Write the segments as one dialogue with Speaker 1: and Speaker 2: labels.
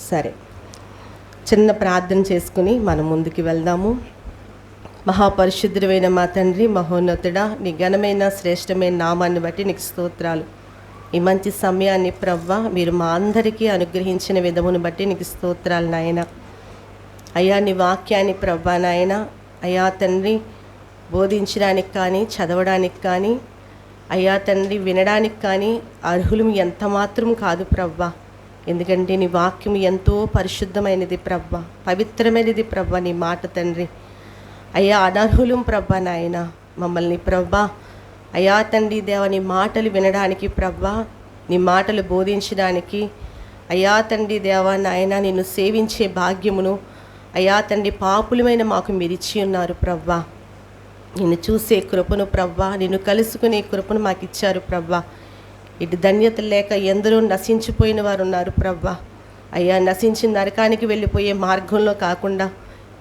Speaker 1: సరే, చిన్న ప్రార్థన చేసుకుని మనం ముందుకు వెళ్దాము. మహాపరిశుద్ధుడైన మా తండ్రి, మహోన్నతుడా, నీ ఘనమైన శ్రేష్టమైన నామాన్ని బట్టి నీకు స్తోత్రాలు. ఈ మంచి సమయాన్ని ప్రవ్వా మీరు మా అందరికీ అనుగ్రహించిన విధమును బట్టి నీకు స్తోత్రాలు నాయన. అయ్యా, నీ వాక్యాన్ని ప్రవ్వా నాయన, అయ్యా తండ్రి, బోధించడానికి కానీ చదవడానికి కానీ అయ్యా తండ్రి వినడానికి కానీ అర్హులం ఎంత మాత్రం కాదు ప్రవ్వా. ఎందుకంటే నీ వాక్యం ఎంతో పరిశుద్ధమైనది ప్రవ్వా, పవిత్రమైనది ప్రవ్వా నీ మాట తండ్రి. అయ్యా అనర్హులం ప్రవ్వా నాయన, మమ్మల్ని ప్రవ్వా అయ్యా తండ్రి దేవ నీ మాటలు వినడానికి ప్రవ్వా, నీ మాటలు బోధించడానికి అయ్యా తండ్రి దేవ నాయన నిన్ను సేవించే భాగ్యమును అయ్యా తండ్రి పాపులమైన మాకు మీరిచ్చి ఉన్నారు ప్రవ్వా. నిన్ను చూసే కృపను ప్రవ్వా, నిన్ను కలుసుకునే కృపను మాకు ఇచ్చారు ప్రవ్వా. ఇటు ధన్యత లేక ఎందరో నశించిపోయిన వారు ఉన్నారు ప్రవ్వా. అయ్యా, నశించిన నరకానికి వెళ్ళిపోయే మార్గంలో కాకుండా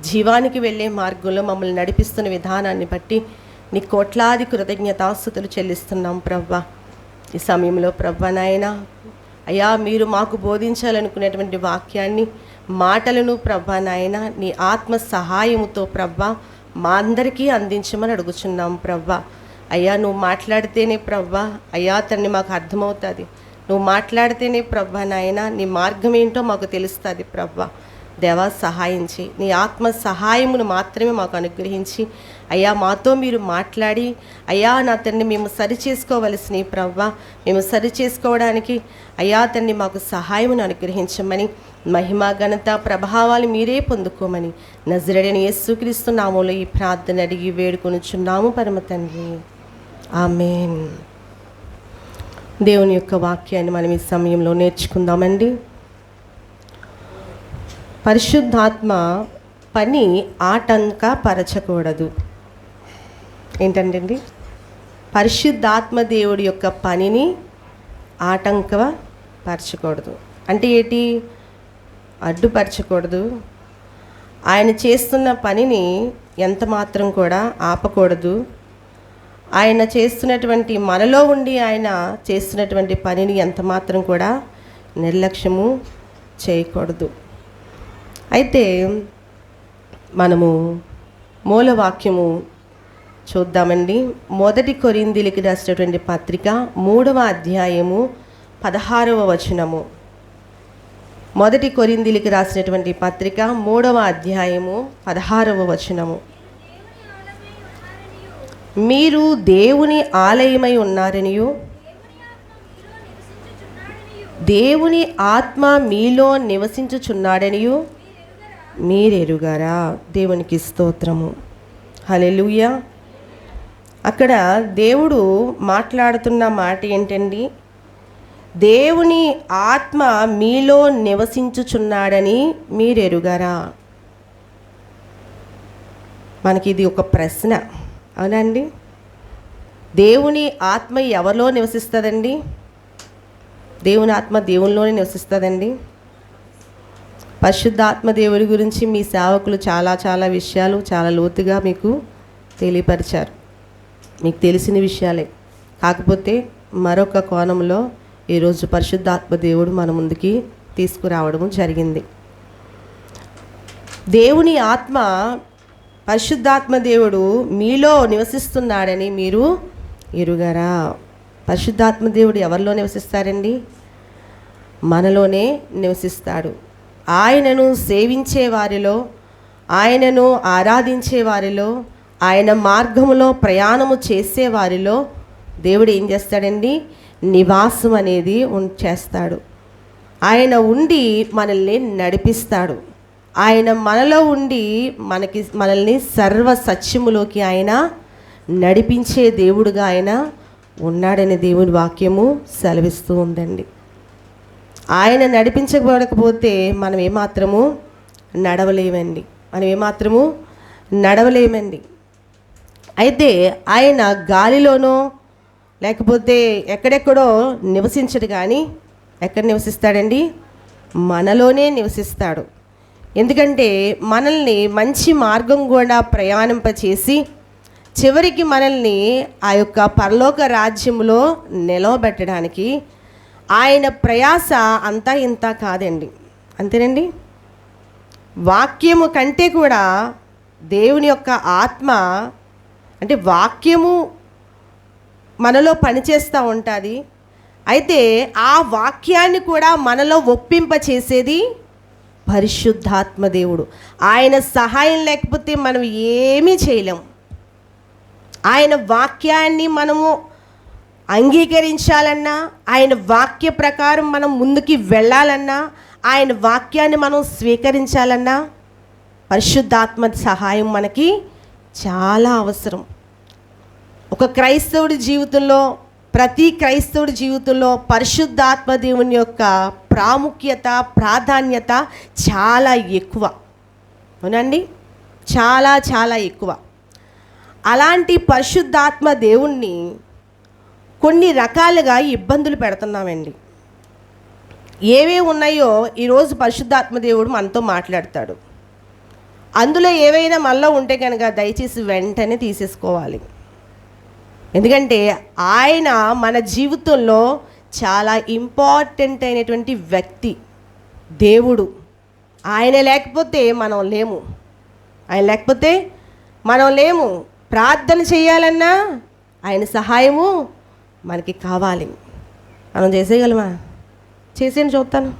Speaker 1: జీవానికి వెళ్ళే మార్గంలో మమ్మల్ని నడిపిస్తున్న విధానాన్ని బట్టి నీ కోట్లాది కృతజ్ఞతాస్తుతులు చెల్లిస్తున్నాం ప్రవ్వా. ఈ సమయంలో ప్రవ్వా నాయన అయ్యా, మీరు మాకు బోధించాలనుకునేటువంటి వాక్యాన్ని మాటలను ప్రవ్వా నాయన నీ ఆత్మ సహాయముతో ప్రవ్వా మా అందరికీ అందించమని అడుగుచున్నాం ప్రవ్వా. అయ్యా, నువ్వు మాట్లాడితేనే ప్రవ్వా అయ్యా తండ్రి మాకు అర్థమవుతుంది. నువ్వు మాట్లాడితేనే ప్రవ్వా నాయన నీ మార్గం ఏంటో మాకు తెలుస్తుంది ప్రవ్వా. దేవా సహాయించి నీ ఆత్మ సహాయమును మాత్రమే మాకు అనుగ్రహించి అయ్యా మాతో మీరు మాట్లాడి అయ్యా నా తండ్రి మేము సరి చేసుకోవలసిన ప్రవ్వా, మేము సరి చేసుకోవడానికి అయ్యా తండ్రి మాకు సహాయమును అనుగ్రహించమని, మహిమ ఘనత ప్రభావాలు మీరే పొందుకోమని నజరేయుడైన యేసుక్రీస్తు నామములో ఈ ప్రార్థన అడిగి వేడుకొనుచున్నాము పరమ తండ్రి, ఆమేన్. దేవుని యొక్క వాక్యాన్ని మనం ఈ సమయంలో నేర్చుకుందామండి. పరిశుద్ధాత్మ పని ఆటంకపరచకూడదు. ఏంటండి? పరిశుద్ధాత్మ దేవుడి యొక్క పనిని ఆటంకపరచకూడదు అంటే ఏంటి? అడ్డుపరచకూడదు. ఆయన చేస్తున్న పనిని ఎంత మాత్రం కూడా ఆపకూడదు. ఆయన చేస్తున్నటువంటి మనలో ఉండి ఆయన చేస్తున్నటువంటి పనిని ఎంత మాత్రం కూడా నిర్లక్ష్యము చేయకూడదు. అయితే మనము మూలవాక్యము చూద్దామండి. 1 కొరింథీయులకు రాసినటువంటి పత్రిక 3వ అధ్యాయము 16వ వచనము. 1 కొరింథీయులకు రాసినటువంటి పత్రిక 3వ అధ్యాయము 16వ వచనము. మీరు దేవుని ఆలయమై ఉన్నారనియు దేవుని ఆత్మ మీలో నివసించుచున్నాడనియు మీరెరుగారా? దేవునికి స్తోత్రము, హల్లెలూయా. అక్కడ దేవుడు మాట్లాడుతున్న మాట ఏంటండి? దేవుని ఆత్మ మీలో నివసించుచున్నాడని మీరెరుగారా? మనకి ఇది ఒక ప్రశ్న, అవునండి. దేవుని ఆత్మ ఎవరిలో నివసిస్తుందండి? దేవుని ఆత్మ దేవునిలోనే నివసిస్తుందండి. పరిశుద్ధాత్మ దేవుడి గురించి మీ సేవకులు చాలా విషయాలు చాలా లోతుగా మీకు తెలియపరిచారు. మీకు తెలిసిన విషయాలే, కాకపోతే మరొక కోణంలో ఈరోజు పరిశుద్ధాత్మ దేవుడు మన ముందుకి తీసుకురావడం జరిగింది. దేవుని ఆత్మ పరిశుద్ధాత్మ దేవుడు మీలో నివసిస్తున్నాడని మీరు ఎరుగరా? పరిశుద్ధాత్మ దేవుడు ఎవరిలో నివసిస్తారండి? మనలోనే నివసిస్తాడు. ఆయనను సేవించే వారిలో, ఆయనను ఆరాధించే వారిలో, ఆయన మార్గములో ప్రయాణము చేసే వారిలో దేవుడు ఏం చేస్తాడండి? నివాసం అనేది చేస్తాడు. ఆయన ఉండి మనల్ని నడిపిస్తాడు. ఆయన మనలో ఉండి మనల్ని సర్వ సత్యములోకి ఆయన నడిపించే దేవుడుగా ఆయన ఉన్నాడని దేవుని వాక్యము సెలవిస్తూ ఉందండి. ఆయన నడిపించబడకపోతే మనం ఏమాత్రము నడవలేమండి. అయితే ఆయన గాలిలోనో లేకపోతే ఎక్కడెక్కడో నివసించడు, కానీ ఎక్కడ నివసిస్తాడండి? మనలోనే నివసిస్తాడు. ఎందుకంటే మనల్ని మంచి మార్గం కూడా ప్రయాణింపచేసి చివరికి మనల్ని ఆ యొక్క పరలోక రాజ్యంలో నిలవబెట్టడానికి ఆయన ప్రయాస అంతా ఇంత కాదండి. అంతేనండి. వాక్యము కంటే కూడా దేవుని యొక్క ఆత్మ, అంటే వాక్యము మనలో పనిచేస్తూ ఉంటుంది. అయితే ఆ వాక్యాన్ని కూడా మనలో ఒప్పింపచేసేది పరిశుద్ధాత్మ దేవుడు. ఆయన సహాయం లేకపోతే మనం ఏమీ చేయలేం. ఆయన వాక్యాన్ని మనము అంగీకరించాలన్నా, ఆయన వాక్య ప్రకారం మనం ముందుకి వెళ్ళాలన్నా, ఆయన వాక్యాన్ని మనం స్వీకరించాలన్నా పరిశుద్ధాత్మ సహాయం మనకి చాలా అవసరం. ఒక క్రైస్తవుడి జీవితంలో, ప్రతి క్రైస్తవుడి జీవితంలో పరిశుద్ధాత్మ దేవుని యొక్క ప్రాముఖ్యత, ప్రాధాన్యత చాలా ఎక్కువ. అవునండి, చాలా చాలా ఎక్కువ. అలాంటి పరిశుద్ధాత్మ దేవుణ్ణి కొన్ని రకాలుగా ఇబ్బందులు పెడుతున్నామండి. ఏవే ఉన్నాయో ఈరోజు పరిశుద్ధాత్మ దేవుడు మనతో మాట్లాడతాడు. అందులో ఏవైనా మనలో ఉంటే కనుక దయచేసి వెంటనే తీసేసుకోవాలి. ఎందుకంటే ఆయన మన జీవితంలో చాలా ఇంపార్టెంట్ అయినటువంటి వ్యక్తి, దేవుడు. ఆయన లేకపోతే మనం లేము. ఆయన లేకపోతే మనం లేము. ప్రార్థన చేయాలన్నా ఆయన సహాయము మనకి కావాలి. మనం చేసేయగలమా? చేసేని చూస్తాను.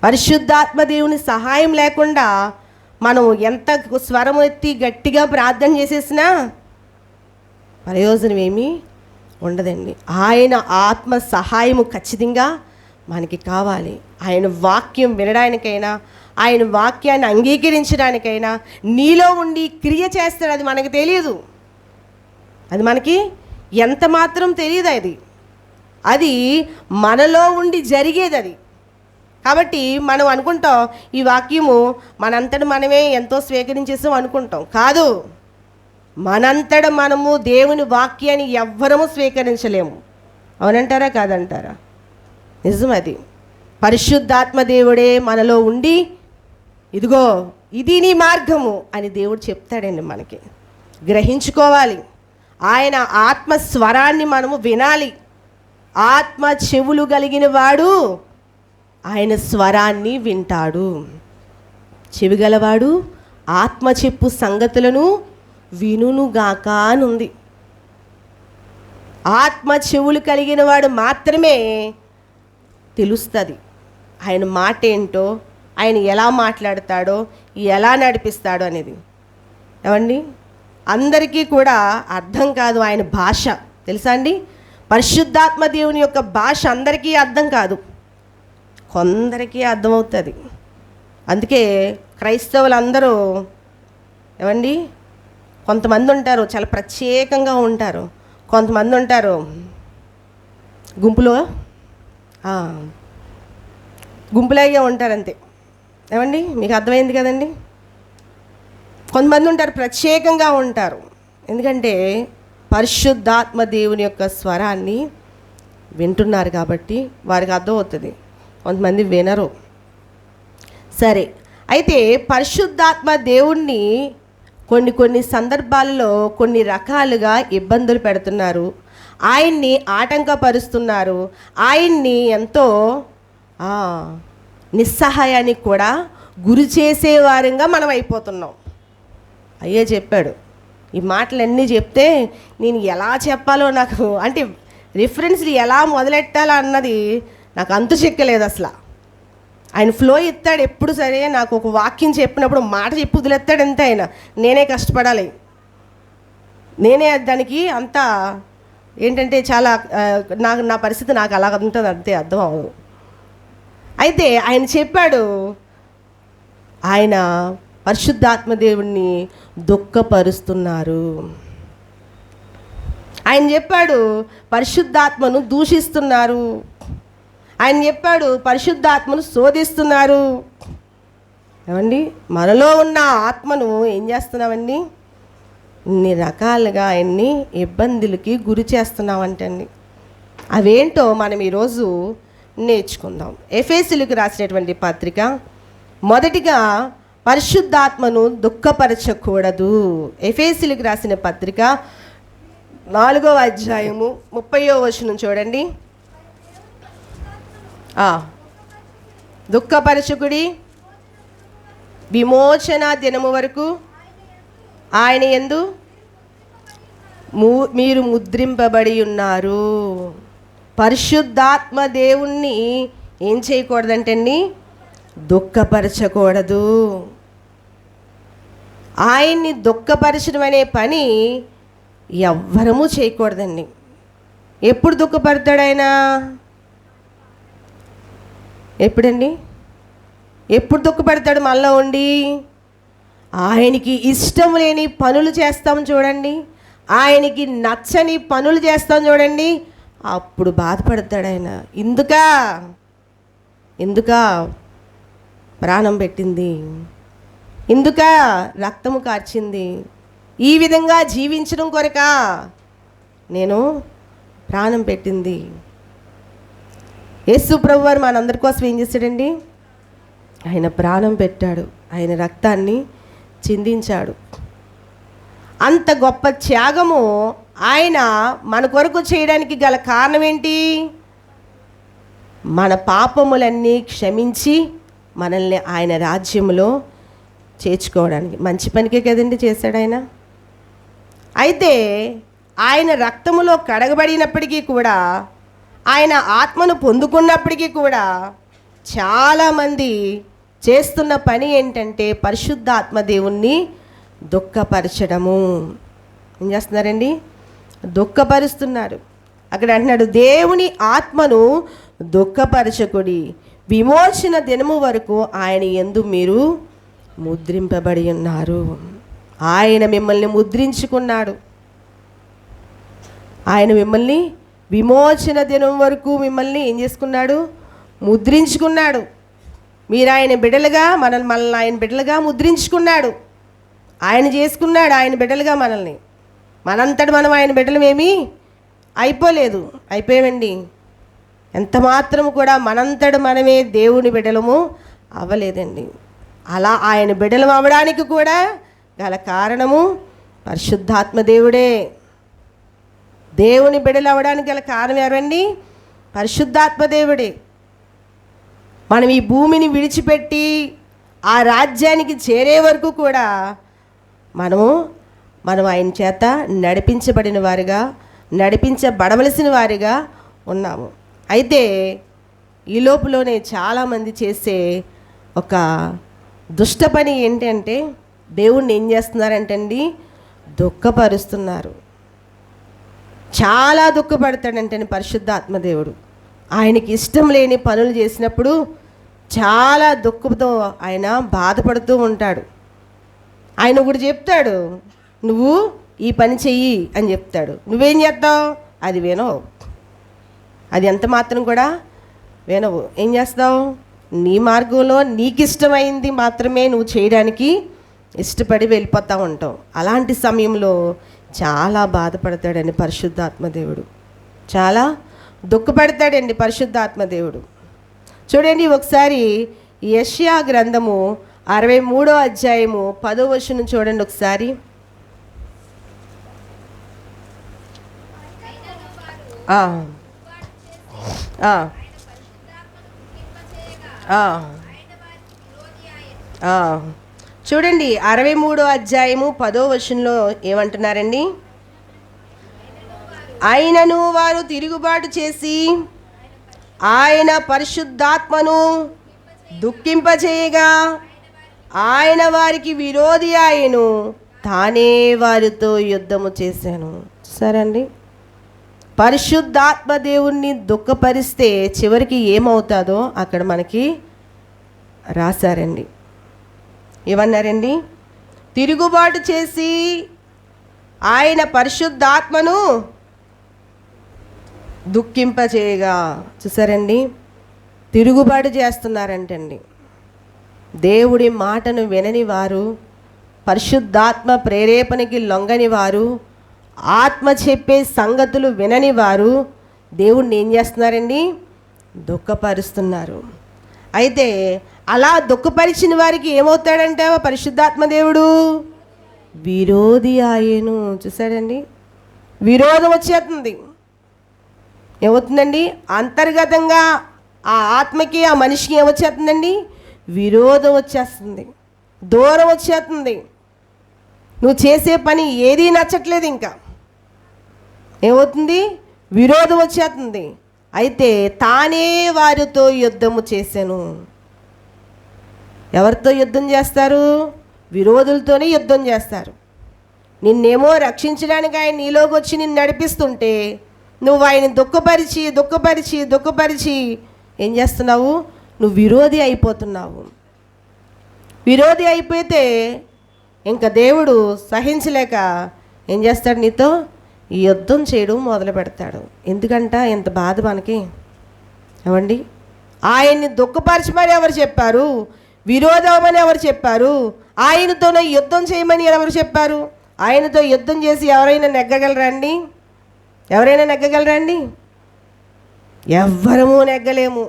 Speaker 1: పరిశుద్ధాత్మ దేవుని సహాయం లేకుండా మనం ఎంత స్వరం ఎత్తి గట్టిగా ప్రార్థన చేసేసినా ప్రయోజనం ఏమీ ఉండదండి. ఆయన ఆత్మ సహాయము ఖచ్చితంగా మనకి కావాలి. ఆయన వాక్యం వినడానికైనా, ఆయన వాక్యాన్ని అంగీకరించడానికైనా నీలో ఉండి క్రియ చేస్తాడు. అది మనకు తెలియదు. అది మనకి ఎంత మాత్రం తెలియదు. అది మనలో ఉండి జరిగేది అది. కాబట్టి మనం అనుకుంటాం ఈ వాక్యము మనంతట మనమే ఎంతో స్వీకరించేసాం అనుకుంటాం. కాదు, మనంతట మనము దేవుని వాక్యాన్ని ఎవ్వరము స్వీకరించలేము. అవునంటారా కాదంటారా? నిజం. అది పరిశుద్ధాత్మ దేవుడే మనలో ఉండి ఇదిగో ఇది నీ మార్గము అని దేవుడు చెప్తాడండి. మనకి గ్రహించుకోవాలి. ఆయన ఆత్మ స్వరాన్ని మనము వినాలి. ఆత్మ చెవులు కలిగిన వాడు ఆయన స్వరాన్ని వింటాడు. చెవిగలవాడు ఆత్మ చెప్పు సంగతులను వినుగాక అనుంది. ఆత్మ చెవులు కలిగిన వాడు మాత్రమే తెలుస్తుంది ఆయన మాట ఏంటో, ఆయన ఎలా మాట్లాడతాడో, ఎలా నడిపిస్తాడో అనేది. ఏమండి, అందరికీ కూడా అర్థం కాదు ఆయన భాష. తెలుసా అండి? పరిశుద్ధాత్మ దేవుని యొక్క భాష అందరికీ అర్థం కాదు, కొందరికీ అర్థమవుతుంది. అందుకే క్రైస్తవులందరూ ఏమండి, కొంతమంది ఉంటారు చాలా ప్రత్యేకంగా ఉంటారు, కొంతమంది ఉంటారు గుంపులాగే ఉంటారు అంతే. ఏమండి, మీకు అర్థమైంది కదండి? కొంతమంది ఉంటారు ప్రత్యేకంగా ఉంటారు. ఎందుకంటే పరిశుద్ధాత్మ దేవుని యొక్క స్వరాన్ని వింటున్నారు కాబట్టి వారికి అర్థమవుతుంది. కొంతమంది వినరు. సరే, అయితే పరిశుద్ధాత్మ దేవుణ్ణి కొన్ని సందర్భాల్లో కొన్ని రకాలుగా ఇబ్బందులు పెడుతున్నారు. ఆయన్ని ఆటంకపరుస్తున్నారు. ఆయన్ని ఎంతో నిస్సహాయానికి కూడా గురి చేసేవారంగా మనం అయిపోతున్నాం. అయ్యే చెప్పాడు. ఈ మాటలన్నీ చెప్తే నేను ఎలా చెప్పాలో నాకు, అంటే రిఫరెన్స్లు ఎలా మొదలెట్టాలో అన్నది నాకు అంతు చిక్కలేదు అసలు. ఆయన ఫ్లో ఇస్తాడు ఎప్పుడు. సరే, నాకు ఒక వాక్యం చెప్పినప్పుడు మాట చెప్పి వదిలేస్తాడు అంతే. ఆయన నేనే కష్టపడాలి, నేనే దానికి అంతా ఏంటంటే చాలా నా పరిస్థితి నాకు అలా ఉంటుంది అంతే, అర్థం అవ్వదు. అయితే ఆయన చెప్పాడు, ఆయన పరిశుద్ధాత్మ దేవుణ్ణి దుఃఖపరుస్తున్నారు. ఆయన చెప్పాడు పరిశుద్ధాత్మను దూషిస్తున్నారు. ఆయన చెప్పాడు పరిశుద్ధాత్మను శోధిస్తున్నారు. ఏమండి, మనలో ఉన్న ఆత్మను ఏం చేస్తున్నామండి? ఇన్ని రకాలుగా ఆయన్ని ఇబ్బందులకి గురి చేస్తున్నామంటండి. అవేంటో మనం ఈరోజు నేర్చుకుందాం. ఎఫెసీయులకు రాసినటువంటి పత్రిక, మొదటిగా పరిశుద్ధాత్మను దుఃఖపరచకూడదు. ఎఫెసీయులకు రాసిన పత్రిక 4వ అధ్యాయము 30వ వచనం చూడండి. దుఃఖపరచుకుడి, విమోచన దినము వరకు ఆయన యందు మీరు ముద్రింపబడి ఉన్నారు. పరిశుద్ధాత్మ దేవుణ్ణి ఏం చేయకూడదంటండి? దుఃఖపరచకూడదు. ఆయన్ని దుఃఖపరచడం అనే పని ఎవ్వరము చేయకూడదండి. ఎప్పుడు దుఃఖపడతాడు ఆయన? ఎప్పుడండి? ఎప్పుడు దుఃఖపడతాడు మనలో ఉండి? ఆయనకి ఇష్టం లేని పనులు చేస్తాం చూడండి, ఆయనకి నచ్చని పనులు చేస్తాం చూడండి, అప్పుడు బాధపడతాడు ఆయన. ఎందుకా ప్రాణం పెట్టింది? ఎందుకా రక్తము కార్చింది? ఈ విధంగా జీవించడం కొరకా నేను ప్రాణం పెట్టింది? యేసు ప్రభువారు మనందరి కోసం ఏం చేశాడండి? ఆయన ప్రాణం పెట్టాడు, ఆయన రక్తాన్ని చిందించాడు. అంత గొప్ప త్యాగము ఆయన మన కొరకు చేయడానికి గల కారణం ఏంటి? మన పాపములన్నీ క్షమించి మనల్ని ఆయన రాజ్యంలో చేర్చుకోవడానికి. మంచి పనికే కదండి చేశాడు ఆయన. అయితే ఆయన రక్తములో కడగబడినప్పటికీ కూడా, ఆయన ఆత్మను పొందుకున్నప్పటికీ కూడా చాలామంది చేస్తున్న పని ఏంటంటే పరిశుద్ధాత్మ దేవుణ్ణి దుఃఖపరచడము. ఏం చేస్తున్నారండి? దుఃఖపరుస్తున్నారు. అక్కడ అంటున్నాడు, దేవుని ఆత్మను దుఃఖపరచకుడి, విమోచన దినము వరకు ఆయన యందు మీరు ముద్రింపబడి ఉన్నారు. ఆయన మిమ్మల్ని ముద్రించుకున్నాడు. ఆయన మిమ్మల్ని విమోచన దినం వరకు మిమ్మల్ని ఏం చేసుకున్నాడు? ముద్రించుకున్నాడు. మీరు ఆయన బిడ్డలుగా మనల్ని ఆయన బిడ్డలుగా ముద్రించుకున్నాడు. ఆయన చేసుకున్నాడు ఆయన బిడ్డలుగా మనల్ని. మనంతటి మనం ఆయన బిడ్డలమేమీ అయిపోయామండి. ఎంత మాత్రము కూడా మనంతటి మనమే దేవుని బిడ్డలము అవ్వలేదండి. అలా ఆయన బిడ్డలం అవ్వడానికి కూడా గల కారణము పరిశుద్ధాత్మ దేవుడే. దేవుని బిడ్డలు అవ్వడానికి గల కారణం ఎవరండి? పరిశుద్ధాత్మ దేవుడే. మనం ఈ భూమిని విడిచిపెట్టి ఆ రాజ్యానికి చేరే వరకు కూడా మనం ఆయన చేత నడిపించబడిన వారిగా, నడిపించబడవలసిన వారిగా ఉన్నాము. అయితే ఈ లోపులోనే చాలామంది చేసే ఒక దుష్ట పని ఏంటంటే, దేవుణ్ణి ఏం చేస్తున్నారంటండి? దుఃఖపరుస్తున్నారు. చాలా దుఃఖపడతాడంటండి పరిశుద్ధాత్మ దేవుడు. ఆయనకి ఇష్టం లేని పనులు చేసినప్పుడు చాలా దుఃఖంతో ఆయన బాధపడుతూ ఉంటాడు. ఆయన ఒకటి చెప్తాడు, నువ్వు ఈ పని చెయ్యి అని చెప్తాడు. నువ్వేం చేస్తావు? అది వినవు. అది ఎంత మాత్రం కూడా వినవు. ఏం చేస్తావు? నీ మార్గంలో నీకు ఇష్టమైంది మాత్రమే నువ్వు చేయడానికి ఇష్టపడి వెళ్ళిపోతూ ఉంటావు. అలాంటి సమయంలో చాలా బాధపడతాడండి పరిశుద్ధాత్మ దేవుడు. చాలా దుఃఖపడతాడండి పరిశుద్ధాత్మ దేవుడు. చూడండి ఒకసారి యెషయా గ్రంథము 63వ అధ్యాయము 10వ వచనం చూడండి ఒకసారి. చూడండి 63వ అధ్యాయము 10వ వచనంలో ఏమంటున్నారండి? ఆయనను వారు తిరుగుబాటు చేసి ఆయన పరిశుద్ధాత్మను దుఃఖింపచేయగా ఆయన వారికి విరోధి ఆయను, తానే వారితో యుద్ధము చేశాను. సరే అండి, పరిశుద్ధాత్మ దేవుణ్ణి దుఃఖపరిస్తే చివరికి ఏమవుతుందో అక్కడ మనకి రాశారండి. ఏమన్నారండి? తిరుగుబాటు చేసి ఆయన పరిశుద్ధాత్మను దుఃఖింపచేయగా. చూసారండి, తిరుగుబాటు చేస్తున్నారంటండి. దేవుడి మాటను వినని వారు, పరిశుద్ధాత్మ ప్రేరేపణకి లొంగని వారు, ఆత్మ చెప్పే సంగతులు వినని వారు దేవుణ్ణి ఏం చేస్తున్నారండి? దుఃఖపరుస్తున్నారు. అయితే అలా దుఃఖపరిచిన వారికి ఏమవుతాడంటే పరిశుద్ధాత్మ దేవుడు విరోధి ఆయను. చూసాడండి, విరోధం వచ్చేస్తుంది. ఏమవుతుందండి? అంతర్గతంగా ఆ ఆత్మకి ఆ మనిషికి ఏమొచ్చేస్తుందండి? విరోధం వచ్చేస్తుంది, దూరం వచ్చేస్తుంది. నువ్వు చేసే పని ఏదీ నచ్చట్లేదు, ఇంకా ఏమవుతుంది? విరోధం వచ్చేస్తుంది. అయితే తానే వారితో యుద్ధము చేసెను. ఎవరితో యుద్ధం చేస్తారు? విరోధులతోనే యుద్ధం చేస్తారు. నిన్నేమో రక్షించడానికి ఆయన నీలోకి వచ్చి నిన్ను నడిపిస్తుంటే నువ్వు ఆయన దుఃఖపరిచి దుఃఖపరిచి దుఃఖపరిచి ఏం చేస్తున్నావు? నువ్వు విరోధి అయిపోతున్నావు. విరోధి అయిపోతే ఇంకా దేవుడు సహించలేక ఏం చేస్తాడు? నీతో ఈ యుద్ధం చేయడం మొదలు పెడతాడు. ఎందుకంట ఇంత బాధ మనకి? ఏమండి, ఆయన్ని దుఃఖపరచమని ఎవరు చెప్పారు? విరోధమని ఎవరు చెప్పారు? ఆయనతోనే యుద్ధం చేయమని ఎవరు చెప్పారు? ఆయనతో యుద్ధం చేసి ఎవరైనా నెగ్గగలరండి? ఎవరైనా నెగ్గగలరండి? ఎవ్వరము నెగ్గలేము,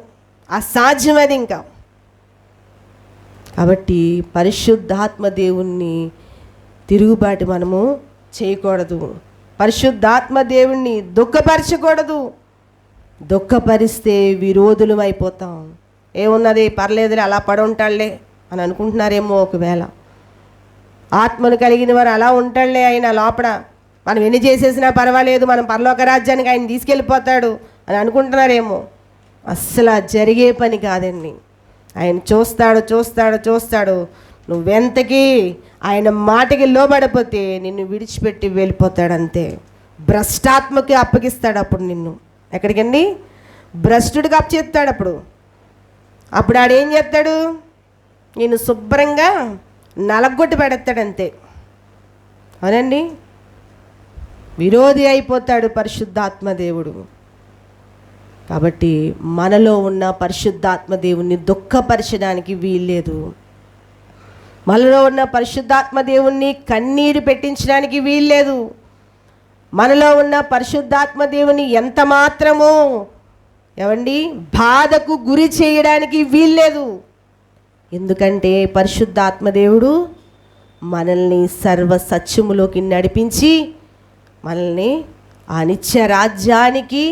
Speaker 1: అసాధ్యం అది ఇంకా. కాబట్టి పరిశుద్ధాత్మ దేవుణ్ణి తిరుగుబాటు మనము చేయకూడదు. పరిశుద్ధాత్మ దేవుణ్ణి దుఃఖపరచకూడదు. దుఃఖపరిస్తే విరోధులం అయిపోతాం. ఏమున్నది, పర్లేదులే, అలా పడి ఉంటాడులే అని అనుకుంటున్నారేమో. ఒకవేళ ఆత్మను కలిగిన వారు అలా ఉంటాడులే, ఆయన లోపల మనం ఎన్ని చేసేసినా పర్వాలేదు, మనం పరలోక రాజ్యానికి ఆయన తీసుకెళ్ళిపోతాడు అని అనుకుంటున్నారేమో. అస్సలు జరిగే పని కాదండి. ఆయన చూస్తాడు చూస్తాడు చూస్తాడు. నువ్వెంతకీ ఆయన మాటకి లోబడిపోతే నిన్ను విడిచిపెట్టి వెళ్ళిపోతాడు అంతే. భ్రష్టాత్మకి అప్పగిస్తాడు అప్పుడు నిన్ను. ఎక్కడికండి? భ్రష్టుడికి అప్పచెప్తాడు. అప్పుడు ఆడేం చేస్తాడు? నిన్ను శుభ్రంగా నలగొట్టి పెడతాడు అంతే. అవునండి, విరోధి అయిపోతాడు పరిశుద్ధాత్మ దేవుడు. కాబట్టి మనలో ఉన్న పరిశుద్ధాత్మ దేవుణ్ణి దుఃఖపరచడానికి వీల్లేదు. మనలో ఉన్న పరిశుద్ధాత్మ దేవుణ్ణి కన్నీరు పెట్టించడానికి వీల్లేదు. మనలో ఉన్న పరిశుద్ధాత్మ దేవుని ఎంత మాత్రమో ఏమండి బాధకు గురి చేయడానికి వీల్లేదు. ఎందుకంటే పరిశుద్ధాత్మ దేవుడు మనల్ని సర్వ సత్యములోకి నడిపించి మనల్ని ఆ నిత్య రాజ్యానికి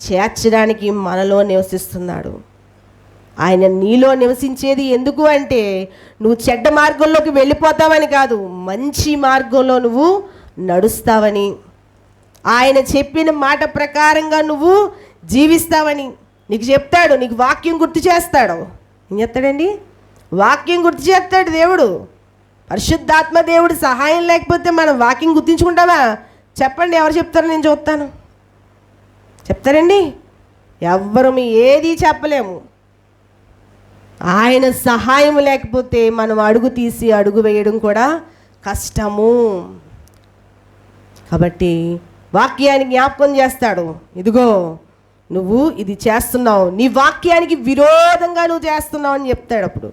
Speaker 1: చేర్చడానికి మనలో నివసిస్తున్నాడు. ఆయన నీలో నివసించేది ఎందుకు అంటే నువ్వు చెడ్డ మార్గంలోకి వెళ్ళిపోతావని కాదు, మంచి మార్గంలో నువ్వు నడుస్తావని, ఆయన చెప్పిన మాట ప్రకారంగా నువ్వు జీవిస్తావని నీకు చెప్తాడు. నీకు వాక్యం గుర్తు చేస్తాడు. ఏం చెప్తాడండి? వాక్యం గుర్తు చేస్తాడు దేవుడు. పరిశుద్ధాత్మ దేవుడు సహాయం లేకపోతే మనం వాక్యం గుర్తించుకుంటావా? చెప్పండి, ఎవరు చెప్తారో నేను చూస్తాను. చెప్తారండి? ఎవ్వరు ఏది చెప్పలేము. ఆయన సహాయం లేకపోతే మనం అడుగు తీసి అడుగు వేయడం కూడా కష్టము. కాబట్టి వాక్యాన్ని జ్ఞాపకం చేస్తాడు. ఇదిగో నువ్వు ఇది చేస్తున్నావు, నీ వాక్యానికి విరోధంగా నువ్వు చేస్తున్నావు అని చెప్తాడు. అప్పుడు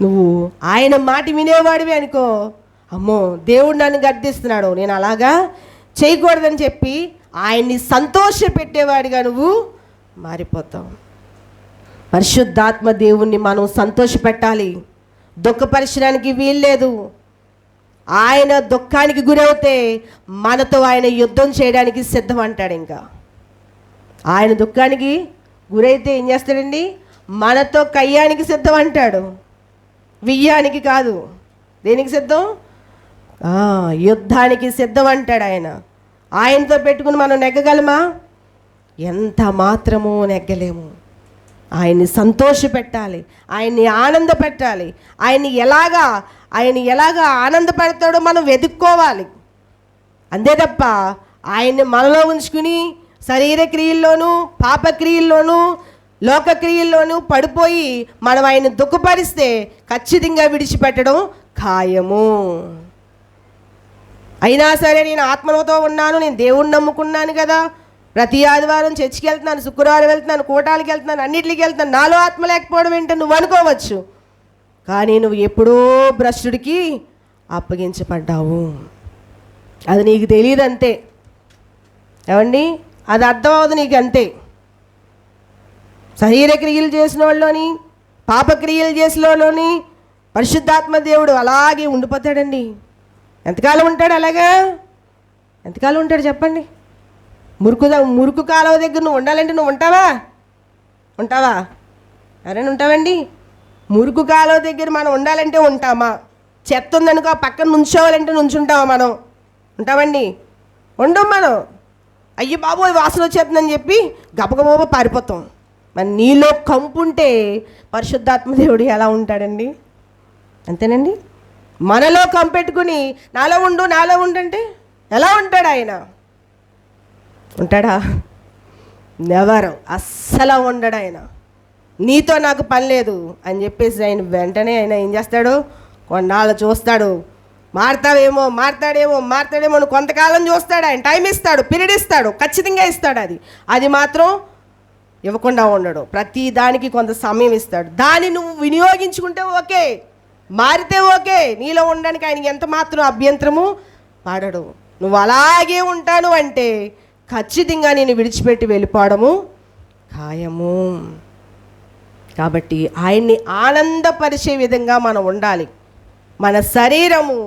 Speaker 1: నువ్వు ఆయన మాట వినేవాడివి అనుకో, అమ్మో దేవుడు నన్ను గద్దిస్తున్నాడు, నేను అలాగా చేయకూడదని చెప్పి ఆయన్ని సంతోష పెట్టేవాడిగా నువ్వు మారిపోతావు. పరిశుద్ధాత్మ దేవుణ్ణి మనం సంతోషపెట్టాలి, దుఃఖపరచడానికి వీల్లేదు. ఆయన దుఃఖానికి గురవుతే మనతో ఆయన యుద్ధం చేయడానికి సిద్ధం అంటాడు. ఇంకా ఆయన దుఃఖానికి గురైతే ఏం చేస్తాడండి? మనతో కయ్యానికి సిద్ధం అంటాడు, వియ్యానికి కాదు. దేనికి సిద్ధం? యుద్ధానికి సిద్ధం అంటాడు ఆయన. ఆయనతో పెట్టుకుని మనం నెగ్గగలమా? ఎంత మాత్రమూ నెగ్గలేము. ఆయన్ని సంతోషపెట్టాలి, ఆయన్ని ఆనంద పెట్టాలి. ఆయన ఎలాగా ఆనందపెడతాడో మనం వెతుక్కోవాలి. అంతే తప్ప ఆయన్ని మనలో ఉంచుకుని శరీర క్రియల్లోనూ పాపక్రియల్లోనూ లోకక్రియల్లోనూ పడిపోయి మనం ఆయన్ని దుఃఖపరిస్తే ఖచ్చితంగా విడిచిపెట్టడం ఖాయము. అయినా సరే నేను ఆత్మతో ఉన్నాను, నేను దేవుణ్ణి నమ్ముకున్నాను కదా, ప్రతి ఆదివారం చర్చికి వెళ్తున్నాను, శుక్రవారం వెళ్తున్నాను, కూటాలకి వెళ్తున్నాను, అన్నింటికి వెళ్తున్నాను, నాలో ఆత్మ లేకపోవడం ఏంటో నువ్వు అనుకోవచ్చు. కానీ నువ్వు ఎప్పుడో భ్రష్టుడికి అప్పగించబడ్డావు. అది నీకు తెలియదు అంతే. ఏమండి, అది అర్థం అవ్వదు నీకు అంతే. శరీర క్రియలు చేసిన వాళ్ళలోని పాపక్రియలు చేసిన వాళ్ళలోని పరిశుద్ధాత్మ దేవుడు అలాగే ఉండిపోతాడండి. ఎంతకాలం ఉంటాడు అలాగా? ఎంతకాలం ఉంటాడు చెప్పండి? మురుకు కాలువ దగ్గర నువ్వు ఉండాలంటే నువ్వు ఉంటావా? ఎవరైనా ఉంటావండి? మురుకు కాలువ దగ్గర మనం ఉండాలంటే ఉంటామా? చెత్త ఉందనుకో పక్కన నుంచోవాలంటే నుంచుంటామా? మనం ఉంటామండి? ఉండం. మనం అయ్యి బాబోయ్ వాసన వచ్చేస్తుందని చెప్పి గబగబా పారిపోతాం. మరి నీలో కంపు ఉంటే పరిశుద్ధాత్మ దేవుడు ఎలా ఉంటాడండి? అంతేనండి. మనలో కంపెట్టుకుని నాలో ఉండు అంటే ఎలా ఉంటాడు ఆయన? ఉంటాడా? నెవరు. అస్సలు ఉండడు ఆయన. నీతో నాకు పని లేదు అని చెప్పేసి ఆయన వెంటనే ఆయన ఏం చేస్తాడు? కొన్నాళ్ళు చూస్తాడు. మారతాడేమో అని కొంతకాలం చూస్తాడు. ఆయన టైం ఇస్తాడు, పీరియడ్ ఇస్తాడు, ఖచ్చితంగా ఇస్తాడు. అది మాత్రం ఇవ్వకుండా ఉండడు. ప్రతి దానికి కొంత సమయం ఇస్తాడు. దాన్ని నువ్వు వినియోగించుకుంటే ఓకే, మారితే ఓకే. నీలో ఉండడానికి ఆయనకి ఎంత మాత్రం అభ్యంతరము పాడడు. నువ్వు అలాగే ఉంటాను అంటే ఖచ్చితంగా నేను విడిచిపెట్టి వెళ్ళిపోవడము ఖాయము. కాబట్టి ఆయన్ని ఆనందపరిచే విధంగా మనం ఉండాలి. మన శరీరము,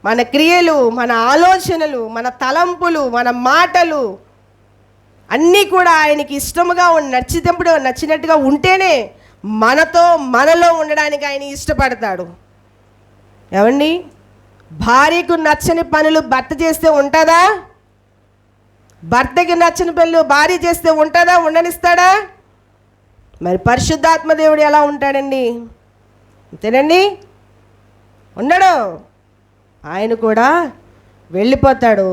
Speaker 1: మన క్రియలు, మన ఆలోచనలు, మన తలంపులు, మన మాటలు అన్నీ కూడా ఆయనకి ఇష్టముగా నచ్చినట్టుగా ఉంటేనే మనలో ఉండడానికి ఆయన ఇష్టపడతాడు. ఏమండి? భార్యకు నచ్చని పనులు భర్త చేస్తే ఉంటుందా? భర్తకి నచ్చని పనులు భార్య చేస్తే ఉంటుందా? ఉండనిస్తాడా? మరి పరిశుద్ధాత్మ దేవుడు ఎలా ఉంటాడండి? అంతేనండి, ఉండడు. ఆయన కూడా వెళ్ళిపోతాడు.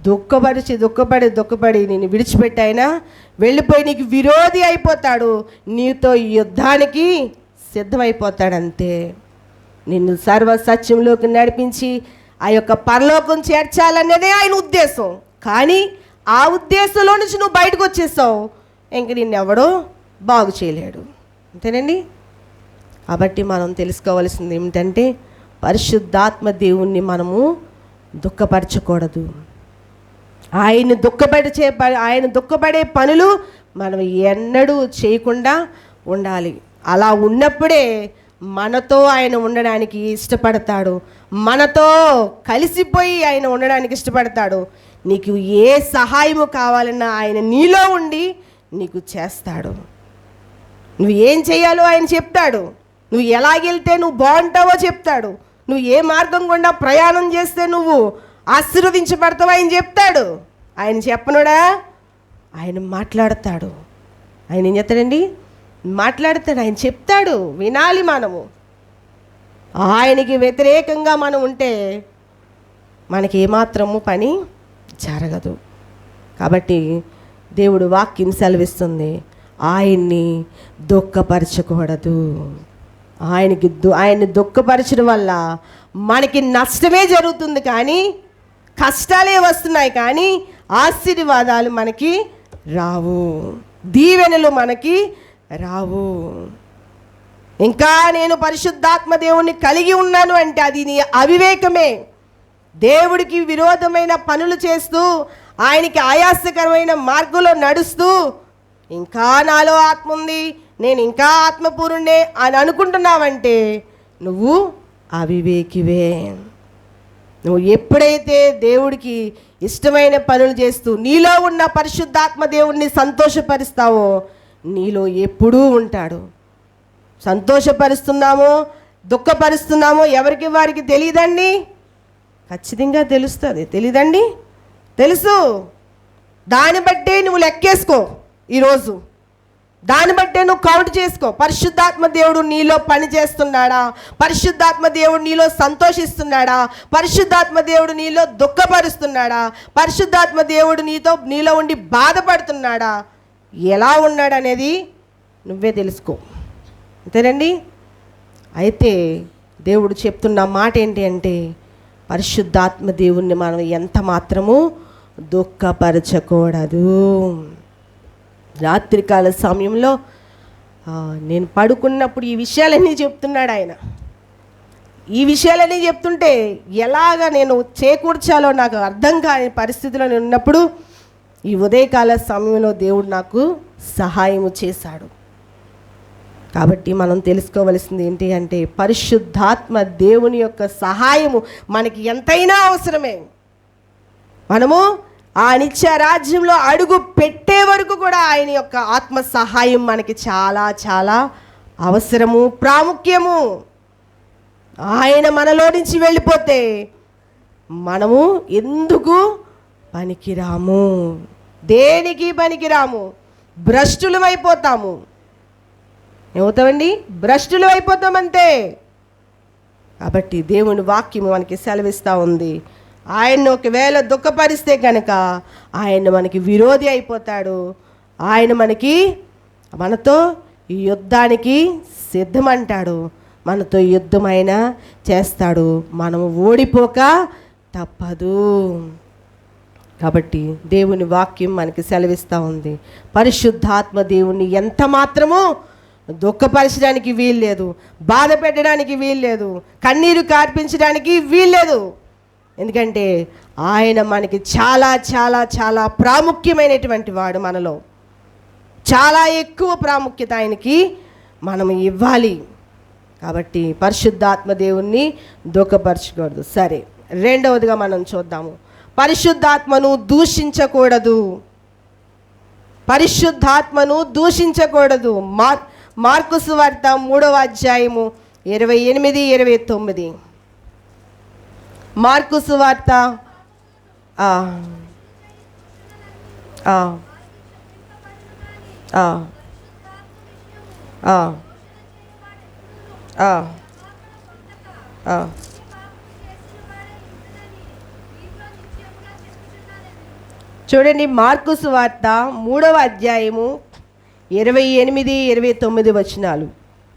Speaker 1: దుఃఖపడి నేను విడిచిపెట్టి ఆయన వెళ్ళిపోయి నీకు విరోధి అయిపోతాడు. నీతో యుద్ధానికి సిద్ధమైపోతాడంతే. నిన్ను సర్వ సత్యంలోకి నడిపించి ఆ యొక్క పరలోకం చేర్చాలనేదే ఆయన ఉద్దేశం. కానీ ఆ ఉద్దేశంలో నుంచి నువ్వు బయటకు వచ్చేసావు, ఇంక నిన్నెవడో బాగు చేయలేడు. అంతేనండి. కాబట్టి మనం తెలుసుకోవాల్సింది ఏమిటంటే పరిశుద్ధాత్మ దేవుణ్ణి మనము దుఃఖపరచకూడదు. ఆయన దుఃఖపడే పనులు మనం ఎన్నడూ చేయకుండా ఉండాలి. అలా ఉన్నప్పుడే మనతో ఆయన ఉండడానికి ఇష్టపడతాడు. మనతో కలిసిపోయి ఆయన ఉండడానికి ఇష్టపడతాడు. నీకు ఏ సహాయము కావాలన్నా ఆయన నీలో ఉండి నీకు చేస్తాడు. నువ్వు ఏం చేయాలో ఆయన చెప్తాడు. నువ్వు ఎలాగెళ్తే నువ్వు బాగుంటావో చెప్తాడు. నువ్వు ఏ మార్గం గుండా ప్రయాణం చేస్తే నువ్వు ఆశీర్వదించబడతావు ఆయన చెప్తాడు. ఆయన చెప్పనుడా? ఆయన మాట్లాడతాడు. ఆయన ఏం చేస్తాడండి? మాట్లాడతాడు. ఆయన చెప్తాడు, వినాలి. మనము ఆయనకి వ్యతిరేకంగా మనం ఉంటే మనకి ఏమాత్రము పని జరగదు. కాబట్టి దేవుడు వాక్యం సెలవిస్తుంది, ఆయన్ని దుఃఖపరచకూడదు. ఆయన్ని దుఃఖపరచడం వల్ల మనకి నష్టమే జరుగుతుంది, కానీ కష్టాలే వస్తున్నాయి, కానీ ఆశీర్వాదాలు మనకి రావు, దీవెనలు మనకి రావు. ఇంకా నేను పరిశుద్ధాత్మ దేవుణ్ణి కలిగి ఉన్నాను అంటే అది నీ అవివేకమే. దేవుడికి విరోధమైన పనులు చేస్తూ ఆయనకి ఆయాసకరమైన మార్గంలో నడుస్తూ ఇంకా నాలో ఆత్మ ఉంది, నేను ఇంకా ఆత్మపూర్ణే అని అనుకుంటున్నావంటే నువ్వు అవివేకివే. నువ్వు ఎప్పుడైతే దేవుడికి ఇష్టమైన పనులు చేస్తూ నీలో ఉన్న పరిశుద్ధాత్మ దేవుడిని సంతోషపరుస్తావో నీలో ఎప్పుడూ ఉంటాడు. సంతోషపరుస్తున్నామో దుఃఖపరుస్తున్నామో ఎవరికి వారికి తెలియదండి. ఖచ్చితంగా తెలుస్తుంది. తెలీదండి? తెలుసు. దాన్ని బట్టే నువ్వు లెక్కేసుకో. ఈరోజు దాన్ని బట్టే నువ్వు కౌంట్ చేసుకో. పరిశుద్ధాత్మ దేవుడు నీలో పని చేస్తున్నాడా? పరిశుద్ధాత్మ దేవుడు నీలో సంతోషిస్తున్నాడా? పరిశుద్ధాత్మ దేవుడు నీలో దుఃఖపరుస్తున్నాడా? పరిశుద్ధాత్మ దేవుడు నీలో ఉండి బాధపడుతున్నాడా? ఎలా ఉన్నాడనేది నువ్వే తెలుసుకో. అంతేనండి. అయితే దేవుడు చెప్తున్న మాట ఏంటి అంటే పరిశుద్ధాత్మ దేవుణ్ణి మనం ఎంత మాత్రము దుఃఖపరచకూడదు. రాత్రికాల సమయంలో నేను పడుకున్నప్పుడు ఈ విషయాలన్నీ చెప్తున్నాడు ఆయన. ఈ విషయాలన్నీ చెప్తుంటే ఎలాగ నేను చేకూర్చాలో నాకు అర్థం కాని పరిస్థితిలో నేను ఉన్నప్పుడు ఈ ఉదయకాల సమయంలో దేవుడు నాకు సహాయము చేశాడు. కాబట్టి మనం తెలుసుకోవలసింది ఏంటి అంటే పరిశుద్ధాత్మ దేవుని యొక్క సహాయము మనకి ఎంతైనా అవసరమే. మనము ఆ నిత్య రాజ్యంలో అడుగు పెట్టే వరకు కూడా ఆయన యొక్క ఆత్మ సహాయం మనకి చాలా చాలా అవసరము, ప్రాముఖ్యము. ఆయన మనలో నుంచి వెళ్ళిపోతే మనము ఎందుకు పనికిరాము, దేనికి పనికిరాము, భ్రష్టులం అయిపోతాము. ఏమవుతామండి? భ్రష్టులం అయిపోతామంతే. కాబట్టి దేవుని వాక్యము మనకి సెలవిస్తూ ఉంది, ఆయన్ని ఒకవేళ దుఃఖపరిస్తే కనుక ఆయన మనకి విరోధి అయిపోతాడు. ఆయన మనతో ఈ యుద్ధానికి సిద్ధమంటాడు, మనతో యుద్ధమైన చేస్తాడు. మనము ఓడిపోక తప్పదు. కాబట్టి దేవుని వాక్యం మనకి సెలవిస్తూ ఉంది, పరిశుద్ధాత్మ దేవుణ్ణి ఎంత మాత్రము దుఃఖపరచడానికి వీల్లేదు, బాధ పెట్టడానికి వీల్లేదు, కన్నీరు కార్పించడానికి వీల్లేదు. ఎందుకంటే ఆయన మనకి చాలా చాలా చాలా ప్రాముఖ్యమైనటువంటి వాడు. మనలో చాలా ఎక్కువ ప్రాముఖ్యత ఆయనకి మనం ఇవ్వాలి. కాబట్టి పరిశుద్ధాత్మ దేవుణ్ణి దుఃఖపరచకూడదు. సరే, రెండవదిగా మనం చూద్దాము, పరిశుద్ధాత్మను దూషించకూడదు. పరిశుద్ధాత్మను దూషించకూడదు. మార్కు సువార్త 3వ అధ్యాయము 28, 29. మార్కు సువార్త చూడండి, మార్కు సువార్త 3వ అధ్యాయము 28, 29 వచనాలు.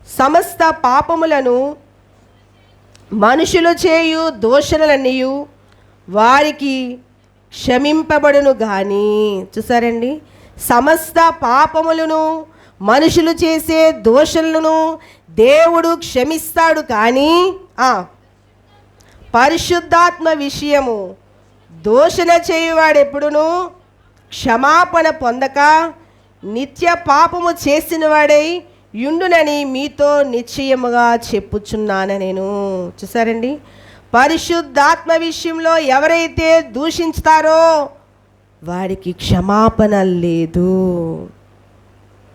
Speaker 1: సమస్త పాపములను మనుషులు చేయు దోషణలన్నీయు వారికి క్షమింపబడును గాని. చూసారండి, సమస్త పాపములను మనుషులు చేసే దోషణలను దేవుడు క్షమిస్తాడు, కానీ పరిశుద్ధాత్మ విషయము దోషణ చేయువాడెప్పుడును క్షమాపణ పొందక నిత్య పాపము చేసిన వాడై యుండునని మీతో నిశ్చయముగా చెప్పుచున్నాను నేను. చూసారండి, పరిశుద్ధాత్మ విషయంలో ఎవరైతే దూషించుతారో వాడికి క్షమాపణ లేదు,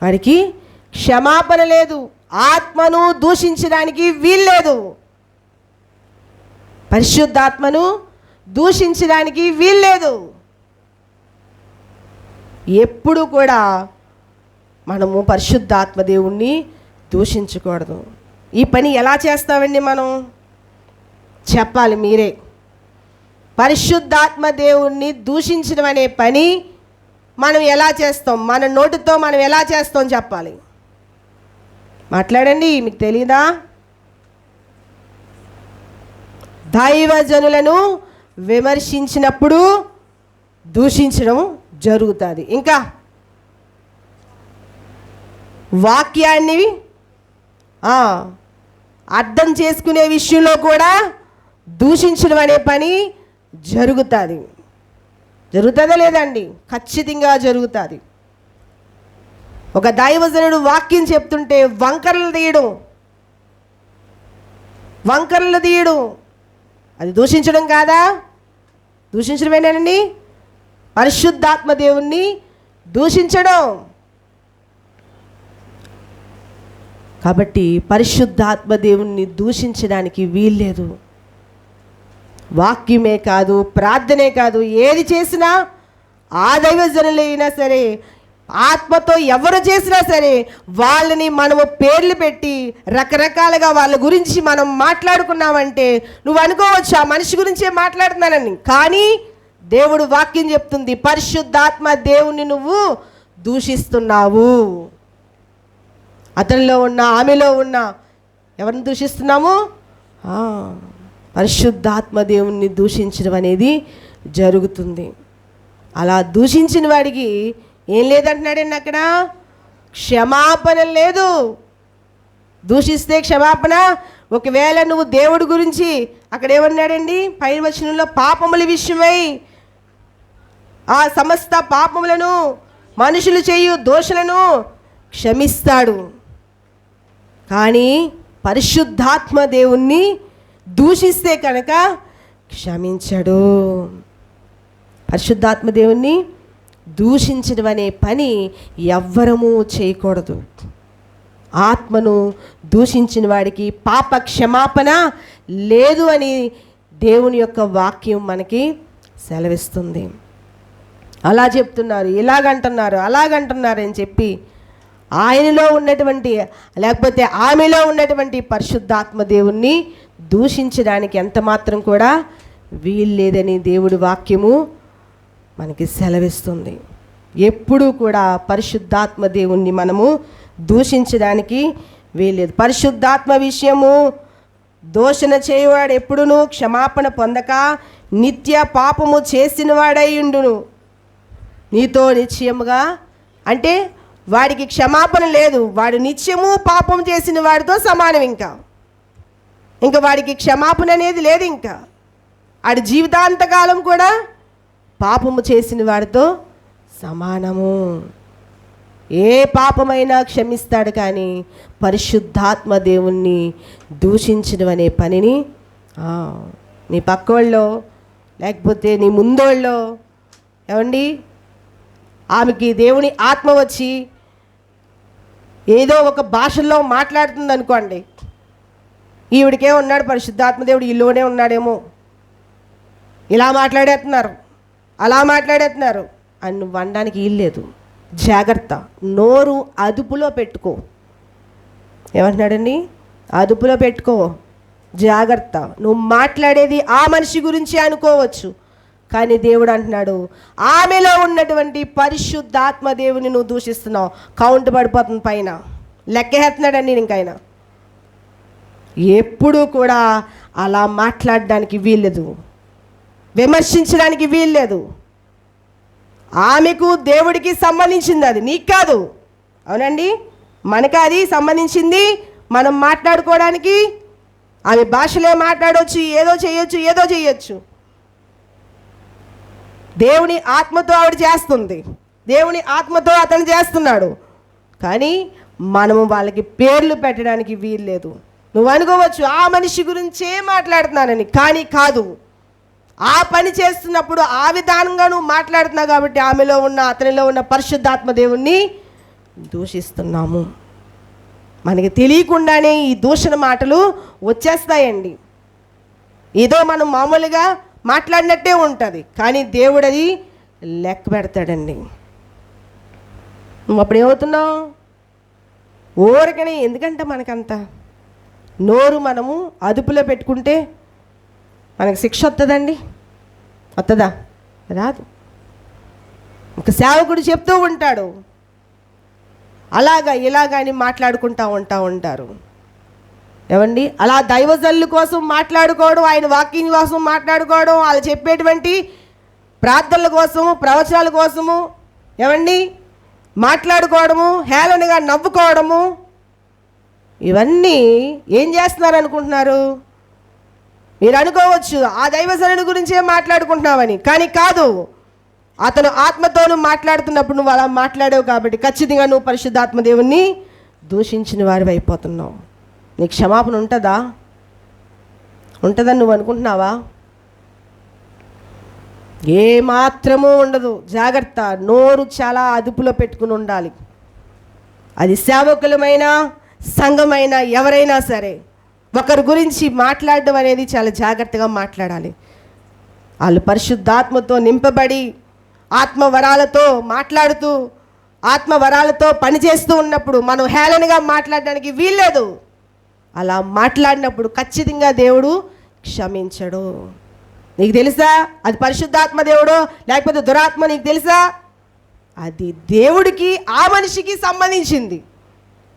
Speaker 1: వాడికి క్షమాపణ లేదు. ఆత్మను దూషించడానికి వీల్లేదు, పరిశుద్ధాత్మను దూషించడానికి వీల్లేదు. ఎప్పుడు కూడా మనము పరిశుద్ధాత్మ దేవుణ్ణి దూషించకూడదు. ఈ పని ఎలా చేస్తామండి? మనం చెప్పాలి మీరే. పరిశుద్ధాత్మ దేవుణ్ణి దూషించడం అనే పని మనం ఎలా చేస్తాం? మన నోటితో మనం ఎలా చేస్తాం చెప్పాలి. మాట్లాడండి, మీకు తెలీదా? దైవజనులను విమర్శించినప్పుడు దూషించడం జరుగుతుంది. ఇంకా వాక్యాన్ని అర్థం చేసుకునే విషయంలో కూడా దూషించడం అనే పని జరుగుతుంది. జరుగుతుందా లేదండి? ఖచ్చితంగా జరుగుతుంది. ఒక దైవజనుడు వాక్యం చెప్తుంటే వంకరలు తీయడం అది దూషించడం కాదా? దూషించడమేనండి. పరిశుద్ధాత్మ దేవుణ్ణి దూషించడం. కాబట్టి పరిశుద్ధాత్మ దేవుణ్ణి దూషించడానికి వీల్లేదు. వాక్యమే కాదు, ప్రార్థనే కాదు, ఏది చేసినా ఆ దైవజనులైనా సరే, ఆత్మతో ఎవరు చేసినా సరే వాళ్ళని మనము పేర్లు పెట్టి రకరకాలుగా వాళ్ళ గురించి మనం మాట్లాడుకున్నామంటే నువ్వు అనుకోవచ్చు ఆ మనిషి గురించే మాట్లాడుతున్నానని. కానీ దేవుడు వాక్యం చెప్తుంది, పరిశుద్ధాత్మ దేవుణ్ణి నువ్వు దూషిస్తున్నావు. అతనిలో ఉన్న, ఆమెలో ఉన్న ఎవరిని దూషిస్తున్నాము? పరిశుద్ధాత్మ దేవుణ్ణి దూషించడం అనేది జరుగుతుంది. అలా దూషించిన వాడికి ఏం లేదంటున్నాడండి అక్కడ? క్షమాపణ లేదు. దూషిస్తే క్షమాపణ. ఒకవేళ నువ్వు దేవుడి గురించి అక్కడ ఏమన్నాడండి? పై వచనంలో పాపముల విషయమై ఆ సమస్త పాపములను మనుషులు చేయు దోషులను క్షమిస్తాడు, కానీ పరిశుద్ధాత్మ దేవుణ్ణి దూషిస్తే కనుక క్షమించడు. పరిశుద్ధాత్మ దేవుణ్ణి దూషించడం అనే పని ఎవ్వరము చేయకూడదు. ఆత్మను దూషించిన వాడికి పాప క్షమాపణ లేదు అని దేవుని యొక్క వాక్యం మనకి సెలవిస్తుంది. అలా చెప్తున్నారు, ఇలాగంటున్నారు, అలాగంటున్నారు అని చెప్పి ఆయనలో ఉన్నటువంటి లేకపోతే ఆమెలో ఉన్నటువంటి పరిశుద్ధాత్మ దేవుణ్ణి దూషించడానికి ఎంత మాత్రం కూడా వీల్లేదని దేవుడి వాక్యము మనకి సెలవిస్తుంది. ఎప్పుడూ కూడా పరిశుద్ధాత్మ దేవుణ్ణి మనము దూషించడానికి వీల్లేదు. పరిశుద్ధాత్మ విషయము దూషణ చేయవాడు ఎప్పుడునూ క్షమాపణ పొందక నిత్య పాపము చేసిన వాడై ఉండును. నీతో నిశ్చయముగా అంటే వాడికి క్షమాపణ లేదు, వాడు నిత్యము పాపం చేసిన వాడితో సమానం. ఇంకా వాడికి క్షమాపణ అనేది లేదు. ఇంకా ఆడి జీవితాంతకాలం కూడా పాపము చేసిన వాడితో సమానము. ఏ పాపమైనా క్షమిస్తాడు, కానీ పరిశుద్ధాత్మ దేవుణ్ణి దూషించడం అనే పనిని నీ పక్కోళ్ళో లేకపోతే నీ ముందోళ్ళో ఏమండి ఆమెకి దేవుని ఆత్మ వచ్చి ఏదో ఒక భాషల్లో మాట్లాడుతుంది అనుకోండి, ఈవిడికే ఉన్నాడు పరిశుద్ధాత్మ దేవుడు ఇల్లునే ఉన్నాడేమో, ఇలా మాట్లాడేస్తున్నారు, అలా మాట్లాడేస్తున్నారు అని నువ్వు అనడానికి వీల్లేదు. జాగ్రత్త, నోరు అదుపులో పెట్టుకో. ఏమంటున్నాడండి? అదుపులో పెట్టుకో, జాగ్రత్త. నువ్వు మాట్లాడేది ఆ మనిషి గురించి అనుకోవచ్చు, కానీ దేవుడు అంటున్నాడు ఆమెలో ఉన్నటువంటి పరిశుద్ధాత్మ దేవుని నువ్వు దూషిస్తున్నావు, కౌంట్ పడిపోతుంది, పైన లెక్కేస్తున్నాడండి. ఇంకైనా ఎప్పుడూ కూడా అలా మాట్లాడడానికి వీల్లేదు, విమర్శించడానికి వీల్లేదు. ఆమెకు దేవుడికి సంబంధించింది, అది నీకు కాదు. అవునండి, మనకు అది సంబంధించింది. మనం మాట్లాడుకోవడానికి ఆమె భాషలే మాట్లాడవచ్చు, ఏదో చేయొచ్చు. దేవుని ఆత్మతో ఆవిడ చేస్తుంది, దేవుని ఆత్మతో అతను చేస్తున్నాడు, కానీ మనము వాళ్ళకి పేర్లు పెట్టడానికి వీల్లేదు. నువ్వు అనుకోవచ్చు ఆ మనిషి గురించే మాట్లాడుతున్నానని, కానీ కాదు. ఆ పని చేస్తున్నప్పుడు ఆ విధానంగా నువ్వు మాట్లాడుతున్నావు కాబట్టి ఆమెలో ఉన్న అతనిలో ఉన్న పరిశుద్ధాత్మ దేవుణ్ణి దూషిస్తున్నాము. మనకి తెలియకుండానే ఈ దూషణ మాటలు వచ్చేస్తాయండి. ఏదో మనం మామూలుగా మాట్లాడినట్టే ఉంటుంది, కానీ దేవుడు అది లెక్క పెడతాడండి. నువ్వు అప్పుడు ఏమవుతున్నావు? ఊరకనే. ఎందుకంటే మనకంత నోరు మనము అదుపులో పెట్టుకుంటే మనకు శిక్ష వస్తుందండి? వస్తుందా? రాదు. ఒక సేవకుడు చెప్తూ ఉంటాడు, అలాగా ఇలాగా అని మాట్లాడుకుంటూ ఉంటారు. ఏమండి, అలా దైవజనుల కోసం మాట్లాడుకోవడం, ఆయన వాక్యం కోసం మాట్లాడుకోవడం, వాళ్ళు చెప్పేటువంటి ప్రార్థనల కోసము, ప్రవచనాల కోసము ఏమండి మాట్లాడుకోవడము, హేళనగా నవ్వుకోవడము, ఇవన్నీ ఏం చేస్తున్నారు అనుకుంటున్నారు? మీరు అనుకోవచ్చు ఆ దైవజనుడి గురించే మాట్లాడుకుంటున్నావని, కానీ కాదు. అతను ఆత్మతోనూ మాట్లాడుతున్నప్పుడు నువ్వు అలా మాట్లాడావు కాబట్టి ఖచ్చితంగా నువ్వు పరిశుద్ధాత్మ దేవుణ్ణి దూషించిన వారివి అయిపోతున్నావు. నీకు క్షమాపణ ఉంటుందని నువ్వు అనుకుంటున్నావా? ఏమాత్రమూ ఉండదు. జాగ్రత్త, నోరు చాలా అదుపులో పెట్టుకుని ఉండాలి. అది సేవకులమైనా సంఘమైనా ఎవరైనా సరే ఒకరి గురించి మాట్లాడడం అనేది చాలా జాగ్రత్తగా మాట్లాడాలి. వాళ్ళు పరిశుద్ధాత్మతో నింపబడి ఆత్మవరాలతో మాట్లాడుతూ ఆత్మవరాలతో పనిచేస్తూ ఉన్నప్పుడు మనం హేళనగా మాట్లాడడానికి వీల్లేదు. అలా మాట్లాడినప్పుడు ఖచ్చితంగా దేవుడు క్షమించడు. నీకు తెలుసా అది పరిశుద్ధాత్మ దేవుడో లేకపోతే దురాత్మ? నీకు తెలుసా? అది దేవుడికి ఆ మనిషికి సంబంధించింది,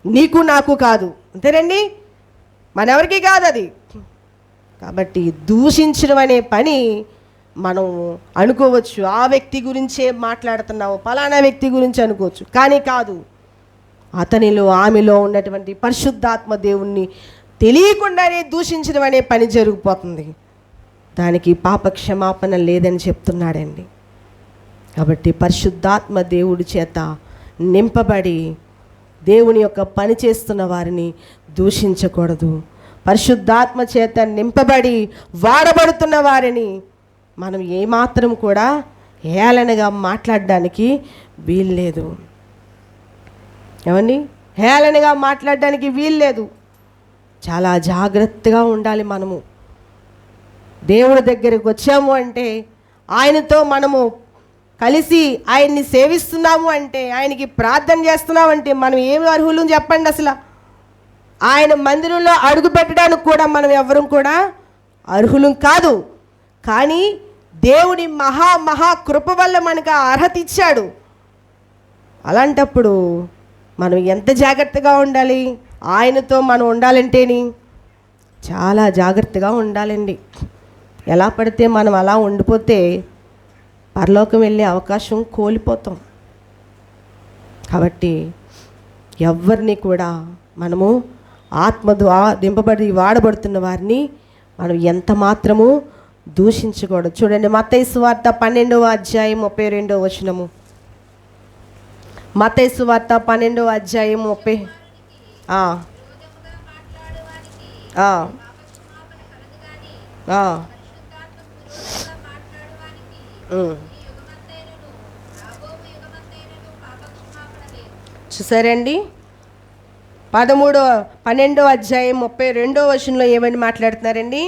Speaker 1: నీకు నాకు కాదు. అంతేనండి, మనెవరికి కాదు అది. కాబట్టి దూషించడం అనే పని మనం అనుకోవచ్చు ఆ వ్యక్తి గురించే మాట్లాడుతున్నావు, ఫలానా వ్యక్తి గురించి అనుకోవచ్చు, కానీ కాదు. అతనిలో ఆమెలో ఉన్నటువంటి పరిశుద్ధాత్మ దేవుణ్ణి తెలియకుండానే దూషించడం అనే పని జరిగిపోతుంది. దానికి పాప క్షమాపణ లేదని చెప్తున్నాడండి. కాబట్టి పరిశుద్ధాత్మ దేవుడి చేత నింపబడి దేవుని యొక్క పని చేస్తున్న వారిని దూషించకూడదు. పరిశుద్ధాత్మ చేత నింపబడి వాడబడుతున్న వారిని మనం ఏమాత్రం కూడా హేళనగా మాట్లాడడానికి వీల్లేదు. ఏమండి? హేళనగా మాట్లాడడానికి వీల్లేదు. చాలా జాగ్రత్తగా ఉండాలి. మనము దేవుడి దగ్గరికి వచ్చాము అంటే, ఆయనతో మనము కలిసి ఆయన్ని సేవిస్తున్నాము అంటే, ఆయనకి ప్రార్థన చేస్తున్నామంటే మనం ఏమి అర్హులు చెప్పండి? అసలు ఆయన మందిరంలో అడుగు పెట్టడానికి కూడా మనం ఎవరం కూడా అర్హులం కాదు. కానీ దేవుడి మహా కృప వల్ల మనకు ఆ అర్హత ఇచ్చాడు. అలాంటప్పుడు మనం ఎంత జాగ్రత్తగా ఉండాలి? ఆయనతో మనం ఉండాలంటేని చాలా జాగ్రత్తగా ఉండాలండి. ఎలా పడితే మనం అలా ఉండిపోతే పరలోకం వెళ్ళే అవకాశం కోల్పోతాం. కాబట్టి ఎవరిని కూడా మనము ఆత్మ ద్వారా దింపబడి వాడబడుతున్న వారిని మనం ఎంత మాత్రము దూషించకూడదు. చూడండి, మత్తయి సువార్త 12వ అధ్యాయం 32వ వచనము. మత్తయి సువార్త 12వ అధ్యాయం 30. చూసారండి, 12వ అధ్యాయం 32వ వచనంలో ఏమని మాట్లాడుతున్నారండి?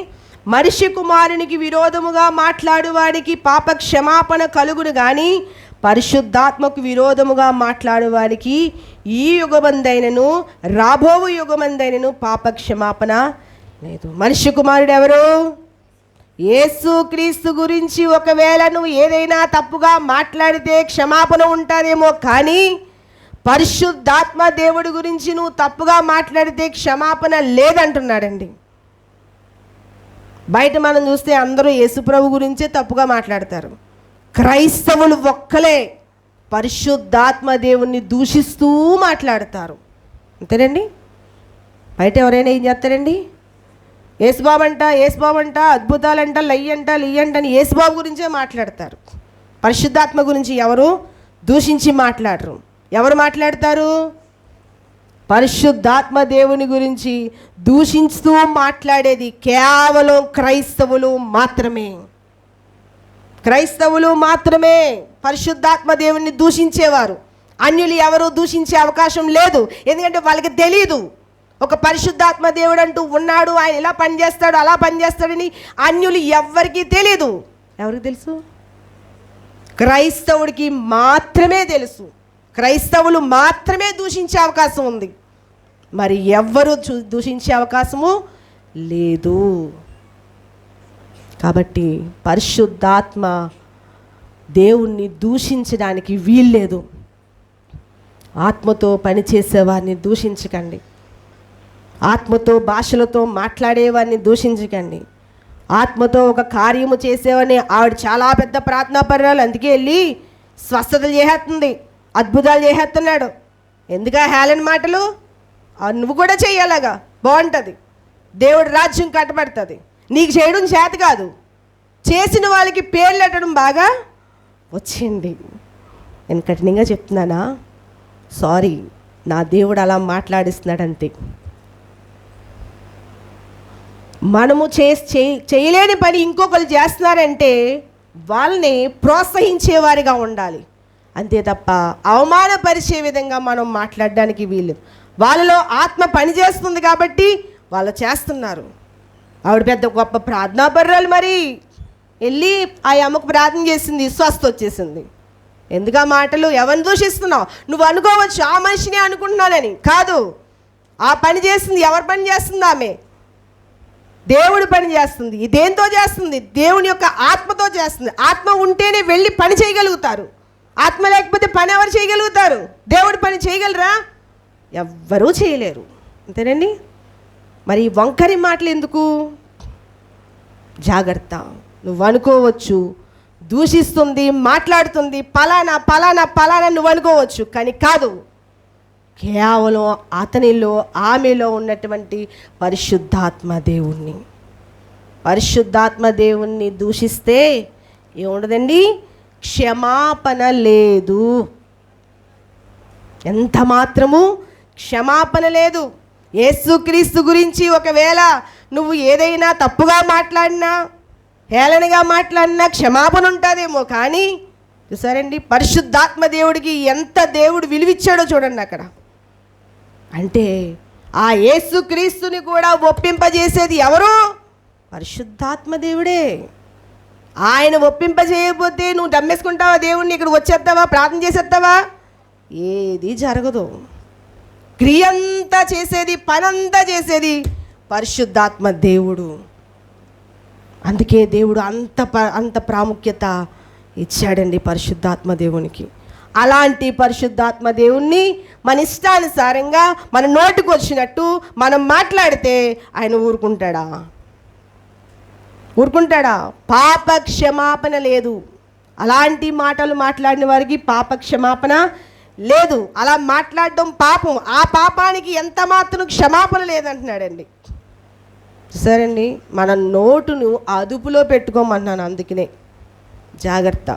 Speaker 1: మనిషి కుమారునికి విరోధముగా మాట్లాడువాడికి పాప క్షమాపణ కలుగును కానీ పరిశుద్ధాత్మకు విరోధముగా మాట్లాడువాడికి ఈ యుగమందైనను రాబోవు యుగమందైనను పాప క్షమాపణ లేదు. మనిషి కుమారుడు ఎవరు? యేసు క్రీస్తు గురించి ఒకవేళ నువ్వు ఏదైనా తప్పుగా మాట్లాడితే క్షమాపణ ఉంటారేమో, కానీ పరిశుద్ధాత్మ దేవుడి గురించి నువ్వు తప్పుగా మాట్లాడితే క్షమాపణ లేదంటున్నాడండి. బయట మనం చూస్తే అందరూ యేసుప్రభు గురించే తప్పుగా మాట్లాడతారు. క్రైస్తవులు ఒక్కలే పరిశుద్ధాత్మ దేవుణ్ణి దూషిస్తూ మాట్లాడతారు. అంతేనండి. బయట ఎవరైనా ఏం చేస్తారండి? యేసుబాబంట అద్భుతాలంట లయ్యంట అని యేసుబాబు గురించే మాట్లాడతారు. పరిశుద్ధాత్మ గురించి ఎవరు దూషించి మాట్లాడరు. ఎవరు మాట్లాడతారు? పరిశుద్ధాత్మ దేవుని గురించి దూషిస్తూ మాట్లాడేది కేవలం క్రైస్తవులు మాత్రమే. క్రైస్తవులు మాత్రమే పరిశుద్ధాత్మ దేవుని దూషించేవారు. అన్యులు ఎవరు దూషించే అవకాశం లేదు. ఎందుకంటే వాళ్ళకి తెలియదు ఒక పరిశుద్ధాత్మ దేవుడు అంటూ ఉన్నాడు, ఆయన ఇలా పనిచేస్తాడు అలా పనిచేస్తాడని అన్యులు ఎవ్వరికీ తెలియదు. ఎవరికి తెలుసు? క్రైస్తవుడికి మాత్రమే తెలుసు. క్రైస్తవులు మాత్రమే దూషించే అవకాశం ఉంది. మరి ఎవ్వరూ దూషించే అవకాశము లేదు. కాబట్టి పరిశుద్ధాత్మ దేవుణ్ణి దూషించడానికి వీల్లేదు. ఆత్మతో పనిచేసేవారిని దూషించకండి. ఆత్మతో భాషలతో మాట్లాడేవారిని దూషించకండి. ఆత్మతో ఒక కార్యము చేసేవాడిని, ఆవిడ చాలా పెద్ద ప్రార్థనా పరురాలు, అందుకే వెళ్ళి స్వస్థతలు చేసేస్తుంది, అద్భుతాలు చేసేస్తున్నాడు. ఎందుకా హేళన మాటలు? నువ్వు కూడా చెయ్యాలగా, బాగుంటుంది, దేవుడి రాజ్యం కట్టబడుతుంది. నీకు చేయడం చేత కాదు, చేసిన వాళ్ళకి పేర్లు పెట్టడం బాగా వచ్చింది. నేను కఠినంగా చెప్తున్నానా? సారీ, నా దేవుడు అలా మాట్లాడిస్తున్నాడు అంతే. మనము చేయలేని పని ఇంకొకరు చేస్తున్నారంటే వాళ్ళని ప్రోత్సహించేవారిగా ఉండాలి, అంతే తప్ప అవమానపరిచే విధంగా మనం మాట్లాడడానికి వీలు. వాళ్ళలో ఆత్మ పనిచేస్తుంది కాబట్టి వాళ్ళు చేస్తున్నారు. ఆవిడ పెద్ద గొప్ప ప్రార్థనా పర్రాలు, మరి వెళ్ళి ఆ అమ్మకు ప్రార్థన చేసింది, స్వస్థ వచ్చేసింది. ఎందుకు ఆ మాటలు? ఎవరిని దూషిస్తున్నావు? నువ్వు అనుకోవచ్చు ఆ మనిషిని అనుకుంటున్నానని. కాదు, ఆ పని చేస్తుంది. ఎవరి పని చేస్తుంది? ఆమె దేవుడి పని చేస్తుంది. దేంతో చేస్తుంది? దేవుని యొక్క ఆత్మతో చేస్తుంది. ఆత్మ ఉంటేనే వెళ్ళి పని చేయగలుగుతారు. ఆత్మ లేకపోతే పని ఎవరు చేయగలుగుతారు? దేవుడి పని చేయగలరా? ఎవ్వరూ చేయలేరు. అంతేనండి. మరి వంకరి మాటలు ఎందుకు? జాగ్రత్త. నువ్వు అనుకోవచ్చు దూషిస్తుంది, మాట్లాడుతుంది, పలానా పలానా పలానా నువ్వు అనుకోవచ్చు, కానీ కాదు. కేవలం అతనిలో ఆమెలో ఉన్నటువంటి పరిశుద్ధాత్మ దేవుణ్ణి దూషిస్తే ఏముండదండి? క్షమాపణ లేదు. ఎంత మాత్రము క్షమాపణ లేదు. యేసుక్రీస్తు గురించి ఒకవేళ నువ్వు ఏదైనా తప్పుగా మాట్లాడినా, హేళనగా మాట్లాడినా క్షమాపణ ఉంటుందేమో, కానీ చూసారండి, పరిశుద్ధాత్మ దేవుడికి ఎంత దేవుడు విలువిచ్చాడో చూడండి అక్కడ. అంటే ఆ యేసుక్రీస్తుని కూడా ఒప్పింపజేసేది ఎవరు? పరిశుద్ధాత్మ దేవుడే. ఆయన ఒప్పింపజేయకపోతే నువ్వు నమ్మేసుకుంటావా దేవుణ్ణి? ఇక్కడ వచ్చేస్తావా, ప్రార్థన చేసేస్తావా? ఏది జరగదు. క్రియంతా చేసేది, పనంతా చేసేది పరిశుద్ధాత్మ దేవుడు. అందుకే దేవుడు అంత ప్రాముఖ్యత ఇచ్చాడండి పరిశుద్ధాత్మ దేవునికి. అలాంటి పరిశుద్ధాత్మ దేవుణ్ణి మన ఇష్టానుసారంగా మన నోటికి వచ్చినట్టు మనం మాట్లాడితే ఆయన ఊరుకుంటాడా? పాప క్షమాపణ లేదు. అలాంటి మాటలు మాట్లాడిన వారికి పాప క్షమాపణ లేదు. అలా మాట్లాడడం పాపం. ఆ పాపానికి ఎంత మాత్రం క్షమాపణ లేదంటున్నాడండి. సరేండి, మన నోటును అదుపులో పెట్టుకోమన్నాను. అందుకనే జాగ్రత్త.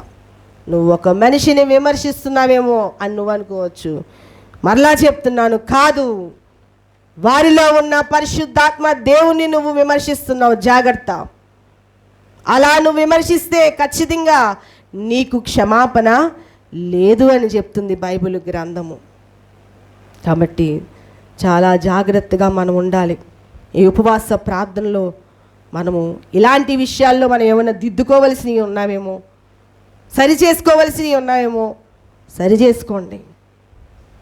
Speaker 1: నువ్వు ఒక మనిషిని విమర్శిస్తున్నావేమో అని నువ్వు అనుకోవచ్చు. మరలా చెప్తున్నాను, కాదు, వారిలో ఉన్న పరిశుద్ధాత్మ దేవుణ్ణి నువ్వు విమర్శిస్తున్నావు. జాగ్రత్త. అలా నువ్వు విమర్శిస్తే ఖచ్చితంగా నీకు క్షమాపణ లేదు అని చెప్తుంది బైబిల్ గ్రంథము. కాబట్టి చాలా జాగ్రత్తగా మనం ఉండాలి. ఈ ఉపవాస ప్రార్థనలో మనము ఇలాంటి విషయాల్లో మనం ఏమైనా దిద్దుకోవలసినవి ఉన్నామేమో, సరి చేసుకోవలసినవి ఉన్నామేమో సరి చేసుకోండి.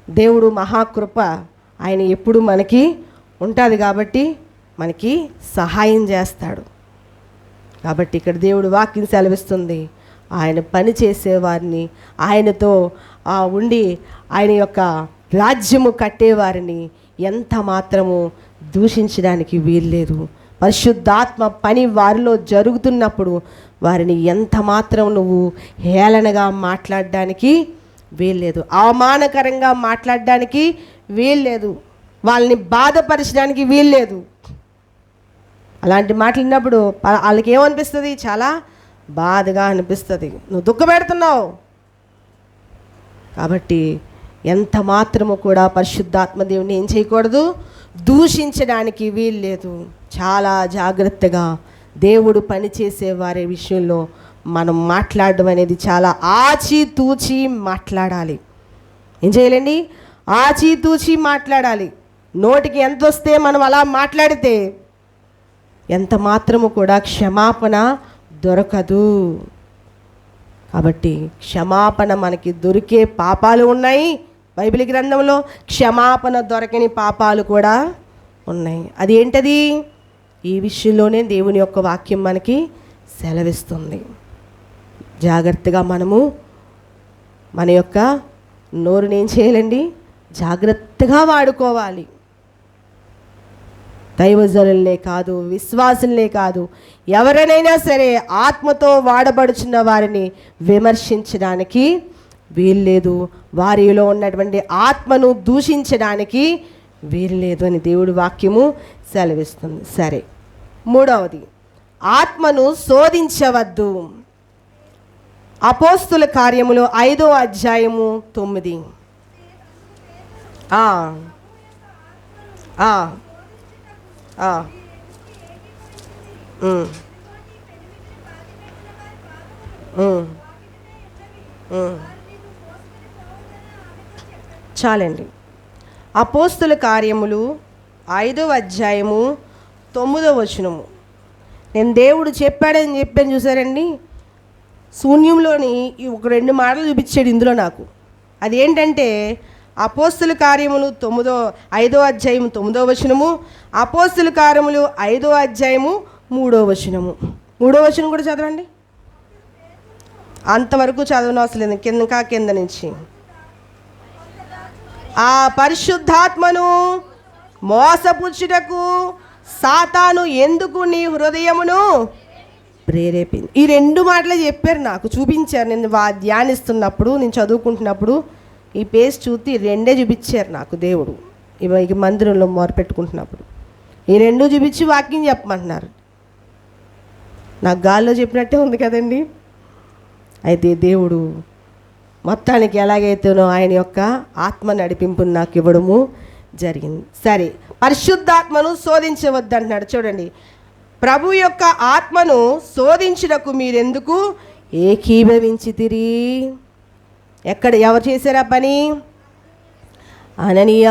Speaker 1: దేవుడు మహాకృప ఆయన ఎప్పుడు మనకి ఉంటుంది కాబట్టి మనకి సహాయం చేస్తాడు. కాబట్టి ఇక్కడ దేవుడు వాక్యం సెలవిస్తుంది, ఆయన పని చేసేవారిని, ఆయనతో ఉండి ఆయన యొక్క రాజ్యము కట్టేవారిని ఎంత మాత్రము దూషించడానికి వీల్లేదు. పరిశుద్ధాత్మ పని వారిలో జరుగుతున్నప్పుడు వారిని ఎంత మాత్రం నువ్వు హేళనగా మాట్లాడడానికి వీల్లేదు, అవమానకరంగా మాట్లాడడానికి వీల్లేదు, వాళ్ళని బాధపరచడానికి వీల్లేదు. అలాంటి మాట్లాడినప్పుడు వాళ్ళకి ఏమనిపిస్తుంది? చాలా బాధగా అనిపిస్తుంది. నువ్వు దుఃఖపెడుతున్నావు. కాబట్టి ఎంత మాత్రము కూడా పరిశుద్ధాత్మ దేవుని ఏం చేయకూడదు? దూషించడానికి వీల్లేదు. చాలా జాగ్రత్తగా దేవుడు పనిచేసే వారి విషయంలో మనం మాట్లాడడం అనేది చాలా ఆచితూచి మాట్లాడాలి. ఏం చేయాలండి? ఆచితూచి మాట్లాడాలి. నోటికి ఎంత వస్తే మనం అలా మాట్లాడితే ఎంత మాత్రము కూడా క్షమాపణ దొరకదు. కాబట్టి క్షమాపణ మనకి దొరికే పాపాలు ఉన్నాయి బైబిల్ గ్రంథంలో, క్షమాపణ దొరకని పాపాలు కూడా ఉన్నాయి. అది ఏంటది? ఈ విషయంలోనే దేవుని యొక్క వాక్యం మనకి సెలవిస్తుంది. జాగ్రత్తగా మనము మన యొక్క నోరుని ఏం చేయాలండి? జాగ్రత్తగా వాడుకోవాలి. దైవజనులనే కాదు, విశ్వాసులనే కాదు, ఎవరినైనా సరే ఆత్మతో వాడబడుచున్న వారిని విమర్శించడానికి వీల్లేదు. వారిలో ఉన్నటువంటి ఆత్మను దూషించడానికి వీల్లేదు అని దేవుడి వాక్యము సెలవిస్తుంది. సరే, మూడవది, ఆత్మను శోధించవద్దు. అపోస్తుల కార్యములు 5వ అధ్యాయము 9. చాలండి. అపోస్తుల కార్యములు 5వ అధ్యాయము 9వ వచనము. నేను దేవుడు చెప్పాడని చెప్పాను చూసారండి, శూన్యంలోని ఒక 2 మాటలు చూపించాడు ఇందులో నాకు. అదేంటంటే అపోస్తుల కార్యములు 5వ అధ్యాయము 9వ వచనము, అపోస్తుల కార్యములు 5వ అధ్యాయము 3వ వచనము. 3వ వచనం కూడా చదవండి. అంతవరకు చదవనవసరం లేదు, కింద నుంచి. ఆ పరిశుద్ధాత్మను మోసపుచ్చుటకు సాతాను ఎందుకు నీ హృదయమును ప్రేరేపింది. ఈ 2 మాటలే చెప్పారు నాకు, చూపించారు. నేను ధ్యానిస్తున్నప్పుడు, నేను చదువుకుంటున్నప్పుడు ఈ పేజ్ చూసి 2 చూపించారు నాకు దేవుడు. ఇక మందిరంలో మొరపెట్టుకుంటున్నప్పుడు ఈ 2 చూపించి వాక్యం చెప్పమంటున్నారు. నాకు గాల్లో చెప్పినట్టే ఉంది కదండి. అయితే దేవుడు మొత్తానికి ఎలాగైతేనో ఆయన యొక్క ఆత్మ నడిపింపును నాకు ఇవ్వడము జరిగింది. సరే, పరిశుద్ధాత్మను శోధించవద్దు అంటున్నాడు. చూడండి, ప్రభు యొక్క ఆత్మను శోధించుటకు మీరెందుకు ఏకీభవించితిరి. ఎవరు చేశారా పని? అననీయ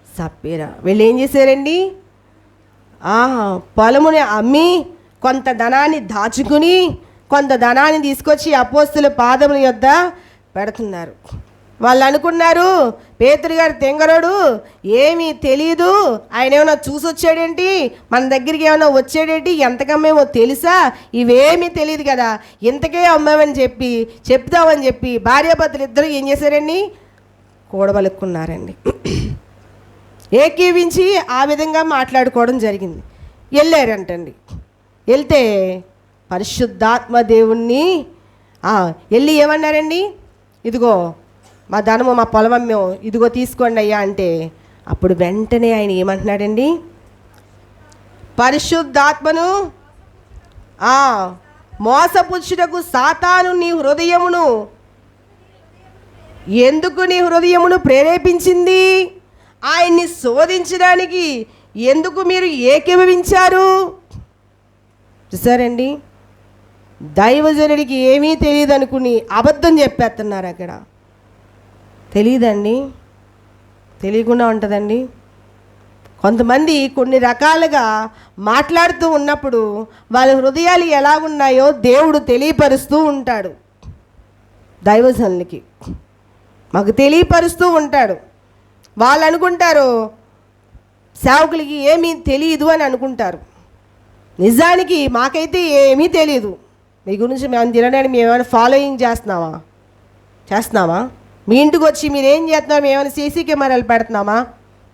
Speaker 1: సప్పీరా. వీళ్ళు ఏం చేశారండి? పొలముని అమ్మి కొంత ధనాన్ని దాచుకుని కొంత ధనాన్ని తీసుకొచ్చి అపోస్తుల పాదముల యొద్ద పెడుతున్నారు. వాళ్ళు అనుకున్నారు, పేతురు గారు తెంగరోడు, ఏమీ తెలియదు, ఆయన ఏమైనా చూసి వచ్చాడేంటి, మన దగ్గరికి ఏమైనా వచ్చాడేంటి, ఎంతకమ్మేమో తెలుసా, ఇవేమీ తెలియదు కదా, ఇంతకే అమ్మామని చెప్తామని చెప్పి భార్యాభర్తలు ఇద్దరు ఏం చేశారండి? కూడబలుక్కున్నారండి. ఏకీవించి ఆ విధంగా మాట్లాడుకోవడం జరిగింది. వెళ్ళారంటండి. వెళ్తే పరిశుద్ధాత్మ దేవుణ్ణి వెళ్ళి ఏమన్నారండి? ఇదిగో మా ధనము, మా పొలమమ్మో, ఇదిగో తీసుకోండి అయ్యా అంటే, అప్పుడు వెంటనే ఆయన ఏమంటున్నాడండి? పరిశుద్ధాత్మను మోసపుచ్చుటకు సాతాను నీ హృదయమును ప్రేరేపించింది? ఆయన్ని శోధించడానికి ఎందుకు మీరు ఏకీభవించారు? చూసారండి, దైవజనుడికి ఏమీ తెలియదు అనుకుని అబద్ధం చెప్పేస్తున్నారు. అక్కడ తెలియదండి, తెలియకుండా ఉంటుందండి. కొంతమంది కొన్ని రకాలుగా మాట్లాడుతూ ఉన్నప్పుడు వాళ్ళ హృదయాలు ఎలా ఉన్నాయో దేవుడు తెలియపరుస్తూ ఉంటాడు. దైవజనులకి మాకు తెలియపరుస్తూ ఉంటాడు. వాళ్ళు అనుకుంటారు సేవకులకి ఏమీ తెలియదు అని అనుకుంటారు. నిజానికి మాకైతే ఏమీ తెలియదు. మీ గురించి మేము తినడానికి మేమేమైనా ఫాలోయింగ్ చేస్తున్నామా? మీ ఇంటికి వచ్చి మీరేం చేస్తున్నాం, ఏమైనా సీసీ కెమెరాలు పెడుతున్నామా?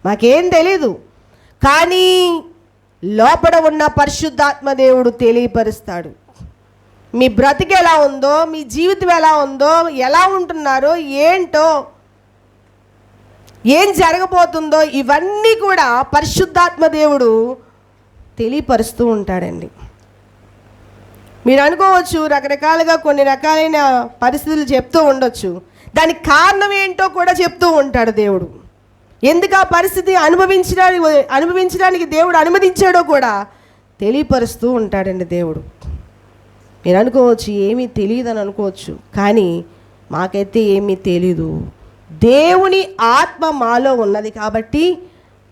Speaker 1: మాకేం తెలీదు. కానీ లోపల ఉన్న పరిశుద్ధాత్మ దేవుడు తెలియపరుస్తాడు. మీ బ్రతికి ఎలా ఉందో, మీ జీవితం ఎలా ఉందో, ఎలా ఉంటున్నారో, ఏంటో, ఏం జరగబోతుందో ఇవన్నీ కూడా పరిశుద్ధాత్మ దేవుడు తెలియపరుస్తూ ఉంటాడండి. మీరు అనుకోవచ్చు రకరకాలుగా కొన్ని రకాలైన పరిస్థితులు చెప్తూ ఉండొచ్చు. దానికి కారణం ఏంటో కూడా చెప్తూ ఉంటాడు దేవుడు. ఎందుకు ఆ పరిస్థితి అనుభవించడానికి దేవుడు అనుమతించాడో కూడా తెలియపరుస్తూ ఉంటాడండి దేవుడు. మీరు అనుకోవచ్చు ఏమీ తెలియదు అని అనుకోవచ్చు, కానీ మాకైతే ఏమీ తెలీదు. దేవుని ఆత్మ మాలో ఉన్నది కాబట్టి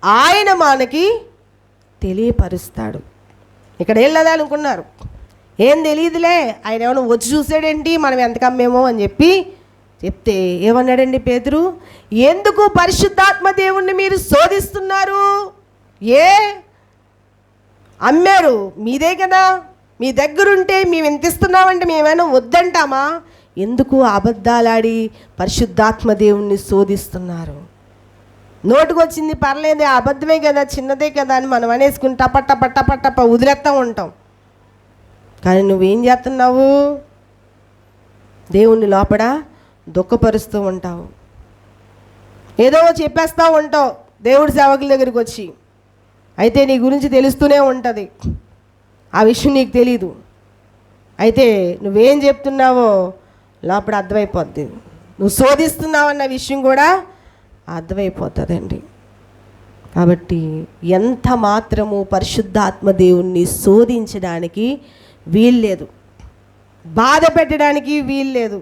Speaker 1: ఆయన మనకి తెలియపరుస్తాడు. ఇక్కడ వెళ్ళదా అనుకున్నారు, ఏం తెలియదులే, ఆయన ఏమైనా వచ్చి చూసాడేంటి, మనం ఎంతకమ్మేమో అని చెప్తే ఏమన్నాడండి పేతురు? ఎందుకు పరిశుద్ధాత్మ దేవుణ్ణి మీరు శోధిస్తున్నారు? అమ్మారు మీదే కదా, మీ దగ్గరుంటే మేము ఎంత ఇస్తున్నామంటే మేమైనా వద్దంటామా? ఎందుకు అబద్ధాలాడి పరిశుద్ధాత్మ దేవుణ్ణి శోధిస్తున్నారు? నోటుకు వచ్చింది పర్లేదు, అబద్ధమే కదా, చిన్నదే కదా అని మనం అనేసుకుని టప వదిలేస్తూ ఉంటాం. కానీ నువ్వేం చేస్తున్నావు? దేవుణ్ణి లోపల దుఃఖపరుస్తూ ఉంటావు. ఏదో చెప్పేస్తూ ఉంటావు దేవుడి సేవకుల దగ్గరికి వచ్చి. అయితే నీ గురించి తెలుస్తూనే ఉంటుంది, ఆ విషయం నీకు తెలీదు. అయితే నువ్వేం చెప్తున్నావో లోపల అర్థమైపోద్ది, నువ్వు శోధిస్తున్నావన్న విషయం కూడా అర్థమైపోతుందండి. కాబట్టి ఎంత మాత్రము పరిశుద్ధాత్మ దేవుణ్ణి శోధించడానికి వీల్లేదు, బాధ పెట్టడానికి వీల్లేదు.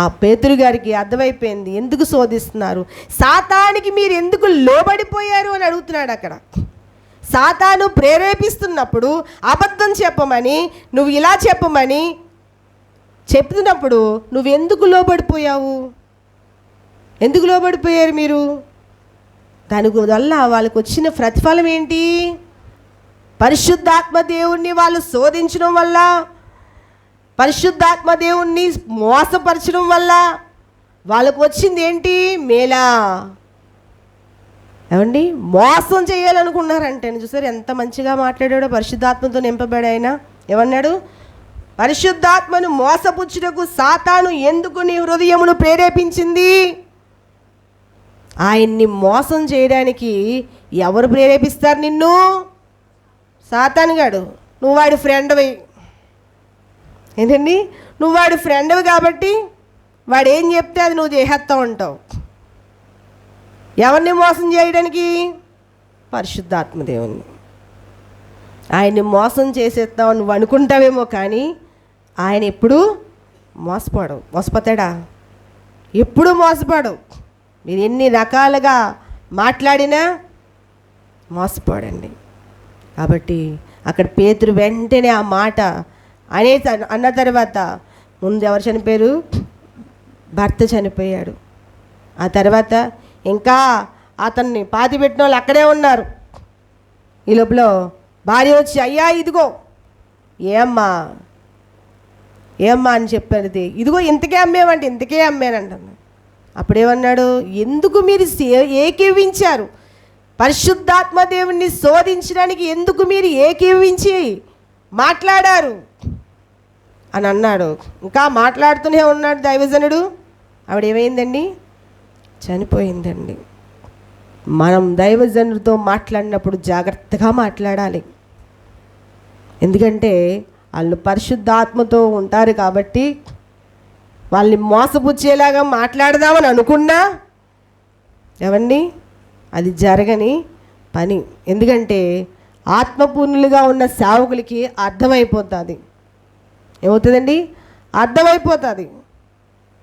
Speaker 1: ఆ పేతురు గారికి అర్థమైపోయింది ఎందుకు శోధిస్తున్నారు, సాతానికి మీరు ఎందుకు లోబడిపోయారు అని అడుగుతున్నాడు. అక్కడ సాతాను ప్రేరేపిస్తున్నప్పుడు అబద్ధం చెప్పమని, నువ్వు ఇలా చెప్పమని చెప్తున్నప్పుడు నువ్వెందుకు లోబడిపోయావు? ఎందుకు లోబడిపోయారు మీరు? దాని వల్ల వాళ్ళకు వచ్చిన ప్రతిఫలం ఏంటి? పరిశుద్ధాత్మ దేవుణ్ణి వాళ్ళు శోధించడం వల్ల, పరిశుద్ధాత్మ దేవుణ్ణి మోసపరచడం వల్ల వాళ్ళకు వచ్చింది ఏంటి? మేలా. ఏమండి, మోసం చేయాలనుకున్నారంటే చూసారు ఎంత మంచిగా మాట్లాడాడో. పరిశుద్ధాత్మతో నింపబడి ఏమన్నాడు? పరిశుద్ధాత్మను మోసపుచ్చుటకు సాతాను ఎందుకు నీ హృదయమును ప్రేరేపించింది? ఆయన్ని మోసం చేయడానికి ఎవరు ప్రేరేపిస్తారు నిన్ను? సాతాను గాడు. నువ్వు వాడి ఫ్రెండ్వి. ఏంటండి, నువ్వు వాడి ఫ్రెండ్వి కాబట్టి వాడు ఏం చెప్తే అది నువ్వు చేసేస్తూ ఉంటావు. ఎవరిని మోసం చేయడానికి? పరిశుద్ధాత్మ దేవుణ్ణి. ఆయన్ని మోసం చేసేస్తావు నువ్వు అనుకుంటావేమో, కానీ ఆయన ఎప్పుడు మోసపోడు. మోసపోతాడా? ఎప్పుడు మోసపోడు. మీరు ఎన్ని రకాలుగా మాట్లాడినా మోసపోడండి. కాబట్టి అక్కడ పేతురు వెంటనే ఆ మాట అన్న తర్వాత ముందు ఎవరు చనిపోయారు? భర్త చనిపోయాడు. ఆ తర్వాత ఇంకా అతన్ని పాతిపెట్టిన వాళ్ళు అక్కడే ఉన్నారు. ఈ లోపల భార్య వచ్చి, అయ్యా ఇదిగో, ఏమ్మా అని చెప్పారు. ఇదిగో ఇంతకే అమ్మేవంటే ఇంతకే అమ్మానంటున్నాడు. అప్పుడేమన్నాడు? ఎందుకు మీరు ఏకీవించారు? పరిశుద్ధాత్మ దేవుణ్ణి శోధించడానికి ఎందుకు మీరు ఏకీవించి మాట్లాడారు అని అన్నాడు. ఇంకా మాట్లాడుతూనే ఉన్నాడు దైవజనుడు. ఆవిడేమైందండి? చనిపోయిందండి. మనం దైవజనుడితో మాట్లాడినప్పుడు జాగ్రత్తగా మాట్లాడాలి. ఎందుకంటే వాళ్ళు పరిశుద్ధాత్మతో ఉంటారు కాబట్టి వాళ్ళని మోసపుచ్చేలాగా మాట్లాడదామని అనుకున్నా ఏమండి అది జరగని పని. ఎందుకంటే ఆత్మపూర్ణులుగా ఉన్న సేవకులకి అర్థమైపోతుంది. ఏమవుతుందండి? అర్థమైపోతుంది.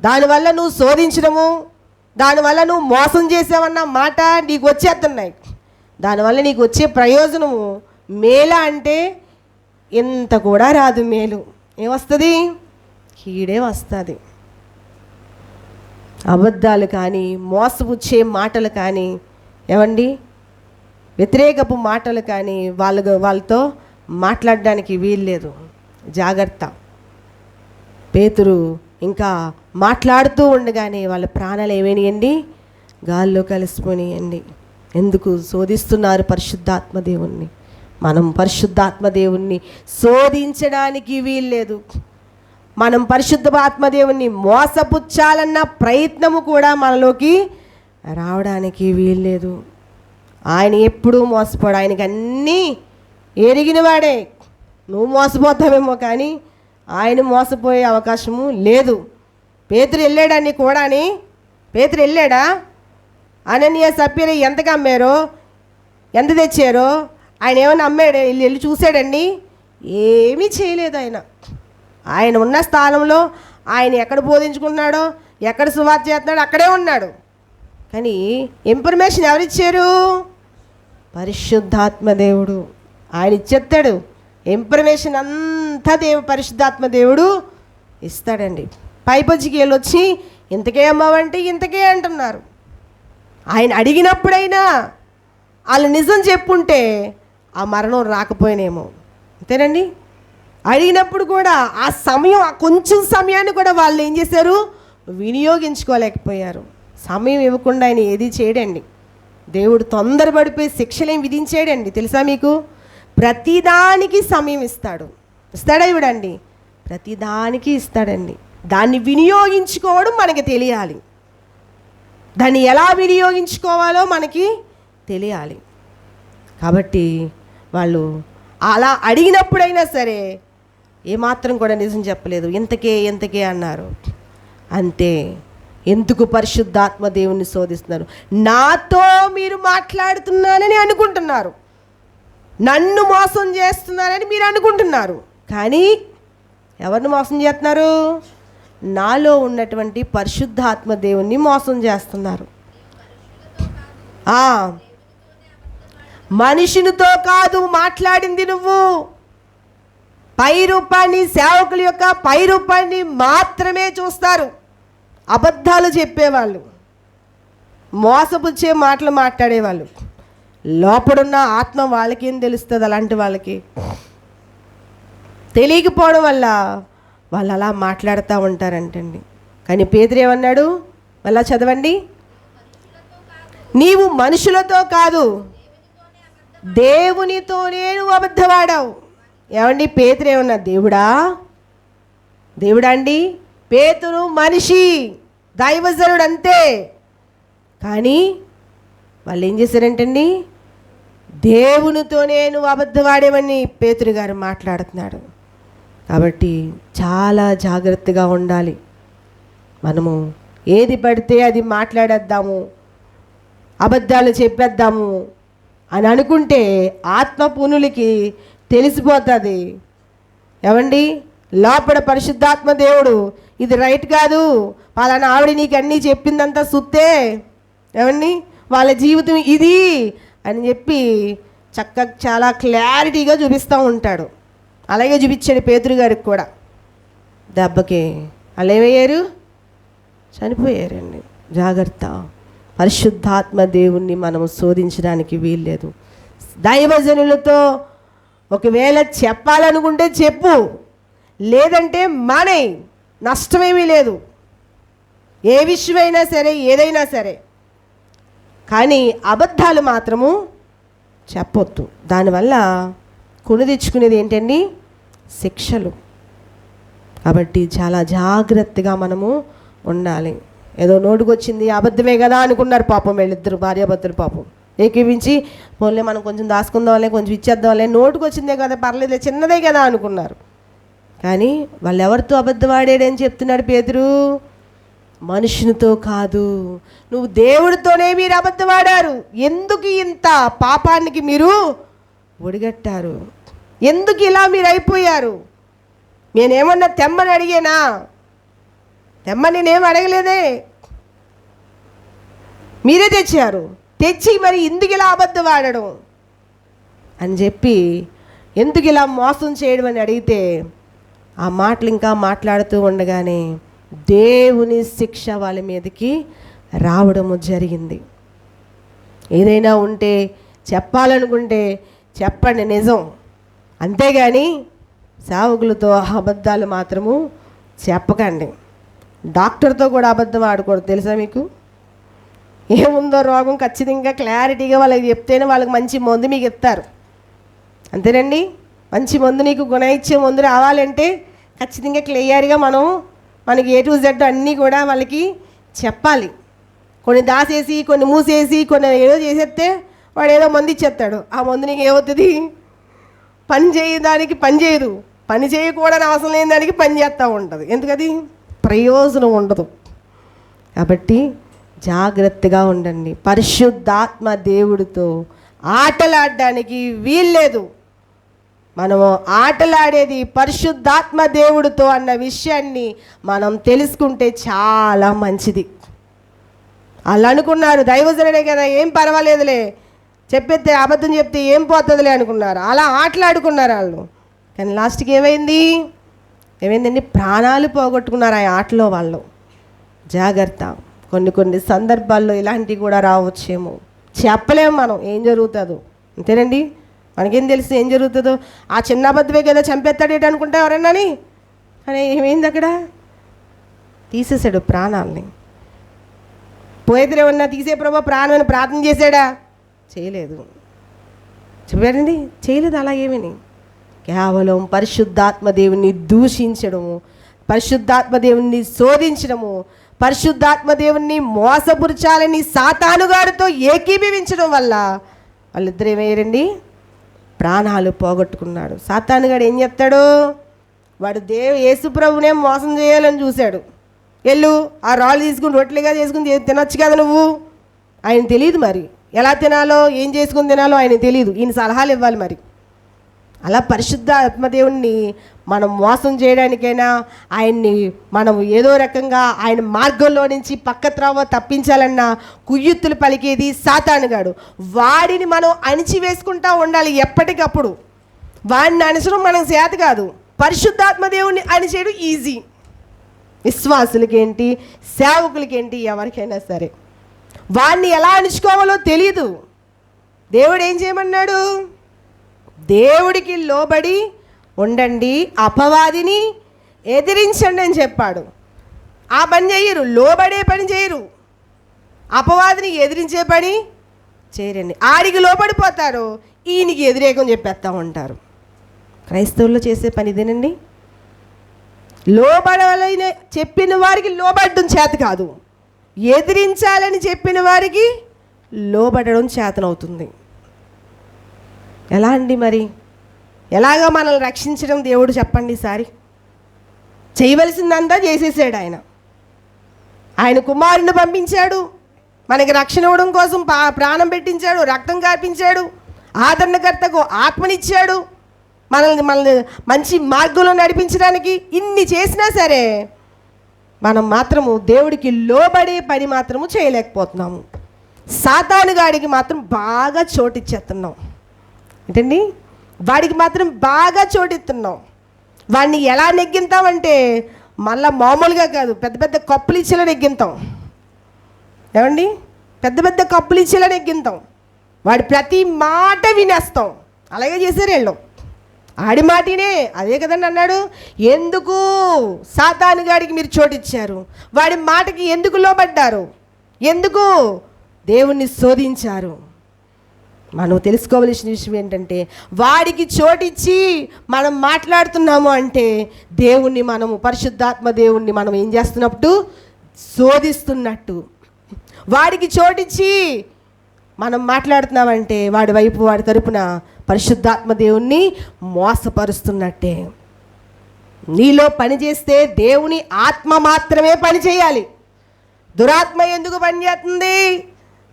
Speaker 1: దానివల్ల నువ్వు శోధించడము, దానివల్ల నువ్వు మోసం చేసావన్న మాట నీకు వచ్చేస్తున్నాయి. దానివల్ల నీకు వచ్చే ప్రయోజనము మేలా అంటే ఇంత కూడా రాదు. మేలు ఏమొస్తుంది? కీడే వస్తుంది. అబద్ధాలు కానీ, మోసపుచ్చే మాటలు కానీ, ఏమండి వ్యతిరేకపు మాటలు కానీ వాళ్ళతో మాట్లాడడానికి వీల్లేదు. జాగ్రత్త. పేతురు ఇంకా మాట్లాడుతూ ఉండగానే వాళ్ళ ప్రాణాలు ఏమైనాయండి? గాల్లో కలిసిపోయినాయండి. ఎందుకు శోధిస్తున్నారు పరిశుద్ధాత్మ దేవుణ్ణి? మనం పరిశుద్ధాత్మ దేవుణ్ణి శోధించడానికి వీల్లేదు. మనం పరిశుద్ధాత్మ దేవుణ్ణి మోసపుచ్చాలన్న ప్రయత్నము కూడా మనలోకి రావడానికి వీల్లేదు. ఆయన ఎప్పుడూ మోసపోడు. ఆయనకి అన్నీ ఎరిగినవాడే. నువ్వు మోసపోతావేమో కానీ ఆయన మోసపోయే అవకాశము లేదు. పేతురు వెళ్ళాడని కూడా పేతురు వెళ్ళాడా? అననీయ సప్పీర ఎంతకు అమ్మారో, ఎంత తెచ్చారో ఆయన ఏమైనా అమ్మాడు? వెళ్ళి చూశాడండి? ఏమీ చేయలేదు. ఆయన ఉన్న స్థానంలో ఆయన ఎక్కడ బోధించుకున్నాడో, ఎక్కడ సువార్త చేస్తున్నాడో అక్కడే ఉన్నాడు. కానీ ఇన్ఫర్మేషన్ ఎవరిచ్చారు? పరిశుద్ధాత్మ దేవుడు. ఆయన ఇచ్చేస్తాడు ఇన్ఫర్మేషన్ అంతా. పరిశుద్ధాత్మ దేవుడు ఇస్తాడండి. పైపొచ్చికి వెళ్ళొచ్చి ఇంతకే అమ్మావంటే ఇంతకే అంటున్నారు. ఆయన అడిగినప్పుడైనా వాళ్ళు నిజం చెప్పుంటే ఆ మరణం రాకపోయినేమో. అంతేనండి. అడిగినప్పుడు కూడా ఆ సమయం, ఆ కొంచెం సమయాన్ని కూడా వాళ్ళు ఏం చేశారు? వినియోగించుకోలేకపోయారు. సమయం ఇవ్వకుండా ఆయన ఏది చేయడండి. దేవుడు తొందరపడిపోయి శిక్షలేం విధించాడండి. తెలుసా మీకు? ప్రతిదానికి సమయం ఇస్తాడు. ఇస్తాడా ఇవ్వడండి? ప్రతిదానికి ఇస్తాడండి. దాన్ని వినియోగించుకోవడం మనకి తెలియాలి. దాన్ని ఎలా వినియోగించుకోవాలో మనకి తెలియాలి. కాబట్టి వాళ్ళు అలా అడిగినప్పుడైనా సరే ఏమాత్రం కూడా నిజం చెప్పలేదు. ఎంతకే అన్నారు. అంతే. ఎందుకు పరిశుద్ధాత్మ దేవుణ్ణి శోధిస్తున్నారు? నాతో మీరు మాట్లాడుతున్నానని అనుకుంటున్నారు, నన్ను మోసం చేస్తున్నారని మీరు అనుకుంటున్నారు. కానీ ఎవరిని మోసం చేస్తున్నారు? నాలో ఉన్నటువంటి పరిశుద్ధాత్మ దేవుణ్ణి మోసం చేస్తున్నారు. మనుషునితో కాదు మాట్లాడింది నువ్వు. పై రూపాన్ని, సేవకుల యొక్క పై రూపాన్ని మాత్రమే చూస్తారు. అబద్ధాలు చెప్పేవాళ్ళు, మోసపుచ్చే మాటలు మాట్లాడేవాళ్ళు. లోపడున్న ఆత్మ వాళ్ళకేం తెలుస్తుంది? అలాంటి వాళ్ళకి తెలియకపోవడం వల్ల వాళ్ళు అలా మాట్లాడుతూ ఉంటారంటండి. కానీ పేతురు ఏమన్నాడు? మళ్ళా చదవండి. నీవు మనుషులతో కాదు దేవునితోనే నువ్వు అబద్ధవాడావు. ఏమండి? పేతురు ఏమన్నా దేవుడా అండి? పేతురు మనిషి, దైవజనుడు అంతే. కానీ వాళ్ళు ఏం చేశారంటండి? దేవునితోనే నువ్వు అబద్ధవాడేవని పేతురు గారు మాట్లాడుతున్నాడు. కాబట్టి చాలా జాగ్రత్తగా ఉండాలి. మనము ఏది పడితే అది మాట్లాడేద్దాము, అబద్ధాలు చెప్పేద్దాము అని అనుకుంటే ఆత్మపూనులకి తెలిసిపోతుంది. ఏమండి?
Speaker 2: లోపల పరిశుద్ధాత్మ దేవుడు ఇది రైట్ కాదు, పలానా ఆవిడ నీకు అన్నీ చెప్పిందంతా సుత్తే, ఏమండి వాళ్ళ జీవితం ఇది అని చెప్పి చక్కగా చాలా క్లారిటీగా చూపిస్తూ ఉంటాడు. అలాగే చూపించాడు పేతురు గారికి కూడా. దెబ్బకి వాళ్ళు ఏమయ్యారు? చనిపోయారండి. జాగ్రత్త, పరిశుద్ధాత్మ దేవుణ్ణి మనము శోధించడానికి వీల్లేదు. దైవజనులతో ఒకవేళ చెప్పాలనుకుంటే చెప్పు, లేదంటే మానే, నష్టమేమీ లేదు. ఏ విషయమైనా సరే, ఏదైనా సరే, కానీ అబద్ధాలు మాత్రము చెప్పొద్దు. దానివల్ల కొని తెచ్చుకునేది ఏంటండి? శిక్షలు. కాబట్టి చాలా జాగ్రత్తగా మనము ఉండాలి. ఏదో నోటుకొచ్చింది అబద్ధమే కదా అనుకున్నారు పాపం వీళ్ళిద్దరు భార్యాభర్తలు. పాపం ఏకీపించి పోన్లే మనం కొంచెం దాచుకుందాంలే, కొంచెం ఇచ్చేద్దాంలే, నోటుకొచ్చిందే కదా పర్లేదులే, చిన్నదే కదా అనుకున్నారు. కానీ వాళ్ళు ఎవరితో అబద్ధం ఆడాడని చెప్తున్నాడు పేతురు? మనుషునితో కాదు, నువ్వు దేవుడితోనే మీరు అబద్ధం ఆడారు. ఎందుకు ఇంత పాపానికి మీరు ఒడిగట్టారు? ఎందుకు ఇలా మీరు అయిపోయారు? నేనేమన్నా తెమ్మని అడిగానా? తెమ్మని నేనేం అడగలేదే, మీరే తెచ్చారు. తెచ్చి మరి ఎందుకు ఇలా అబద్ధం ఆడడం అని చెప్పి, ఎందుకు ఇలా మోసం చేయడం అని అడిగితే, ఆ మాటలు ఇంకా మాట్లాడుతూ ఉండగానే దేవుని శిక్ష వాళ్ళ మీదకి రావడము జరిగింది. ఏదైనా ఉంటే చెప్పాలనుకుంటే చెప్పండి, నిజం. అంతేగాని సేవకులతో అబద్ధాలు మాత్రము చెప్పకండి. డాక్టర్తో కూడా అబద్ధం ఆడకూడదు, తెలుసా మీకు? ఏముందో రోగం ఖచ్చితంగా క్లారిటీగా వాళ్ళకి చెప్తేనే వాళ్ళకి మంచి మందు మీకు ఇస్తారు. అంతేనండి, మంచి మందు నీకు గుణ ఇచ్చే మందు రావాలంటే ఖచ్చితంగా క్లియర్గా మనకి ఏ టు జెడ్ అన్నీ కూడా వాళ్ళకి చెప్పాలి. కొన్ని దాసేసి, కొన్ని మూసేసి, కొన్ని ఏదో చేసేస్తే వాడు ఏదో మందు ఇచ్చేస్తాడు. ఆ మందు నీకు ఏమవుతుంది? పని చేయడానికి పని చేయదు, పని చేయకూడని అవసరం లేని దానికి పని చేస్తూ ఉంటుంది. ఎందుకది ప్రయోజనం ఉండదు. కాబట్టి జాగ్రత్తగా ఉండండి. పరిశుద్ధాత్మ దేవుడితో ఆటలాడడానికి వీల్లేదు. మనము ఆటలాడేది పరిశుద్ధాత్మ దేవుడితో అన్న విషయాన్ని మనం తెలుసుకుంటే చాలా మంచిది. వాళ్ళు అనుకున్నారు దైవజనుడే కదా, ఏం పర్వాలేదులే, చెప్పేస్తే అబద్ధం చెప్తే ఏం పోతుందిలే అనుకున్నారు. అలా ఆటలాడుకున్నారు వాళ్ళు. కానీ లాస్ట్కి ఏమైందండి? ప్రాణాలు పోగొట్టుకున్నారు ఆ ఆటలో వాళ్ళు. జాగ్రత్త, కొన్ని సందర్భాల్లో ఇలాంటివి కూడా రావచ్చేమో, చెప్పలేము మనం ఏం జరుగుతుందో. అంతేనండి, మనకేం తెలుసు ఏం జరుగుతుందో? ఆ చిన్న అబద్ధమే కదా చంపేస్తాడేట అనుకుంటా ఎవరన్నాని. కానీ ఏమైంది అక్కడ? తీసేశాడు ప్రాణాలని. పోయేదిలో ఉన్నా తీసే ప్రభా ప్రాణం అని ప్రార్థన చేశాడా? చేయలేదు. చెప్పాడండి, చేయలేదు. అలాగేమని కేవలం పరిశుద్ధాత్మ దేవుని దూషించడము, పరిశుద్ధాత్మ దేవుని శోధించడము, పరిశుద్ధాత్మ దేవుని మోసపురచాలని సాతానుగారితో ఏకీభవించడం వల్ల వాళ్ళిద్దరు ఏమయ్యారండి? ప్రాణాలు పోగొట్టుకున్నాడు. సాతానుగాడు ఏం చెప్తాడు? వాడు యేసుప్రభునే మోసం చేయాలని చూశాడు. వెళ్ళు ఆ రాళ్ళు తీసుకుని రొట్టెలుగా చేసుకుని తినొచ్చు కదా నువ్వు. ఆయన తెలియదు మరి ఎలా తినాలో, ఏం చేసుకుని తినాలో ఆయన తెలియదు. ఈయన సలహాలు ఇవ్వాలి మరి. అలా పరిశుద్ధ ఆత్మదేవుణ్ణి మనం మోసం చేయడానికైనా, ఆయన్ని మనం ఏదో రకంగా ఆయన మార్గంలో నుంచి పక్క త్రోవ తప్పించాలన్నా కుయ్యుత్తులు పలికేది సాతానుగాడు. వాడిని మనం అణిచివేసుకుంటూ ఉండాలి ఎప్పటికప్పుడు. వాడిని అణచడం మనకు చేత కాదు. పరిశుద్ధాత్మదేవుణ్ణి అణిచేయడం ఈజీ. విశ్వాసులకేంటి, సేవకులకేంటి, ఎవరికైనా సరే వాడిని ఎలా అణుచుకోవాలో తెలియదు. దేవుడు ఏం చేయమన్నాడు? దేవుడికి లోబడి ఉండండి, అపవాదిని ఎదిరించండి అని చెప్పాడు. ఆ పని చేయరు, లోబడే పని చేయరు, అపవాదిని ఎదిరించే పని చేయరండి. ఆడికి లోబడిపోతారు, ఈయనకి వ్యతిరేకం చెప్పేస్తూ ఉంటారు. క్రైస్తవుల్లో చేసే పని ఇదేనండి. లోబడాలని చెప్పిన వారికి లోబడడం చేత కాదు, ఎదిరించాలని చెప్పిన వారికి లోబడడం చేతనవుతుంది. ఎలా అండి మరి? ఎలాగా మనల్ని రక్షించడం దేవుడు చెప్పండి ఈసారి? చేయవలసిందంతా చేసేసాడు ఆయన. ఆయన కుమారుని పంపించాడు, మనకి రక్షణ ఇవ్వడం కోసం ప్రాణం పెట్టించాడు, రక్తం కార్పించాడు, ఆదరణకర్తకు ఆత్మనిచ్చాడు. మనల్ని మంచి మార్గంలో నడిపించడానికి ఇన్ని చేసినా సరే మనం మాత్రము దేవుడికి లోబడే పని మాత్రము చేయలేకపోతున్నాము. సాతానుగాడికి మాత్రం బాగా చోటిచ్చేస్తున్నాం. ఏంటండి, వాడికి మాత్రం బాగా చోటిస్తున్నాం. వాడిని ఎలా నెగ్గింతామంటే మళ్ళా మామూలుగా కాదు, పెద్ద పెద్ద కప్పులు ఇచ్చేలా నెగ్గింతాం. ఏమండి, పెద్ద పెద్ద కప్పులు ఇచ్చేలా నెగ్గింతాం. వాడి ప్రతి మాట వినేస్తాం. అలాగే చేశారు వీళ్ళు. ఆడి మాటినే అదే కదండి అన్నాడు. ఎందుకు సాతానుగాడికి మీరు చోటిచ్చారు? వాడి మాటకి ఎందుకు లోబడ్డారు? ఎందుకు దేవుణ్ణి శోధించారు? మనం తెలుసుకోవలసిన విషయం ఏంటంటే, వాడికి చోటిచ్చి మనం మాట్లాడుతున్నాము అంటే దేవుణ్ణి మనము, పరిశుద్ధాత్మ దేవుణ్ణి మనం ఏం చేస్తున్నట్టు? శోధిస్తున్నట్టు. వాడికి చోటిచ్చి మనం మాట్లాడుతున్నామంటే వాడి వైపు, వాడి తరపున పరిశుద్ధాత్మ దేవుణ్ణి మోసపరుస్తున్నట్టే. నీలో పని చేస్తే దేవుని ఆత్మ మాత్రమే పని చేయాలి. దురాత్మ ఎందుకు పనిచేస్తుంది?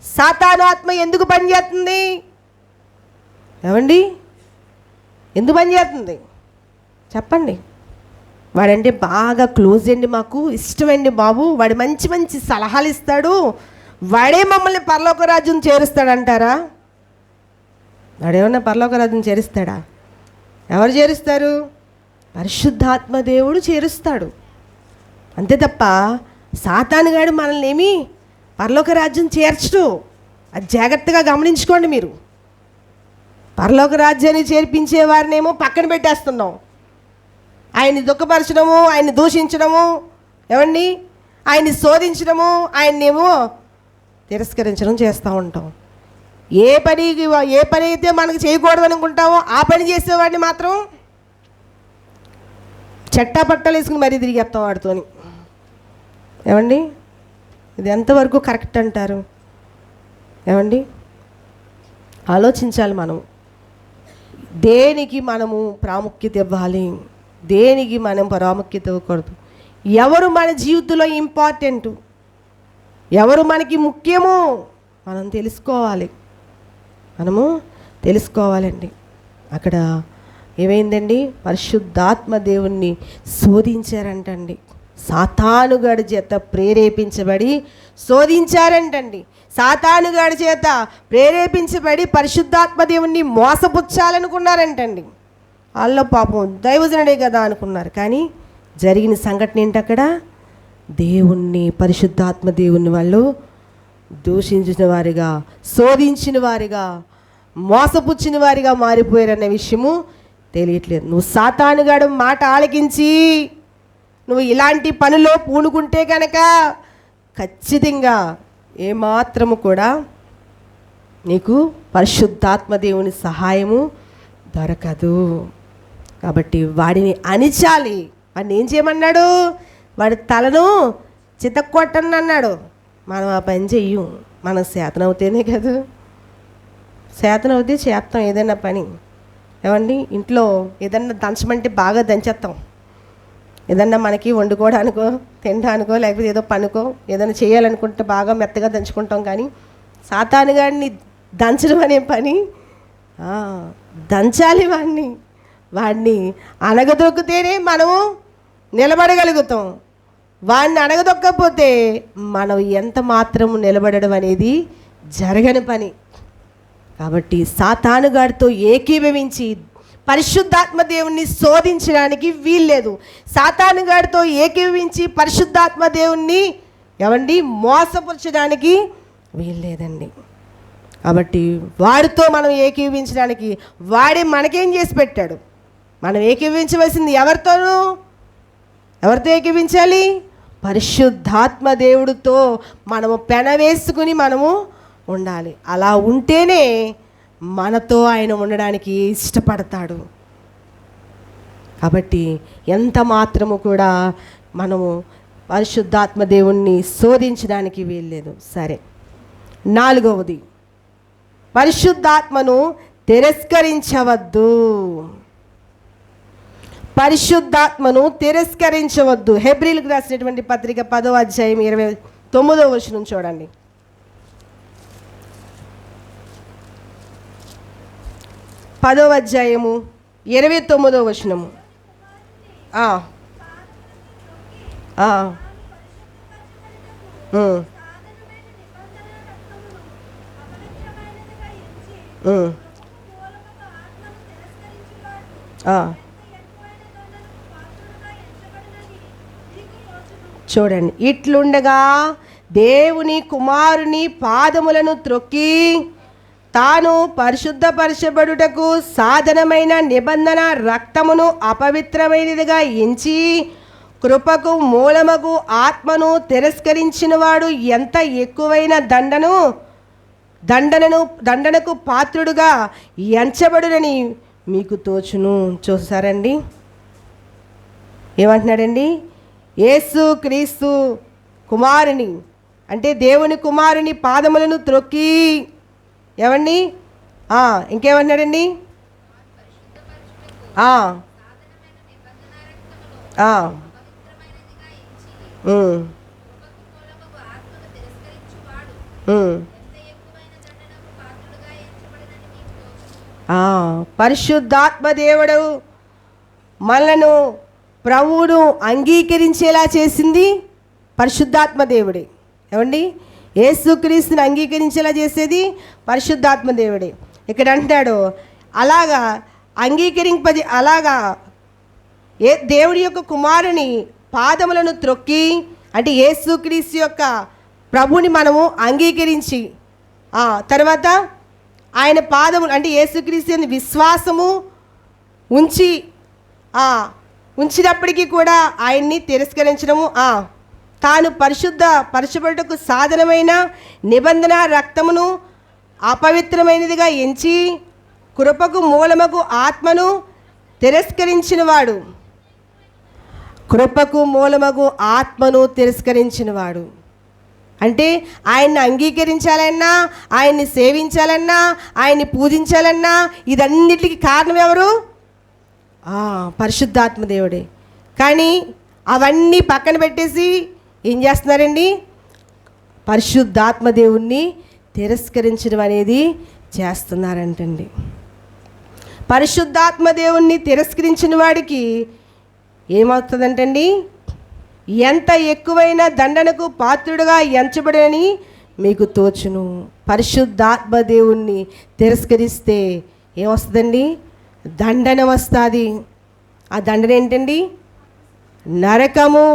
Speaker 2: సాతాను ఆత్మ ఎందుకు పనిచేస్తుంది? ఏమండి, ఎందుకు పనిచేస్తుంది చెప్పండి. వాడంటే బాగా క్లోజ్ అండి, మాకు ఇష్టమండి బాబు, వాడు మంచి మంచి సలహాలు ఇస్తాడు, వాడే మమ్మల్ని పరలోక రాజ్యం చేరుస్తాడంటారా? వాడేమన్నా పరలోక రాజ్యం చేరుస్తాడా? ఎవరు చేరుస్తారు? పరిశుద్ధాత్మ దేవుడు చేరుస్తాడు. అంతే తప్ప సాతానుగాడు మనల్ని ఏమీ పరలోక రాజ్యం చేర్చడు. అది జాగ్రత్తగా గమనించుకోండి మీరు. పరలోక రాజ్యాన్ని చేర్పించే వారినేమో పక్కన పెట్టేస్తున్నాం. ఆయన్ని దుఃఖపరచడము, ఆయన్ని దూషించడము, ఏమండి, ఆయన్ని శోధించడము, ఆయన్నేమో తిరస్కరించడం చేస్తూ ఉంటాం. ఏ పని అయితే మనకు చేయకూడదు అనుకుంటామో ఆ పని చేసేవాడిని మాత్రం చెట్టా పట్టాలు వేసుకుని మరీ తిరిగేస్తాం వాడితోని. ఏమండి, ఇది ఎంతవరకు కరెక్ట్ అంటారు? ఏమండి, ఆలోచించాలి మనం. దేనికి మనము ప్రాముఖ్యత ఇవ్వాలి, దేనికి మనం ప్రాముఖ్యత ఇవ్వకూడదు. ఎవరు మన జీవితంలో ఇంపార్టెంటు, ఎవరు మనకి ముఖ్యమో మనం తెలుసుకోవాలండి. అక్కడ ఏమైందండి? పరిశుద్ధాత్మ దేవుణ్ణి శోధించారంటండి. సాతానుగాడి చేత ప్రేరేపించబడి శోధించారంటండి. సాతానుగాడి చేత ప్రేరేపించబడి పరిశుద్ధాత్మ దేవుణ్ణి మోసపుచ్చాలనుకున్నారంటండి. వాళ్ళ పాపం దైవజనుడే కదా అనుకున్నారు. కానీ జరిగిన సంఘటన ఏంటి? అక్కడ దేవుణ్ణి, పరిశుద్ధాత్మ దేవుణ్ణి వాళ్ళు దూషించిన వారిగా, శోధించిన వారిగా, మోసపుచ్చిన వారిగా మారిపోయారనే విషయము తెలియట్లేదు. నువ్వు సాతానుగాడు మాట ఆలకించి నువ్వు ఇలాంటి పనిలో పూనుకుంటే కనుక ఖచ్చితంగా ఏమాత్రము కూడా నీకు పరిశుద్ధాత్మ దేవుని సహాయము దొరకదు. కాబట్టి వాడిని అణిచాలి. వాడిని ఏం చేయమన్నాడు? వాడి తలను చితక్కొట్టండి అన్నాడు. మనం ఆ పని చెయ్యం. మనం చేతనవుతేనే కదా, చేతనవుతే చేస్తాం ఏదైనా పని. ఏమండి, ఇంట్లో ఏదన్నా దంచమంటే బాగా దంచేస్తాం. ఏదన్నా మనకి వండుకోవడానికో, తినడానికో, లేకపోతే ఏదో పనుకో ఏదైనా చేయాలనుకుంటే బాగా మెత్తగా దంచుకుంటాం. కానీ సాతానుగాడిని దంచడం అనే పని దంచాలి. వాడిని అనగదొక్కితేనే మనము నిలబడగలుగుతాం. వాడిని అణగదొక్కపోతే మనం ఎంత మాత్రం నిలబడడం అనేది జరగని పని. కాబట్టి సాతానుగాడితో ఏకీభవించి పరిశుద్ధాత్మ దేవుణ్ణి శోధించడానికి వీల్లేదు. సాతానుగాడితో ఏకీభవించి పరిశుద్ధాత్మ దేవుణ్ణి మోసపరచడానికి వీల్లేదండి. కాబట్టి వాడితో మనం ఏకీభవించడానికి వాడే మనకేం చేసి పెట్టాడు? మనం ఏకీభవించవలసింది ఎవరితో ఏకీభవించాలి? పరిశుద్ధాత్మ దేవుడితో మనము పెనవేసుకుని మనము ఉండాలి. అలా ఉంటేనే మనతో ఆయన ఉండడానికి ఇష్టపడతాడు. కాబట్టి ఎంత మాత్రము కూడా మనము పరిశుద్ధాత్మ దేవుణ్ణి శోధించడానికి వీల్లేదు. సరే, 4వది, పరిశుద్ధాత్మను తిరస్కరించవద్దు. పరిశుద్ధాత్మను తిరస్కరించవద్దు. హెబ్రీలకు రాసినటువంటి పత్రిక 10వ అధ్యాయం 29వ వచనం చూడండి. 10వ అధ్యాయము 29వ వచనము. ఆ, ఆ, ఉమ్, ఉమ్, ఆ. చూడండి, ఇట్లుండగా దేవుని కుమారుని పాదములను త్రొక్కి తాను పరిశుద్ధపరచబడుటకు సాధనమైన నిబంధన రక్తమును అపవిత్రమైనదిగా ఎంచి కృపకు మూలమగు ఆత్మను తిరస్కరించిన వాడు ఎంత ఎక్కువైన దండనకు పాత్రుడుగా ఎంచబడునని మీకు తోచును. చూసారండి, ఏమంటున్నాడండి? యేసు క్రీస్తు కుమారుని, అంటే దేవుని కుమారుని పాదములను త్రొక్కి, ఏమండి, ఇంకేమన్నాడండి? పరిశుద్ధాత్మ దేవుడు మనలను ప్రభువును అంగీకరించేలా చేసింది పరిశుద్ధాత్మ దేవుడే. ఏమండి? యేసుక్రీస్తుని అంగీకరించేలా చేసేది పరిశుద్ధాత్మ దేవుడే. ఇక్కడ అంటాడు, అలాగా అలాగా దేవుడి యొక్క కుమారుని పాదములను త్రొక్కి, అంటే యేసుక్రీస్తు యొక్క ప్రభుని మనము అంగీకరించి తర్వాత ఆయన పాదములు, అంటే యేసుక్రీస్తు విశ్వాసము ఉంచినప్పటికీ కూడా ఆయన్ని తిరస్కరించడము, తాను పరచబడుటకు సాధనమైన నిబంధన రక్తమును అపవిత్రమైనదిగా ఎంచి కృపకు మూలమగు ఆత్మను తిరస్కరించినవాడు. కృపకు మూలమగు ఆత్మను తిరస్కరించినవాడు అంటే ఆయన్ని అంగీకరించాలన్నా, ఆయన్ని సేవించాలన్నా, ఆయన్ని పూజించాలన్నా ఇదన్నిటికీ కారణం ఎవరు? పరిశుద్ధాత్మ దేవుడే. కానీ అవన్నీ పక్కన పెట్టేసి ఏం చేస్తున్నారండి? పరిశుద్ధాత్మ దేవుణ్ణి తిరస్కరించడం అనేది చేస్తున్నారంటండి. పరిశుద్ధాత్మ దేవుణ్ణి తిరస్కరించిన వాడికి ఏమవుతుందంటండి? ఎంత ఎక్కువైన దండనకు పాత్రుడుగా ఎంచబడని మీకు తోచును. పరిశుద్ధాత్మ దేవుణ్ణి తిరస్కరిస్తే ఏమొస్తుందండి? దండన వస్తుంది. ఆ దండన ఏంటండి? నరకము.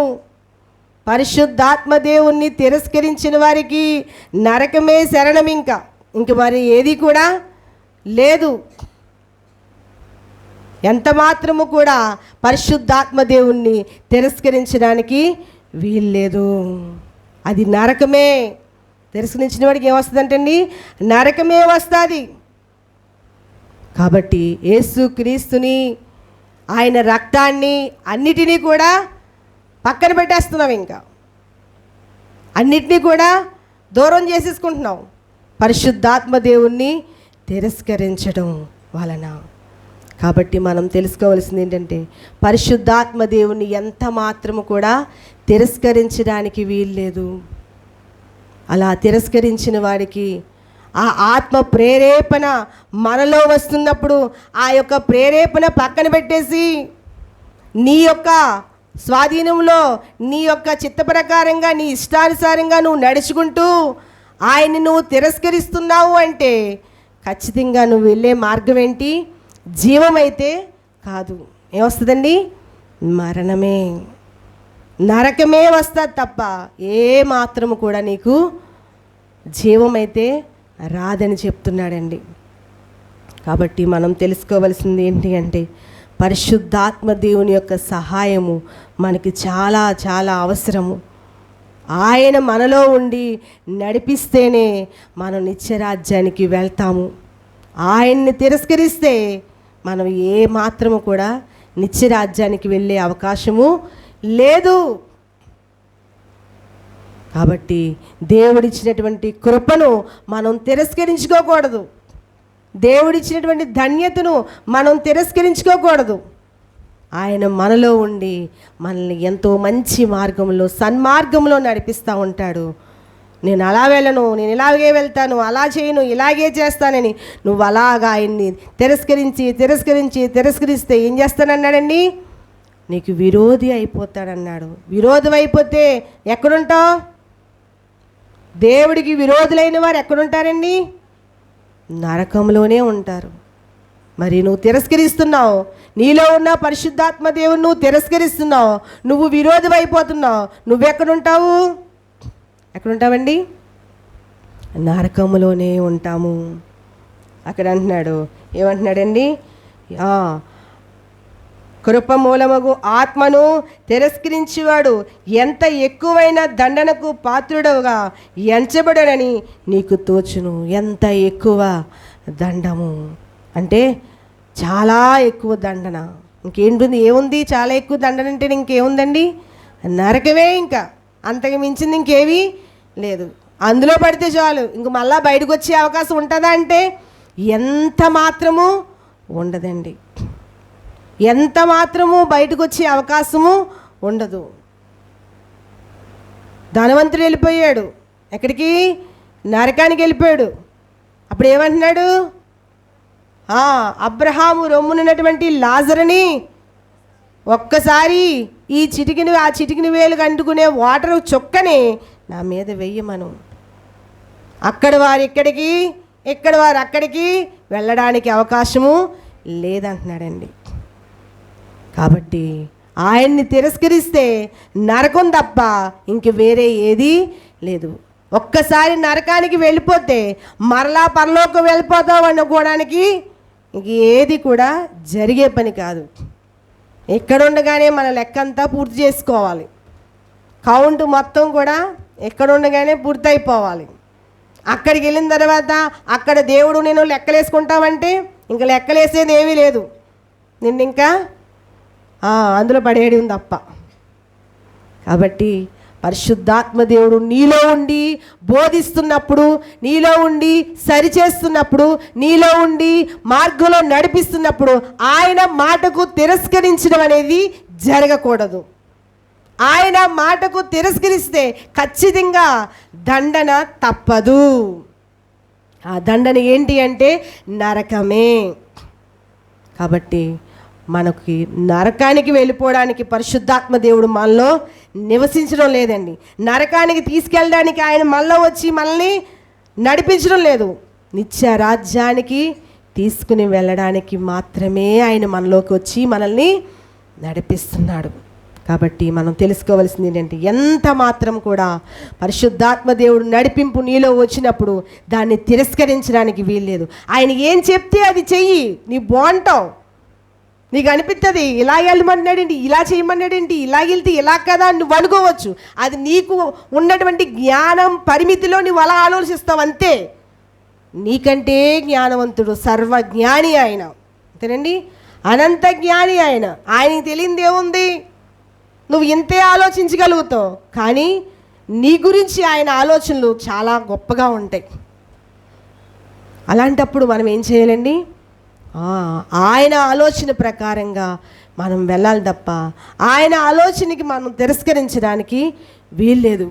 Speaker 2: పరిశుద్ధాత్మ దేవుణ్ణి తిరస్కరించిన వారికి నరకమే శరణం. ఇంక మరి ఏది కూడా లేదు. ఎంత మాత్రము కూడా పరిశుద్ధాత్మ దేవుణ్ణి తిరస్కరించడానికి వీల్లేదు. అది నరకమే. తిరస్కరించిన వాడికి ఏమొస్తుందంటండి? నరకమే వస్తుంది. కాబట్టి యేసుక్రీస్తుని, ఆయన రక్తాన్ని, అన్నిటినీ కూడా పక్కన పెట్టేస్తున్నాం. ఇంకా అన్నిటినీ కూడా దూరం చేసేసుకుంటున్నాం పరిశుద్ధాత్మ దేవుణ్ణి తిరస్కరించడం వలన. కాబట్టి మనం తెలుసుకోవాల్సింది ఏంటంటే, పరిశుద్ధాత్మ దేవుణ్ణి ఎంత మాత్రము కూడా తిరస్కరించడానికి వీల్లేదు. అలా తిరస్కరించిన వాడికి ఆ ఆత్మ ప్రేరేపణ మనలో వస్తున్నప్పుడు ఆ యొక్క ప్రేరేపణ పక్కన పెట్టేసి నీ యొక్క స్వాధీనంలో, నీ యొక్క చిత్త ప్రకారంగా, నీ ఇష్టానుసారంగా నువ్వు నడుచుకుంటూ ఆయన్ని నువ్వు తిరస్కరిస్తున్నావు అంటే ఖచ్చితంగా నువ్వు వెళ్ళే మార్గం ఏంటి? జీవమైతే కాదు. ఏమొస్తుందండి? మరణమే, నరకమే వస్తుంది తప్ప ఏ మాత్రము కూడా నీకు జీవమైతే రాదని చెప్తున్నాడండి. కాబట్టి మనం తెలుసుకోవలసింది ఏంటి అంటే, పరిశుద్ధాత్మ దేవుని యొక్క సహాయము మనకి చాలా చాలా అవసరము. ఆయన మనలో ఉండి నడిపిస్తేనే మనం నిత్యరాజ్యానికి వెళ్తాము. ఆయన్ని తిరస్కరిస్తే మనం ఏ మాత్రము కూడా నిత్యరాజ్యానికి వెళ్ళే అవకాశము లేదు. కాబట్టి దేవుడిచ్చినటువంటి కృపను మనం తిరస్కరించుకోకూడదు. దేవుడిచ్చినటువంటి ధన్యతను మనం తిరస్కరించుకోకూడదు. ఆయన మనలో ఉండి మనల్ని ఎంతో మంచి మార్గంలో, సన్మార్గంలో నడిపిస్తూ ఉంటాడు. నేను అలా వెళ్ళను, నేను ఇలాగే వెళ్తాను, అలా చేయను, ఇలాగే చేస్తానని నువ్వు అలాగా ఆయన్ని తిరస్కరిస్తే ఏం చేస్తానన్నాడండి? నీకు విరోధి అయిపోతాడన్నాడు. విరోధం అయిపోతే ఎక్కడుంటావు? దేవుడికి విరోధులైన వారు ఎక్కడుంటారండి? నరకంలోనే ఉంటారు. మరి నువ్వు తిరస్కరిస్తున్నావు, నీలో ఉన్న పరిశుద్ధాత్మ దేవుని నువ్వు తిరస్కరిస్తున్నావు, నువ్వు విరోధం అయిపోతున్నావు. నువ్వెక్కడుంటావు? ఎక్కడుంటావండి? నరకంలోనే ఉంటాము. అక్కడ అంటున్నాడు, ఏమంటున్నాడండి? కృప మూలమగు ఆత్మను తిరస్కరించేవాడు ఎంత ఎక్కువైన దండనకు పాత్రుడవుగా ఎంచబడనని నీకు తోచును. ఎంత ఎక్కువ దండము అంటే చాలా ఎక్కువ దండన. ఇంకేంటుంది? ఏముంది? చాలా ఎక్కువ దండన అంటే ఇంకేముందండి? నరకమే. ఇంకా అంతకు మించింది ఇంకేమీ లేదు. అందులో పడితే చాలు, ఇంక మళ్ళా బయటకు వచ్చే అవకాశం ఉంటుందా అంటే ఎంత మాత్రము ఉండదండి. ఎంత మాత్రము బయటకు వచ్చే అవకాశము ఉండదు. ధనవంతుడు వెళ్ళిపోయాడు. ఎక్కడికి? నరకానికి వెళ్ళిపోయాడు. అప్పుడు ఏమంటున్నాడు? అబ్రహాము రొమ్మునున్నటువంటి లాజరుని ఒక్కసారి ఆ చిటికిన వేలుకు అంటుకునే వాటర్ చుక్కని నా మీద వెయ్యమను. అక్కడ వారు ఇక్కడికి, ఇక్కడ వారు అక్కడికి వెళ్ళడానికి అవకాశము లేదంటున్నాడండి. కాబట్టి ఆయన్ని తిరస్కరిస్తే నరకం తప్ప ఇంక వేరే ఏది లేదు. ఒక్కసారి నరకానికి వెళ్ళిపోతే మరలా పరలోకం వెళ్ళిపోతాం అనుకోవడానికి ఇంక ఏది కూడా జరిగే పని కాదు. ఇక్కడ ఉండగానే మన లెక్కంతా పూర్తి చేసుకోవాలి. కౌంట్ మొత్తం కూడా ఎక్కడ ఉండగానే పూర్తయిపోవాలి. అక్కడికి వెళ్ళిన తర్వాత అక్కడ దేవుడు నేను లెక్కలేసుకుంటామంటే ఇంకా లెక్కలేసేది ఏమీ లేదు. నిన్ను ఇంకా అందులో పడేయడం తప్ప. కాబట్టి పరిశుద్ధాత్మ దేవుడు నీలో ఉండి బోధిస్తున్నప్పుడు, నీలో ఉండి సరిచేస్తున్నప్పుడు, నీలో ఉండి మార్గంలో నడిపిస్తున్నప్పుడు ఆయన మాటకు తిరస్కరించడం అనేది జరగకూడదు. ఆయన మాటకు తిరస్కరిస్తే ఖచ్చితంగా దండన తప్పదు. ఆ దండన ఏంటి అంటే నరకమే. కాబట్టి మనకి నరకానికి వెళ్ళిపోవడానికి పరిశుద్ధాత్మ దేవుడు మనలో నివసించడం లేదండి. నరకానికి తీసుకెళ్ళడానికి ఆయన మనలో వచ్చి మనల్ని నడిపించడం లేదు. నిత్య రాజ్యానికి తీసుకుని వెళ్ళడానికి మాత్రమే ఆయన మనలోకి వచ్చి మనల్ని నడిపిస్తున్నాడు. కాబట్టి మనం తెలుసుకోవాల్సింది ఏంటంటే ఎంత మాత్రం కూడా పరిశుద్ధాత్మ దేవుడు నడిపింపు నీలో వచ్చినప్పుడు దాన్ని తిరస్కరించడానికి వీల్లేదు. ఆయన ఏం చెప్తే అది చెయ్యి, నీ బాగుంటావు. నీకు అనిపిస్తుంది ఇలా వెళ్ళమన్నాడేంటి, ఇలా చేయమన్నాడేంటి, ఇలా వెళ్తే ఇలా కదా నువ్వు అనుకోవచ్చు. అది నీకు ఉన్నటువంటి జ్ఞానం పరిమితిలో నువ్వు అలా ఆలోచిస్తావు అంతే. నీకంటే జ్ఞానవంతుడు, సర్వజ్ఞాని ఆయన, అంతేనండి, అనంత జ్ఞాని ఆయన. ఆయనకి తెలియంది ఏముంది? నువ్వు ఇంతే ఆలోచించగలుగుతావు, కానీ నీ గురించి ఆయన ఆలోచనలు చాలా గొప్పగా ఉంటాయి. అలాంటప్పుడు మనం ఏం చేయాలండి? ఆయన ఆలోచన ప్రకారంగా మనం వెళ్ళాలి తప్ప ఆయన ఆలోచనకి మనం తిరస్కరించడానికి వీల్లేదు.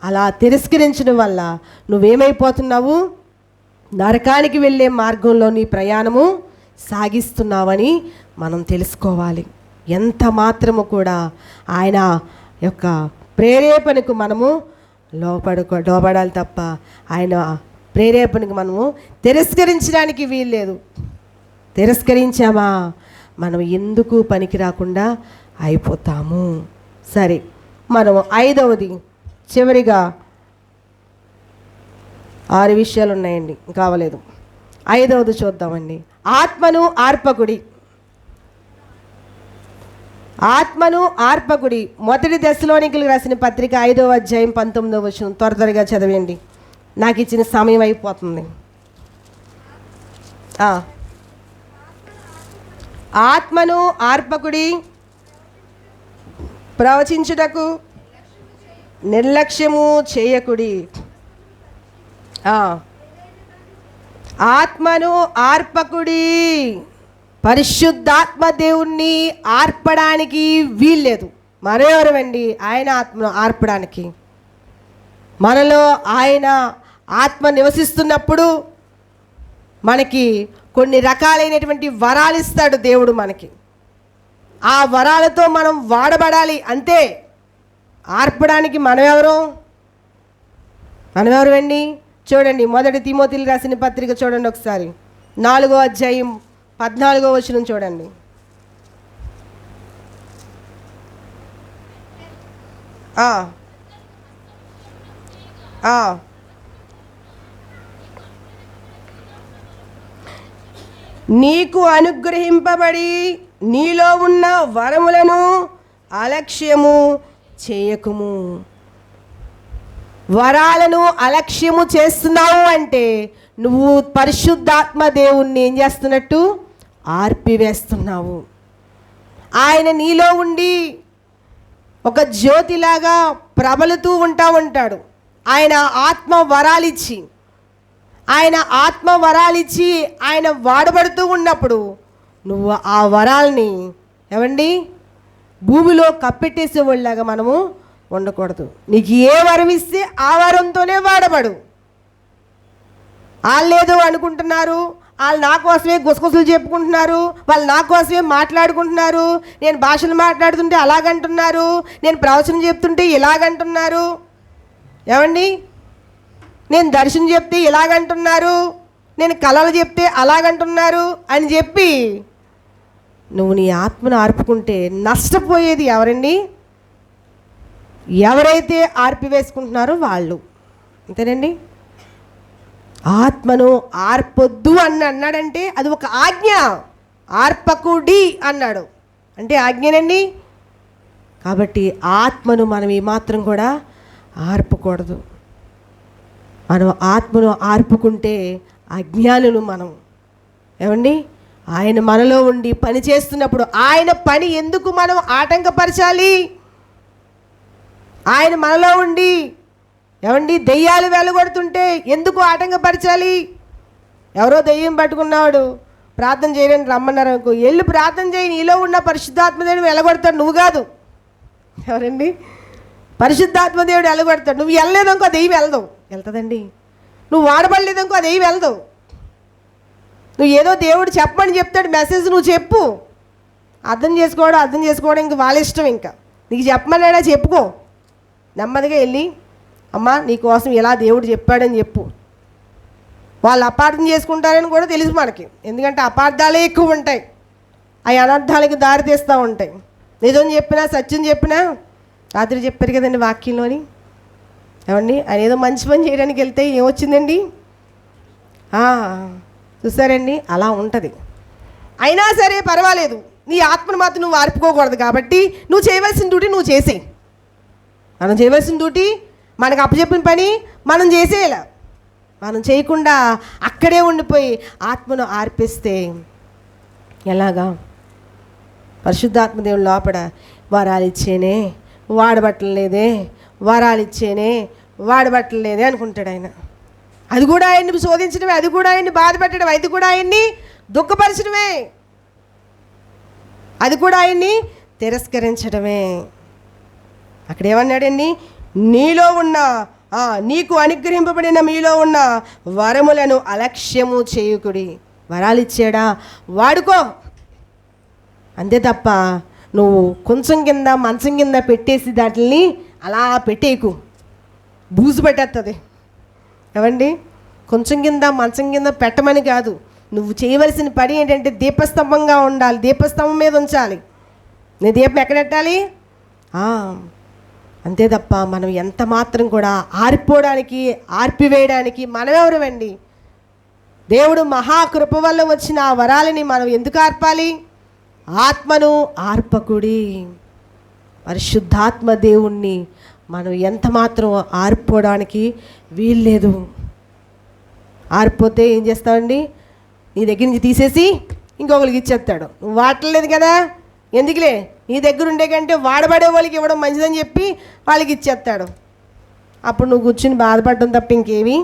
Speaker 2: అలా తిరస్కరించడం వల్ల నువ్వేమైపోతున్నావు? నరకానికి వెళ్ళే మార్గంలో నీ ప్రయాణము సాగిస్తున్నావని మనం తెలుసుకోవాలి. ఎంత మాత్రము కూడా ఆయన యొక్క ప్రేరేపణకు మనము లోబడాలి తప్ప ఆయన ప్రేరేపణకు మనము తిరస్కరించడానికి వీల్లేదు. తిరస్కరించామా మనం ఎందుకు పనికి రాకుండా అయిపోతాము. సరే, మనము 5వది చివరిగా 6 విషయాలు ఉన్నాయండి, కావలేదు. 5వది చూద్దామండి. ఆత్మను ఆర్పకుడి. మొదటి దశలోనికలకు రాసిన పత్రిక 5వ అధ్యాయం 19వ వచనం త్వరగా చదవండి, నాకు ఇచ్చిన సమయం అయిపోతుంది. ఆత్మను ఆర్పకుడి, ప్రవచించుటకు నిర్లక్ష్యము చేయకుడి. ఆత్మను ఆర్పకుడి. పరిశుద్ధాత్మ దేవుణ్ణి ఆర్పడానికి వీల్లేదు. మరెవరమండి ఆయన ఆత్మను ఆర్పడానికి? మనలో ఆయన ఆత్మ నివసిస్తున్నప్పుడు మనకి కొన్ని రకాలైనటువంటి వరాలు ఇస్తాడు దేవుడు మనకి. ఆ వరాలతో మనం వాడబడాలి అంతే. ఆర్పడానికి మనమెవరు అండి? చూడండి, 1 తిమోతికి రాసిన పత్రిక చూడండి ఒకసారి, 4వ అధ్యాయం 14వ వచనం చూడండి. నీకు అనుగ్రహింపబడి నీలో ఉన్న వరములను అలక్ష్యము చేయకుము. వరాలను అలక్ష్యము చేస్తున్నావు అంటే నువ్వు పరిశుద్ధాత్మ దేవుణ్ణి ఏం చేస్తున్నట్టు? ఆర్పివేస్తున్నావు. ఆయన నీలో ఉండి ఒక జ్యోతిలాగా ప్రబలుతూ ఉంటాడు. ఆయన ఆత్మ వరాలిచ్చి ఆయన వాడబడుతూ ఉన్నప్పుడు నువ్వు ఆ వరాల్ని భూమిలో కప్పెట్టేసేవాళ్ళలాగా మనము ఉండకూడదు. నీకు ఏ వరం ఇస్తే ఆ వరంతోనే వాడబడు. వాళ్ళు ఏదో అనుకుంటున్నారు, వాళ్ళు నా కోసమే గుసగుసలు చెప్పుకుంటున్నారు, వాళ్ళు నా కోసమే మాట్లాడుకుంటున్నారు, నేను భాషలు మాట్లాడుతుంటే అలాగంటున్నారు, నేను ప్రవచనం చెప్తుంటే ఇలాగంటున్నారు, నేను దర్శనం చెప్తే ఇలాగంటున్నారు, నేను కళలు చెప్తే అలాగంటున్నారు అని చెప్పి నువ్వు నీ ఆత్మను ఆర్పుకుంటే నష్టపోయేది ఎవరైతే ఆర్పివేసుకుంటున్నారో వాళ్ళు. అంతేనండి. ఆత్మను ఆర్పొద్దు అన్నాడంటే అది ఒక ఆజ్ఞ. ఆర్పకుడి అన్నాడు అంటే ఆజ్ఞనండి. కాబట్టి ఆత్మను మనం ఏమాత్రం కూడా ఆర్పకూడదు. మనం ఆత్మను ఆర్పుకుంటే అజ్ఞానులు మనం. ఆయన మనలో ఉండి పని చేస్తున్నప్పుడు ఆయన పని ఎందుకు మనం ఆటంకపరచాలి? ఆయన మనలో ఉండి దెయ్యాలు వెళ్ళగొడుతుంటే ఎందుకు ఆటంకపరచాలి? ఎవరో దెయ్యం పట్టుకున్నాడు, ప్రార్థన చేయడానికి రమ్మన్నారు అనుకో, వెళ్ళి ప్రార్థన చేయి, నీలో ఉన్న పరిశుద్ధాత్మదేవుడు వెళ్ళగొడతాడు, నువ్వు కాదు. పరిశుద్ధాత్మదేవుడు వెళ్ళగొడతాడు. నువ్వు వెళ్ళలేదనుకో దెయ్యం వెళ్తుందండి. నువ్వు వాడబడలేదనుకో ఆ దెయ్యం వెళ్దావు. నువ్వు ఏదో దేవుడు చెప్పమని చెప్తాడు మెసేజ్, నువ్వు చెప్పు. అర్థం చేసుకోవడం ఇంక వాళ్ళ ఇష్టం. ఇంకా నీకు చెప్పమన్నాడా చెప్పుకో. నెమ్మదిగా వెళ్ళి అమ్మా నీకోసం ఇలా దేవుడు చెప్పాడని చెప్పు. వాళ్ళు అపార్థం చేసుకుంటారని కూడా తెలుసు మనకి, ఎందుకంటే అపార్థాలే ఎక్కువ ఉంటాయి, అవి అనర్థాలకి దారి తీస్తూ ఉంటాయి. నిజం చెప్పినా సత్యం చెప్పినా, రాత్రి చెప్పారు కదండి వాక్యంలోని, ఆయన ఏదో మంచి పని చేయడానికి వెళ్తే ఏమొచ్చిందండి? చూసారండి, అలా ఉంటుంది. అయినా సరే పర్వాలేదు, నీ ఆత్మను మాత్రం నువ్వు ఆర్పుకోకూడదు. కాబట్టి నువ్వు చేయవలసిన డ్యూటీ నువ్వు చేసేయి. మనం చేయవలసిన డ్యూటీ, మనకు అప్పచెప్పిన పని మనం చేసేయాలి. మనం చేయకుండా అక్కడే ఉండిపోయి ఆత్మను ఆర్పిస్తే ఎలాగా? పరిశుద్ధాత్మదేవుని లోపల వరాలిచ్చేనే వాడబట్టలేదే అనుకుంటాడు ఆయన. అది కూడా ఆయన్ని శోధించడమే, అది కూడా ఆయన్ని బాధ పెట్టడం, అది కూడా ఆయన్ని దుఃఖపరచడమే, అది కూడా ఆయన్ని తిరస్కరించడమే. అక్కడ ఏమన్నాడండి? నీకు అనుగ్రహింపబడిన మీలో ఉన్న వరములను అలక్ష్యము చేయకుడి. వరాలు ఇచ్చాడా, వాడుకో అంతే తప్ప నువ్వు కొంచెం కింద మంచం కింద పెట్టేసి దాటిని అలా పెట్టేయకు, బూజు పెట్టేస్తుంది. కొంచెం కింద మంచం కింద పెట్టమని కాదు, నువ్వు చేయవలసిన పని ఏంటంటే దీపస్తంభంగా ఉండాలి, దీపస్తంభం మీద ఉంచాలి. నీ దీపం ఎక్కడెట్టాలి? అంతే తప్ప మనం ఎంత మాత్రం కూడా ఆర్పివేయడానికి మనమెవరమండి? దేవుడు మహాకృప వల్ల వచ్చిన ఆ వరాలని మనం ఎందుకు ఆర్పాలి? ఆత్మను ఆర్పకుడి. పరిశుద్ధాత్మ దేవుణ్ణి మనం ఎంత మాత్రం ఆర్పుకోవడానికి వీల్లేదు. ఆరిపోతే ఏం చేస్తావండి? నీ దగ్గర నుంచి తీసేసి ఇంకొకరికి ఇచ్చేస్తాడు. నువ్వు వాడలేదు కదా, ఎందుకులే, నీ దగ్గర ఉండే కంటే వాడబడే వాళ్ళకి ఇవ్వడం మంచిదని చెప్పి వాళ్ళకి ఇచ్చేస్తాడు. అప్పుడు నువ్వు కూర్చుని బాధపడడం తప్ప ఇంకేమీ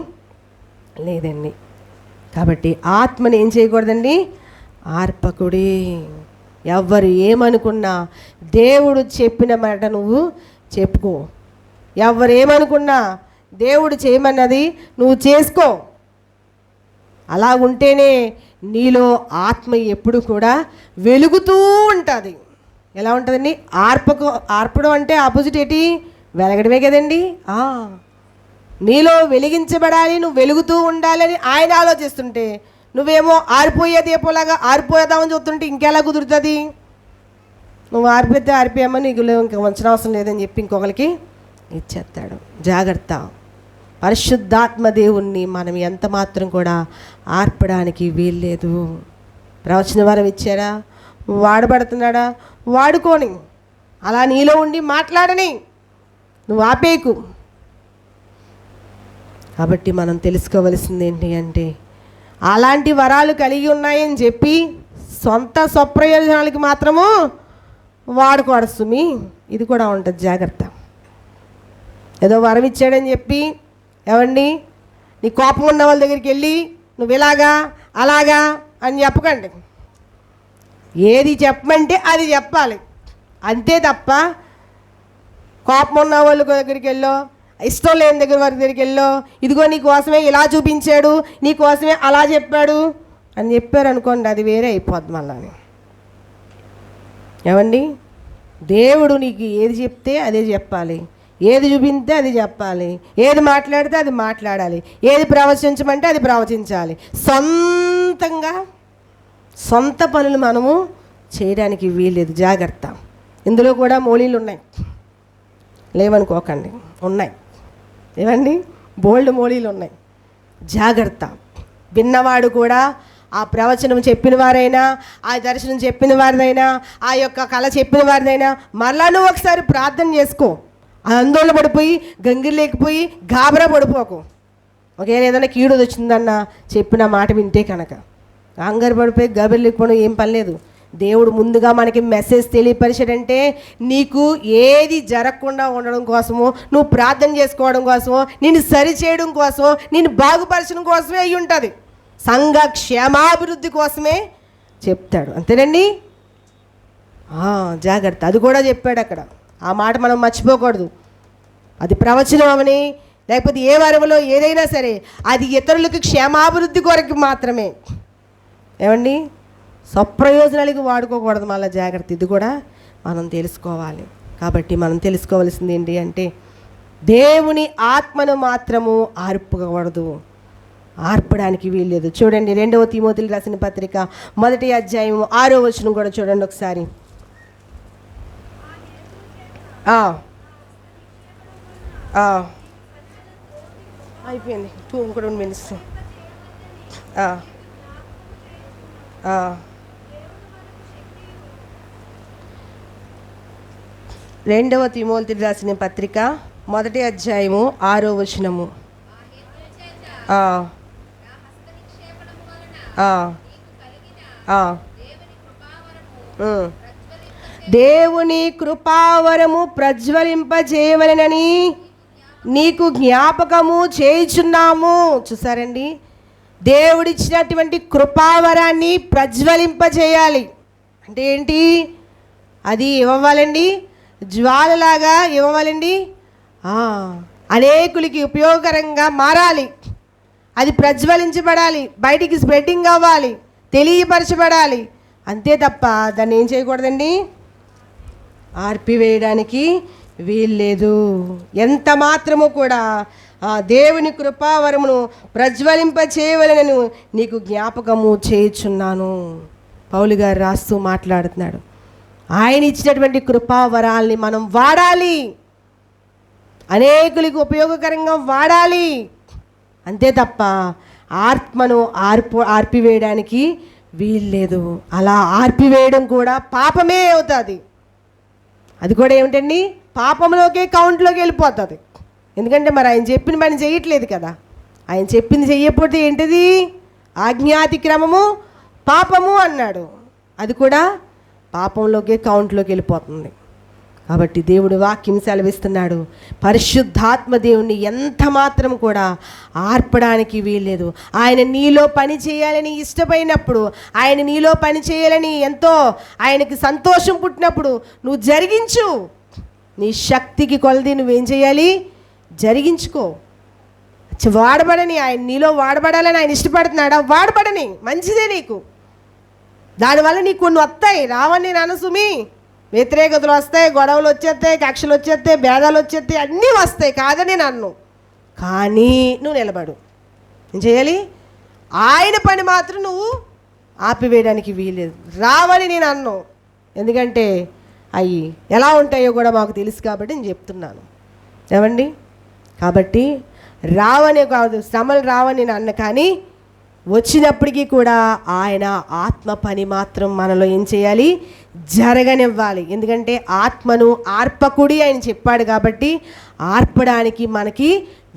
Speaker 2: లేదండి. కాబట్టి ఆత్మని ఏం చేయకూడదండి? ఆర్పకుడి. ఎవ్వరు ఏమనుకున్నా దేవుడు చెప్పిన మాట నువ్వు చెప్పుకో. ఎవరు ఏమనుకున్నా దేవుడు చేయమన్నది నువ్వు చేసుకో. అలా ఉంటేనే నీలో ఆత్మ ఎప్పుడు కూడా వెలుగుతూ ఉంటుంది. ఎలా ఉంటుందండి? ఆర్పడం అంటే ఆపోజిట్ ఏంటి? వెలగడమే కదండి. నీలో వెలిగించబడాలి, నువ్వు వెలుగుతూ ఉండాలని ఆయన ఆలోచిస్తుంటే నువ్వేమో ఆరిపోయే దీపంలాగా ఆరిపోయేదామని చూస్తుంటే ఇంకెలా కుదురుతుంది? నువ్వు ఆరిపోతే ఆరిపోయామో నీకు ఇంకా ఉంచిన అవసరం లేదని చెప్పి ఇంకొకరికి ఇచ్చేస్తాడు. జాగ్రత్త. పరిశుద్ధాత్మ దేవుణ్ణి మనం ఎంత మాత్రం కూడా ఆర్పడానికి వీల్లేదు. ప్రవచన వరం ఇచ్చారా, వాడబడుతున్నాడా, వాడుకోని. అలా నీలో ఉండి మాట్లాడని, నువ్వు ఆపేకు. కాబట్టి మనం తెలుసుకోవలసింది ఏంటి అంటే, అలాంటి వరాలు కలిగి ఉన్నాయని చెప్పి సొంత స్వప్రయోజనాలకి మాత్రము వాడుకోవడం సుమి. ఇది కూడా ఉంటుంది, జాగ్రత్త. ఏదో వరం ఇచ్చాడని చెప్పి ఏమండి నీ కోపం ఉన్న వాళ్ళ దగ్గరికి వెళ్ళి నువ్వు ఇలాగా అలాగా అని చెప్పకండి. ఏది చెప్పమంటే అది చెప్పాలి, అంతే తప్ప కోపం ఉన్న వాళ్ళ దగ్గరికి వెళ్ళో, ఇష్టం లేని వారి దగ్గరికి వెళ్ళో, ఇదిగో నీ కోసమే ఇలా చూపించాడు, నీ కోసమే అలా చెప్పాడు అని చెప్పారు అనుకోండి, అది వేరే అయిపోద్ది మళ్ళీ. ఏమండి, దేవుడు నీకు ఏది చెప్తే అదే చెప్పాలి, ఏది చూపిస్తే అది చెప్పాలి, ఏది మాట్లాడితే అది మాట్లాడాలి, ఏది ప్రవచించమంటే అది ప్రవచించాలి. సొంత పనులు మనము చేయడానికి వీల్లేదు. జాగ్రత్త. ఇందులో కూడా మోళీలు ఉన్నాయి, లేవనుకోకండి, ఉన్నాయి. ఏమండి, బోల్డ్ మోళీలు ఉన్నాయి. జాగ్రత్త. విన్నవాడు కూడా, ఆ ప్రవచనం చెప్పిన వారైనా, ఆ దర్శనం చెప్పిన వారిదైనా, ఆ యొక్క కళ చెప్పిన వారిదైనా మరలా నువ్వు ఒకసారి ప్రార్థన చేసుకో. ఆందోళన పడిపోయి, గంగిరి లేకపోయి, గాబరా పడిపోకు. ఒకవేళ ఏదైనా కీడు వచ్చిందన్న చెప్పిన మాట వింటే కనుక కంగారు పడిపోయి గబరి లేకపోవడం ఏం పని లేదు. దేవుడు ముందుగా మనకి మెసేజ్ తెలియపరిచాడంటే నీకు ఏది జరగకుండా ఉండడం కోసమో, నువ్వు ప్రార్థన చేసుకోవడం కోసమో, నిన్ను సరిచేయడం కోసమో, నిన్ను బాగుపరచడం కోసమే అయి ఉంటుంది. సంఘ క్షేమాభివృద్ధి కోసమే చెప్తాడు. అంతేనండి. జాగ్రత్త. అది కూడా చెప్పాడు అక్కడ. ఆ మాట మనం మర్చిపోకూడదు. అది ప్రవచనం అవని, లేకపోతే ఏ వరములో ఏదైనా సరే అది ఇతరులకు క్షేమాభివృద్ధి కొరకు మాత్రమే. ఏమండి, స్వప్రయోజనాలకి వాడుకోకూడదు. మళ్ళీ జాగ్రత్త. ఇది కూడా మనం తెలుసుకోవాలి. కాబట్టి మనం తెలుసుకోవాల్సింది ఏంటి అంటే, దేవుని ఆత్మను మాత్రము ఆర్పకూడదు, ఆర్పడానికి వీల్లేదు. చూడండి, 2వ తిమోతికి రాసిన పత్రిక 1వ అధ్యాయం 6వ వచనం కూడా చూడండి ఒకసారి. అయిపోయింది, ఇంకొక 2 మినిట్స్. 2వ తిమోతికి రాసిన పత్రిక 1వ అధ్యాయము 6వ వచనము. దేవుని కృపావరము ప్రజ్వలింపజేయవలెనని నీకు జ్ఞాపకము చేయుచున్నాము. చూసారండి, దేవుడిచ్చినటువంటి కృపావరాన్ని ప్రజ్వలింపజేయాలి అంటే ఏంటి? అది ఇవ్వాలండి, జ్వాలలాగా ఇవ్వాలండి, అనేకులకి ఉపయోగకరంగా మారాలి. అది ప్రజ్వలించబడాలి, బయటికి స్ప్రెడ్డింగ్ అవ్వాలి, తెలియపరచబడాలి. అంతే తప్ప దాన్ని ఏం చేయకూడదండి, ఆర్పివేయడానికి వీల్లేదు. ఎంత మాత్రము కూడా దేవుని కృపావరమును ప్రజ్వలింపచేయవలెనని నీకు జ్ఞాపకము చేయుచున్నాను. పౌలు గారు రాస్తూ మాట్లాడుతున్నాడు. ఆయన ఇచ్చినటువంటి కృపావరాల్ని మనం వాడాలి, అనేకులకు ఉపయోగకరంగా వాడాలి. అంతే తప్ప ఆత్మను ఆర్పివేయడానికి వీల్లేదు. అలా ఆర్పివేయడం కూడా పాపమే అవుతుంది. అది కూడా ఏమిటండి, పాపంలోకే కౌంట్లోకి వెళ్ళిపోతుంది. ఎందుకంటే మరి ఆయన చెప్పిన పని చేయట్లేదు కదా. ఆయన చెప్పింది చెయ్యకపోతే ఏంటిది? ఆజ్ఞాతిక్రమము పాపము అన్నాడు. అది కూడా పాపంలోకే కౌంట్లోకి వెళ్ళిపోతుంది. కాబట్టి దేవుడు వాక్యం సెలవిస్తున్నాడు, పరిశుద్ధాత్మ దేవుణ్ణి ఎంత మాత్రం కూడా ఆర్పడానికి వీల్లేదు. ఆయన నీలో పని చేయాలని ఇష్టపడినప్పుడు, ఆయన నీలో పని చేయాలని ఎంతో ఆయనకి సంతోషం పుట్టినప్పుడు నువ్వు జరిగించు. నీ శక్తికి కొలది నువ్వేం చేయాలి? జరిగించుకో. వాడబడని, ఆయన నీలో వాడబడాలని ఆయన ఇష్టపడుతున్నాడా? వాడబడని, మంచిదే నీకు. దానివల్ల నీకు కొన్ని వస్తాయి, రావని నేను అనసుమి. వ్యతిరేకతలు వస్తాయి, గొడవలు వచ్చేస్తాయి, కక్షలు వచ్చేస్తాయి, భేదాలు వచ్చేస్తాయి, అన్నీ వస్తాయి, కాదని నన్ను. కానీ నువ్వు నిలబడు. ఏం చేయాలి? ఆయన పని మాత్రం నువ్వు ఆపివేయడానికి వీలేదు. రావని నేను అన్ను, ఎందుకంటే అవి ఎలా ఉంటాయో కూడా మాకు తెలుసు కాబట్టి నేను చెప్తున్నాను. ఏమండి? కాబట్టి రావనే కాదు, శ్రమలు రావని నేను అన్న, కానీ వచ్చినప్పటికీ కూడా ఆయన ఆత్మ పని మాత్రం మనలో ఏం చేయాలి? జరగనివ్వాలి. ఎందుకంటే ఆత్మను ఆర్పకుడి ఆయన చెప్పాడు కాబట్టి ఆర్పడానికి మనకి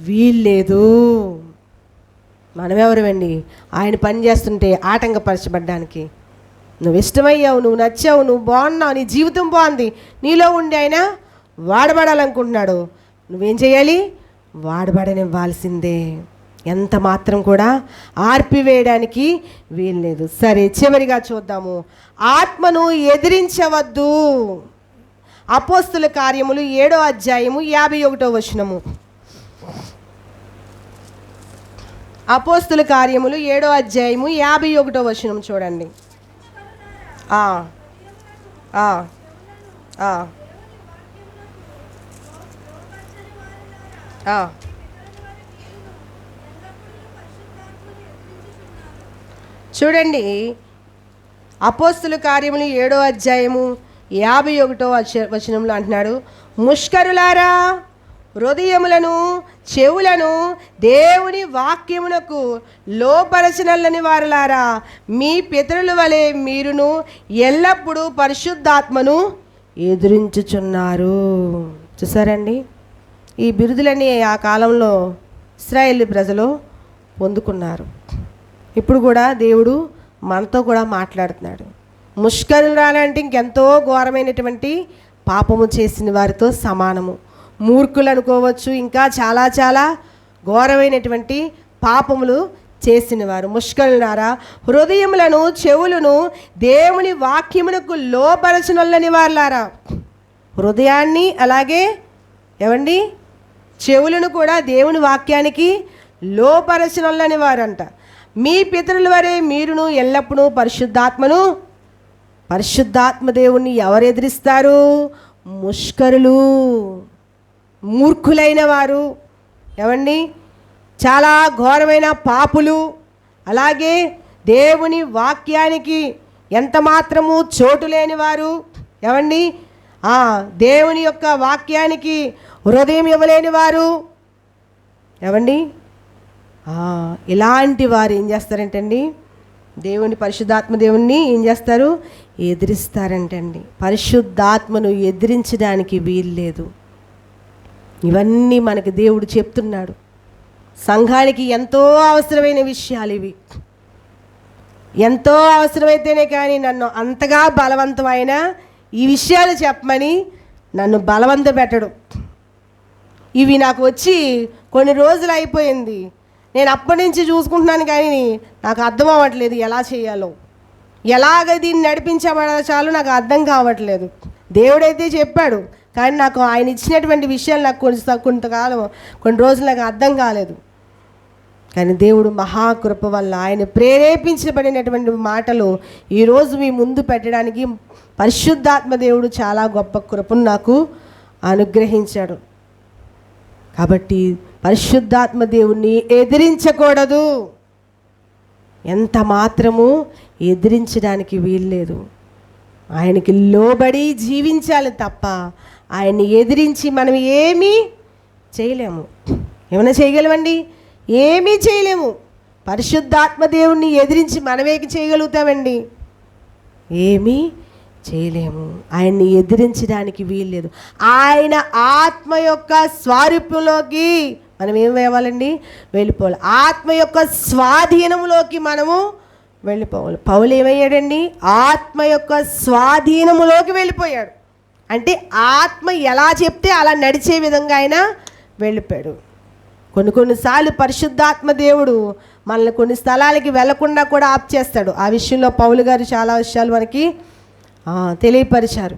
Speaker 2: వీల్లేదు. మనమెవరమండి ఆయన పని చేస్తుంటే ఆటంకపరచబడ్డానికి? నువ్వు ఇష్టమయ్యావు, నువ్వు నచ్చావు, నువ్వు బాగున్నావు, నీ జీవితం బాగుంది, నీలో ఉండి ఆయన వాడబడాలనుకుంటున్నాడు. నువ్వేం చేయాలి? వాడబడనివ్వాల్సిందే. ఎంత మాత్రం కూడా ఆర్పివేయడానికి వీల్లేదు. సరే, చివరిగా చూద్దాము. ఆత్మను ఎదిరించవద్దు. అపోస్తుల కార్యములు 7వ అధ్యాయము 51వ వచనము. అపోస్తుల కార్యములు 7వ అధ్యాయము 51వ వచనం చూడండి. చూడండి, అపోస్తుల కార్యములు 7వ అధ్యాయము 51వ వచనంలో అంటున్నాడు, ముష్కరులారా, హృదయములను చెవులను దేవుని వాక్యమునకు లోపరచనల్లని వారులారా, మీ పితరుల వలె మీరును ఎల్లప్పుడూ పరిశుద్ధాత్మను ఎదురించుచున్నారు. చూసారండి, ఈ బిరుదులని ఆ కాలంలో ఇశ్రాయేలు ప్రజలు పొందుకున్నారు. ఇప్పుడు కూడా దేవుడు మనతో కూడా మాట్లాడుతున్నాడు. ముష్కరులు రాలంటే ఇంకెంతో ఘోరమైనటువంటి పాపము చేసిన వారితో సమానము. మూర్ఖులు అనుకోవచ్చు, ఇంకా చాలా చాలా ఘోరమైనటువంటి పాపములు చేసిన వారు. ముష్కరులారా, హృదయములను చెవులను దేవుని వాక్యమునకు లోపరచనొల్లని వారులారా. హృదయాన్ని అలాగే ఏమండి చెవులను కూడా దేవుని వాక్యానికి లోపరచనొల్లని వారంట. మీ పితరుల వరే మీరును ఎల్లప్పుడూ పరిశుద్ధాత్మ దేవుణ్ణి ఎవరు ఎదిరిస్తారు? ముష్కరులు, మూర్ఖులైన వారు, ఏమండి చాలా ఘోరమైన పాపులు, అలాగే దేవుని వాక్యానికి ఎంత మాత్రము చోటు లేని వారు, ఏమండి దేవుని యొక్క వాక్యానికి హృదయం ఇవ్వలేని వారు, ఏమండి ఇలాంటి వారు ఏం చేస్తారంటండి? దేవుని పరిశుద్ధాత్మ దేవుణ్ణి ఏం చేస్తారు? ఎదిరిస్తారంటండి. పరిశుద్ధాత్మను ఎదిరించడానికి వీల్లేదు. ఇవన్నీ మనకి దేవుడు చెప్తున్నాడు. సంఘానికి ఎంతో అవసరమైన విషయాలు ఇవి. ఎంతో అవసరమైతేనే కానీ నన్ను అంతగా బలవంతమైన ఈ విషయాలు చెప్పమని నన్ను బలవంత పెట్టడు. ఇవి నాకు వచ్చి కొన్ని రోజులు అయిపోయింది, నేను అప్పటి నుంచి చూసుకుంటున్నాను, కానీ నాకు అర్థం అవ్వట్లేదు ఎలా చేయాలో, ఎలాగ దీన్ని నడిపించబడాలో నాకు అర్థం కావట్లేదు. దేవుడైతే చెప్పాడు, కానీ నాకు ఆయన ఇచ్చినటువంటి విషయాలు నాకు కొంతకాలం కొన్ని రోజులు నాకు అర్థం కాలేదు. కానీ దేవుడు మహాకృప వల్ల ఆయన ప్రేరేపించబడినటువంటి మాటలు ఈరోజు మీ ముందు పెట్టడానికి పరిశుద్ధాత్మ దేవుడు చాలా గొప్ప కృపను నాకు అనుగ్రహించాడు. కాబట్టి పరిశుద్ధాత్మ దేవుణ్ణి ఎదిరించకూడదు. ఎంత మాత్రము ఎదిరించడానికి వీల్లేదు. ఆయనకి లోబడి జీవించాలి తప్ప ఆయన్ని ఎదిరించి మనం ఏమీ చేయలేము. ఏమైనా చేయగలమండి? ఏమీ చేయలేము. పరిశుద్ధాత్మ దేవుణ్ణి ఎదిరించి మనమేకి చేయగలుగుతామండి? ఏమీ చేయలేము. ఆయన్ని ఎదిరించడానికి వీల్లేదు. ఆయన ఆత్మ యొక్క స్వారూప్యంలోకి మనం ఏం వేయాలండి? వెళ్ళిపోవాలి. ఆత్మ యొక్క స్వాధీనంలోకి మనము వెళ్ళిపోవాలి. పౌలు ఏమయ్యాడండి? ఆత్మ యొక్క స్వాధీనములోకి వెళ్ళిపోయాడు. అంటే ఆత్మ ఎలా చెప్తే అలా నడిచే విధంగా ఆయన వెళ్ళిపోయాడు. కొన్నిసార్లు పరిశుద్ధాత్మ దేవుడు మనల్ని కొన్ని స్థలాలకి వెళ్లకుండా కూడా ఆప్ చేస్తాడు. ఆ విషయంలో పౌలు గారు చాలా విషయాలు మనకి తెలియపరిచారు.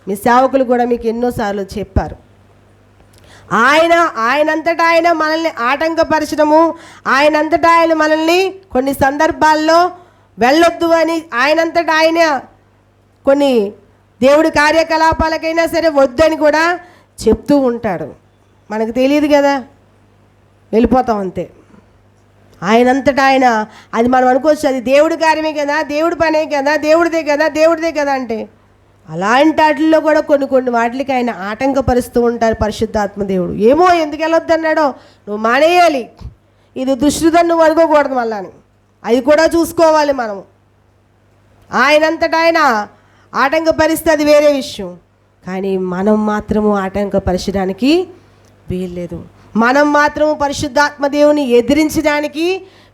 Speaker 2: మీ సేవకులు కూడా మీకు ఎన్నోసార్లు చెప్పారు. ఆయనంతటా ఆయన మనల్ని ఆటంకపరచడము, ఆయనంతటా ఆయన మనల్ని కొన్ని సందర్భాల్లో వెళ్ళొద్దు అని ఆయనంతటా ఆయన కొన్ని దేవుడి కార్యకలాపాలకైనా సరే వద్దని కూడా చెప్తూ ఉంటాడు. మనకు తెలియదు కదా, వెళ్ళిపోతాం అంతే. ఆయనంతటా ఆయన, అది మనం అనుకోవచ్చు అది దేవుడి కార్యమే కదా, దేవుడి పనే కదా, దేవుడిదే కదా అంటే, అలాంటి వాటిల్లో కూడా కొన్ని వాటికి ఆయన ఆటంకపరుస్తూ ఉంటారు పరిశుద్ధాత్మ దేవుడు. ఏమో ఎందుకు వెళ్ళొద్దు అన్నాడో, నువ్వు మానేయాలి, ఇది దుష్టుదని నువ్వు అనుకోకూడదు మళ్ళాని, అది కూడా చూసుకోవాలి మనము. ఆయనంతటా ఆయన ఆటంకపరిస్తే అది వేరే విషయం, కానీ మనం మాత్రము ఆటంకపరచడానికి వీల్లేదు. మనం మాత్రం పరిశుద్ధాత్మ దేవుని ఎదిరించడానికి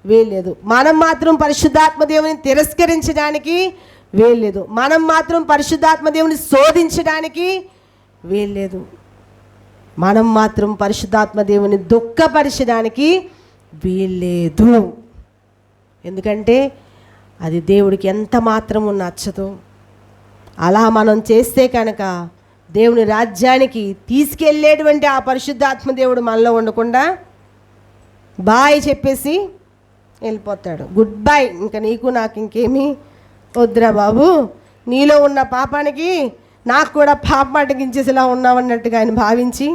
Speaker 2: వీల్లేదు. మనం మాత్రం పరిశుద్ధాత్మ దేవుని తిరస్కరించడానికి వీల్లేదు. మనం మాత్రం పరిశుద్ధాత్మ దేవుని శోధించడానికి వీల్లేదు. మనం మాత్రం పరిశుద్ధాత్మ దేవుని దుఃఖపరచడానికి వీల్లేదు. ఎందుకంటే అది దేవుడికి ఎంత మాత్రము నచ్చదు. అలా మనం చేస్తే కనుక దేవుని రాజ్యానికి తీసుకెళ్ళేటువంటి ఆ పరిశుద్ధాత్మ దేవుడు మనలో ఉండకుండా బాయ్ చెప్పేసి వెళ్ళిపోతాడు. గుడ్ బై, ఇంకా నీకు నాకు ఇంకేమీ వద్దురా బాబు, నీలో ఉన్న పాపానికి నాకు కూడా పాపం అటగించేసేలా ఉన్నావన్నట్టుగా ఆయన భావించి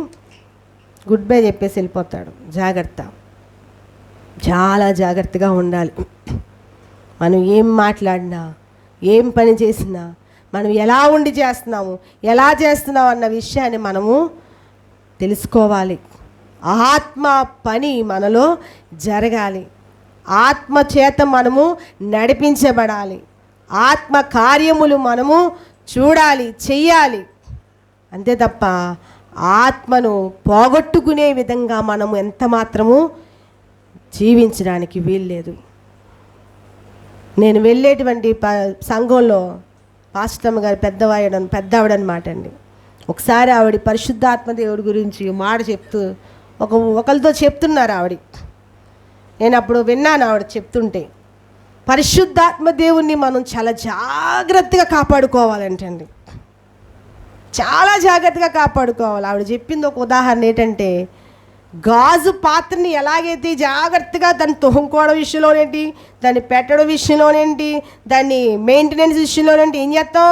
Speaker 2: గుడ్ బై చెప్పేసి వెళ్ళిపోతాడు. జాగ్రత్త, చాలా జాగ్రత్తగా ఉండాలి. మనం ఏం మాట్లాడినా, ఏం పని చేసినా, మనం ఎలా ఉండి చేస్తున్నాము, ఎలా చేస్తున్నాం అన్న విషయాన్ని మనము తెలుసుకోవాలి. ఆత్మ పని మనలో జరగాలి, ఆత్మ చేత మనము నడిపించబడాలి, ఆత్మ కార్యములు మనము చూడాలి, చెయ్యాలి. అంతే తప్ప ఆత్మను పోగొట్టుకునే విధంగా మనము ఎంత మాత్రము జీవించడానికి వీల్లేదు. నేను వెళ్ళేటువంటి సంఘంలో పాస్టమ్మ గారు పెద్దావిడనమాట అండి. ఒకసారి ఆవిడ పరిశుద్ధాత్మ దేవుడి గురించి మాట చెప్తూ ఒకరితో చెప్తున్నారు ఆవిడ. నేను అప్పుడు విన్నాను ఆవిడ చెప్తుంటే, పరిశుద్ధాత్మ దేవుణ్ణి మనం చాలా జాగ్రత్తగా కాపాడుకోవాలంటండి, చాలా జాగ్రత్తగా కాపాడుకోవాలి. ఆవిడ చెప్పింది ఒక ఉదాహరణ ఏంటంటే, గాజు పాత్రని ఎలాగైతే జాగ్రత్తగా దాన్ని తోముకోవడం విషయంలోనేంటి, దాన్ని పెట్టడం విషయంలోనేంటి, దాన్ని మెయింటెనెన్స్ విషయంలోనేంటి ఏం చేస్తాం,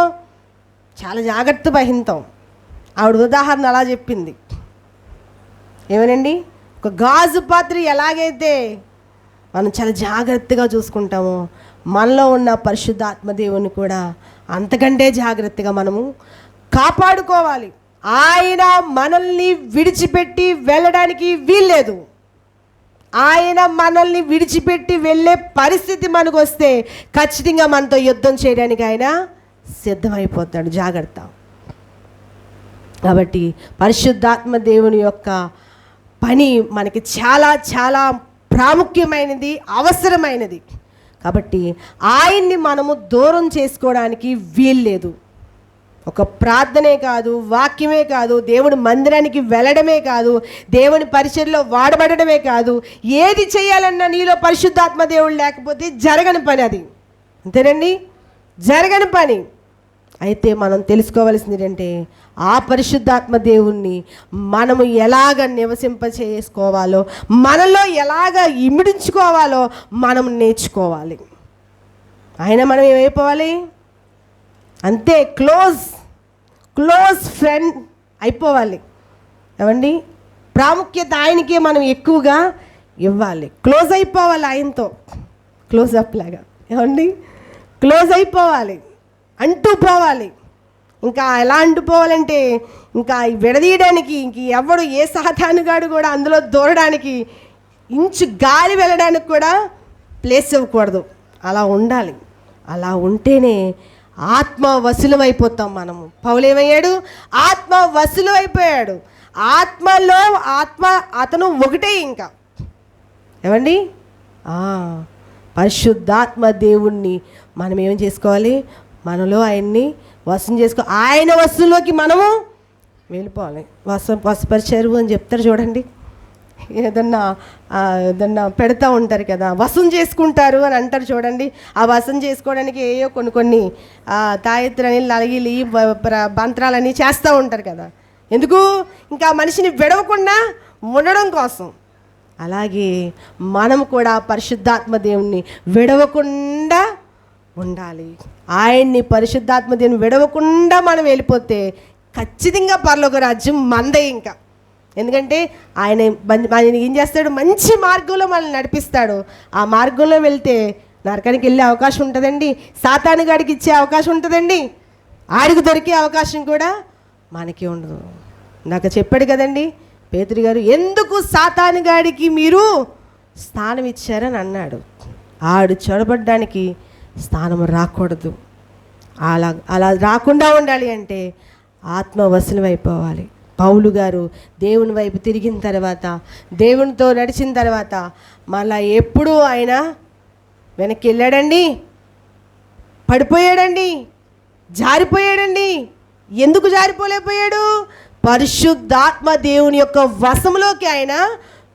Speaker 2: చాలా జాగ్రత్త వహిస్తాం. ఆవిడ ఉదాహరణ అలా చెప్పింది. ఏమనండి, ఒక గాజు పాత్ర ఎలాగైతే మనం చాలా జాగ్రత్తగా చూసుకుంటామో, మనలో ఉన్న పరిశుద్ధాత్మ దేవుని కూడా అంతకంటే జాగ్రత్తగా మనము కాపాడుకోవాలి. ఆయన మనల్ని విడిచిపెట్టి వెళ్ళడానికి వీల్లేదు. ఆయన మనల్ని విడిచిపెట్టి వెళ్ళే పరిస్థితి మనకు వస్తే ఖచ్చితంగా మనతో యుద్ధం చేయడానికి ఆయన సిద్ధమైపోతాడు. జాగ్రత్త. కాబట్టి పరిశుద్ధాత్మ దేవుని యొక్క పని మనకి చాలా చాలా ప్రాముఖ్యమైనది, అవసరమైనది. కాబట్టి ఆయన్ని మనము దూరం చేసుకోవడానికి వీల్లేదు. ఒక ప్రార్థనే కాదు, వాక్యమే కాదు, దేవుని మందిరానికి వెళ్ళడమే కాదు, దేవుని పరిచర్యలో వాడబడమే కాదు, ఏది చేయాలన్నా నీలో పరిశుద్ధాత్మ దేవుడు లేకపోతే జరగని పని అది. అంతేనండి, జరగని పని. అయితే మనం తెలుసుకోవాల్సింది ఏంటంటే, ఆ పరిశుద్ధాత్మ దేవుణ్ణి మనము ఎలాగ నివసింపచేసుకోవాలో, మనలో ఎలాగ ఇమిడించుకోవాలో మనం నేర్చుకోవాలి. ఆయన మనం ఏమైపోవాలి, అంతే క్లోజ్ ఫ్రెండ్ అయిపోవాలి. ఏమండి, ప్రాముఖ్యత ఆయనకే మనం ఎక్కువగా ఇవ్వాలి. క్లోజ్ అయిపోవాలి ఆయనతో, క్లోజ్ అప్ లాగా. ఏమండి, క్లోజ్ అయిపోవాలి, అంటూ పోవాలి. ఇంకా ఎలా అంటుపోవాలంటే, ఇంకా విడదీయడానికి ఇంక ఎవడు, ఏ సాతానుగాడు కూడా అందులో దూరడానికి ఇంచు గాలి వెళ్ళడానికి కూడా ప్లేస్ ఇవ్వకూడదు. అలా ఉండాలి. అలా ఉంటేనే ఆత్మ వశులం అయిపోతాం మనము. పౌలు ఏమయ్యాడు, ఆత్మ వశులం అయిపోయాడు. ఆత్మలో అతను ఒకటే. ఇంకా ఏమండి, పరిశుద్ధాత్మ దేవుణ్ణి మనం ఏం చేసుకోవాలి, మనలో ఆయన్ని వశం చేసుకో, ఆయన వశంలోకి మనము వెళ్ళిపోవాలి. వశపరిచారు అని చెప్తారు చూడండి, ఏదన్నా పెడతా ఉంటారు కదా, వశం చేసుకుంటారు అని అంటారు చూడండి. ఆ వశం చేసుకోవడానికి ఏయో కొన్ని తాయత్తులని, లగిలి, మంత్రాలని చేస్తూ ఉంటారు కదా. ఎందుకు? ఇంకా మనిషిని విడవకుండా ఉండడం కోసం. అలాగే మనం కూడా పరిశుద్ధాత్మ దేవుణ్ణి విడవకుండా ఉండాలి. ఆయన్ని పరిశుద్ధాత్మ దేవుని విడవకుండా మనం వెళ్ళిపోతే ఖచ్చితంగా పరలోక రాజ్యం మందే. ఇంకా ఎందుకంటే ఆయన ఏం చేస్తాడు? మంచి మార్గంలో మనల్ని నడిపిస్తాడు. ఆ మార్గంలో వెళ్తే నరకానికి వెళ్ళే అవకాశం ఉంటుందండి, సాతాను గాడికి ఇచ్చే అవకాశం ఉంటుందండి, ఆడికి దొరికే అవకాశం కూడా మనకి ఉండదు. నాకు చెప్పాడు కదండి పేతురు గారు, ఎందుకు సాతాను గాడికి మీరు స్థానం ఇచ్చారని అన్నాడు. ఆడు చొరబడ్డానికి స్థానం రాకూడదు. అలా రాకుండా ఉండాలి అంటే ఆత్మవశులం అయిపోవాలి. పౌలు గారు దేవుని వైపు తిరిగిన తర్వాత, దేవునితో నడిచిన తర్వాత మళ్ళా ఎప్పుడూ ఆయన వెనక్కి వెళ్ళాడండి, పడిపోయాడండి, జారిపోయాడండి. ఎందుకు జారిపోలేకపోయాడు? పరిశుద్ధాత్మ దేవుని యొక్క వశంలోకి ఆయన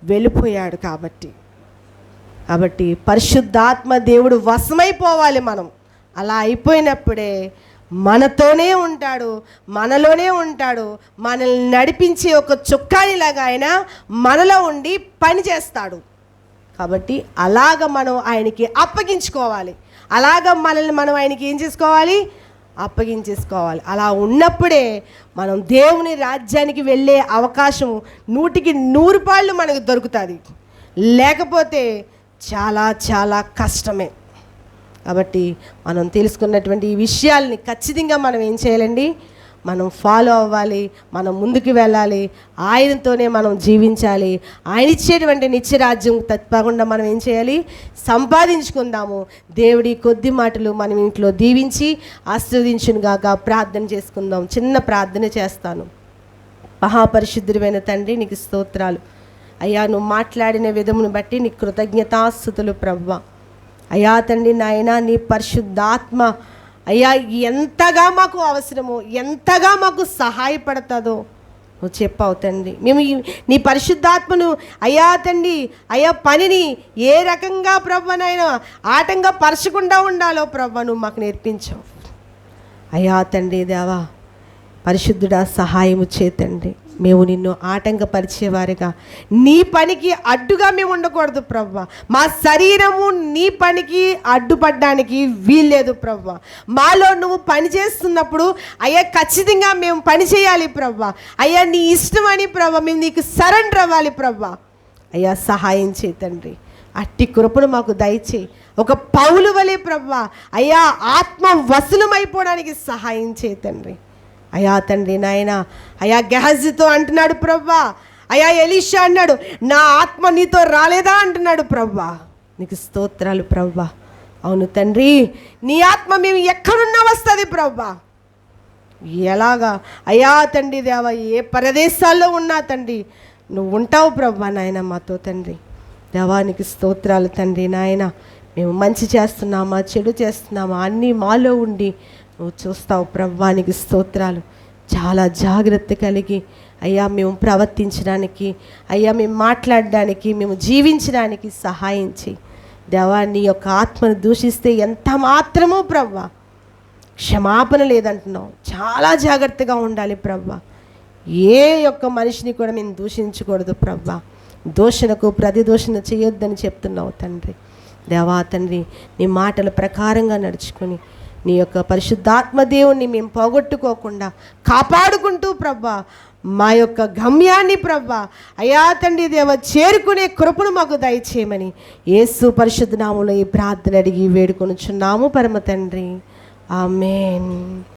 Speaker 2: వెళ్ళిపోయాడు. కాబట్టి పరిశుద్ధాత్మ దేవుడు వశమైపోవాలి మనం. అలా అయిపోయినప్పుడే మనతోనే ఉంటాడు, మనలోనే ఉంటాడు. మనల్ని నడిపించే ఒక చుక్కానిలాగా ఆయన మనలో ఉండి పని చేస్తాడు. కాబట్టి అలాగ మనం ఆయనకి అప్పగించుకోవాలి. అలాగ మనల్ని మనం ఆయనకి ఏం చేసుకోవాలి? అప్పగించేసుకోవాలి. అలా ఉన్నప్పుడే మనం దేవుని రాజ్యానికి వెళ్ళే అవకాశం 100కి 100 పాళ్ళు మనకు దొరుకుతుంది. లేకపోతే చాలా చాలా కష్టమే. కాబట్టి మనం తెలుసుకున్నటువంటి ఈ విషయాల్ని ఖచ్చితంగా మనం ఏం చేయాలండి? మనం ఫాలో అవ్వాలి, మనం ముందుకు వెళ్ళాలి, ఆయనతోనే మనం జీవించాలి. ఆయన ఇచ్చేటువంటి నిత్యరాజ్యం తప్పకుండా మనం ఏం చేయాలి? సంపాదించుకుందాము. దేవుడి కొద్ది మాటలు మనం ఇంట్లో దీవించి ఆశీర్వదించునుగాక. ప్రార్థన చేసుకుందాం. చిన్న ప్రార్థన చేస్తాను. మహాపరిశుద్ధుడైన తండ్రి, నీకు స్తోత్రాలు అయ్యా. నువ్వు మాట్లాడిన విధమును బట్టి నీకు కృతజ్ఞతాస్తుతులు ప్రభువా. అయ్యా తండ్రి నాయన, నీ పరిశుద్ధాత్మ అయ్యా ఎంతగా మాకు అవసరమో, ఎంతగా మాకు సహాయపడుతుందో నువ్వు చెప్పావు తండ్రి. మేము నీ పరిశుద్ధాత్మను అయ్యా తండ్రి అయ్యా పనిని ఏ రకంగా ప్రభువనైనా ఆటంగా పరచకుండా ఉండాలో ప్రభు నువ్వు మాకు నేర్పించావు. అయ్యా తండ్రి దేవా, పరిశుద్ధుడా సహాయము చేతండి. మేము నిన్ను ఆటంకపరిచేవారుగా, నీ పనికి అడ్డుగా మేము ఉండకూడదు ప్రభువా. మా శరీరము నీ పనికి అడ్డుపడడానికి వీల్లేదు ప్రభువా. మాలో నువ్వు పని చేస్తున్నప్పుడు అయ్యా ఖచ్చితంగా మేము పని చేయాలి ప్రభువా. అయ్యా నీ ఇష్టమని ప్రభువా మేము నీకు సరెండర్ అవ్వాలి ప్రభువా. అయ్యా సహాయం చేతండి. అట్టి కృపను మాకు దయచేయి. ఒక పౌలు వలె ప్రభువా అయ్యా ఆత్మ వశులమైపోవడానికి సహాయం చేతండి. అయ్యా తండ్రి నాయన, అయ్యా గెహజీతో అంటున్నాడు ప్రభువా, అయ్యా ఎలీషా అన్నాడు, నా ఆత్మ నీతో రాలేదా అంటున్నాడు ప్రభువా. నీకు స్తోత్రాలు ప్రభువా. అవును తండ్రి, నీ ఆత్మ మేము ఎక్కడున్నా వస్తుంది ప్రభువా. ఎలాగా అయ్యా తండ్రి దేవా, ఏ ప్రదేశాల్లో ఉన్నా తండ్రి నువ్వు ఉంటావు ప్రభువా నాయన మాతో తండ్రి. దేవానికి స్తోత్రాలు తండ్రి నాయన. మేము మంచి చేస్తున్నామా చెడు చేస్తున్నామా అన్నీ మాలో ఉండి నువ్వు చూస్తావు ప్రభువానికి స్తోత్రాలు. చాలా జాగ్రత్త కలిగి అయ్యా మేము ప్రవర్తించడానికి, అయ్యా మేము మాట్లాడడానికి, మేము జీవించడానికి సహాయం చేయి దేవా. నీ యొక్క ఆత్మను దూషిస్తే ఎంత మాత్రమో ప్రభువా క్షమాపణ లేదంటున్నావు. చాలా జాగ్రత్తగా ఉండాలి ప్రభువా. ఏ యొక్క మనిషిని కూడా మేము దూషించకూడదు ప్రభువా. దూషణకు ప్రతిదూషణ చేయొద్దని చెప్తున్నావు తండ్రి. దేవా తండ్రి, నీ మాటల ప్రకారంగా నడుచుకొని నీ యొక్క పరిశుద్ధాత్మ దేవుణ్ణి మేము పోగొట్టుకోకుండా కాపాడుకుంటూ ప్రభా మా యొక్క గమ్యాన్ని ప్రభా అయ్యా తండ్రి దేవ చేరుకునే కృపను మాకు దయచేయమని యేసు పరిశుద్ధ నామములో ఈ ప్రార్థన అడిగి వేడుకొనుచున్నాము పరమ తండ్రి. ఆమేన్.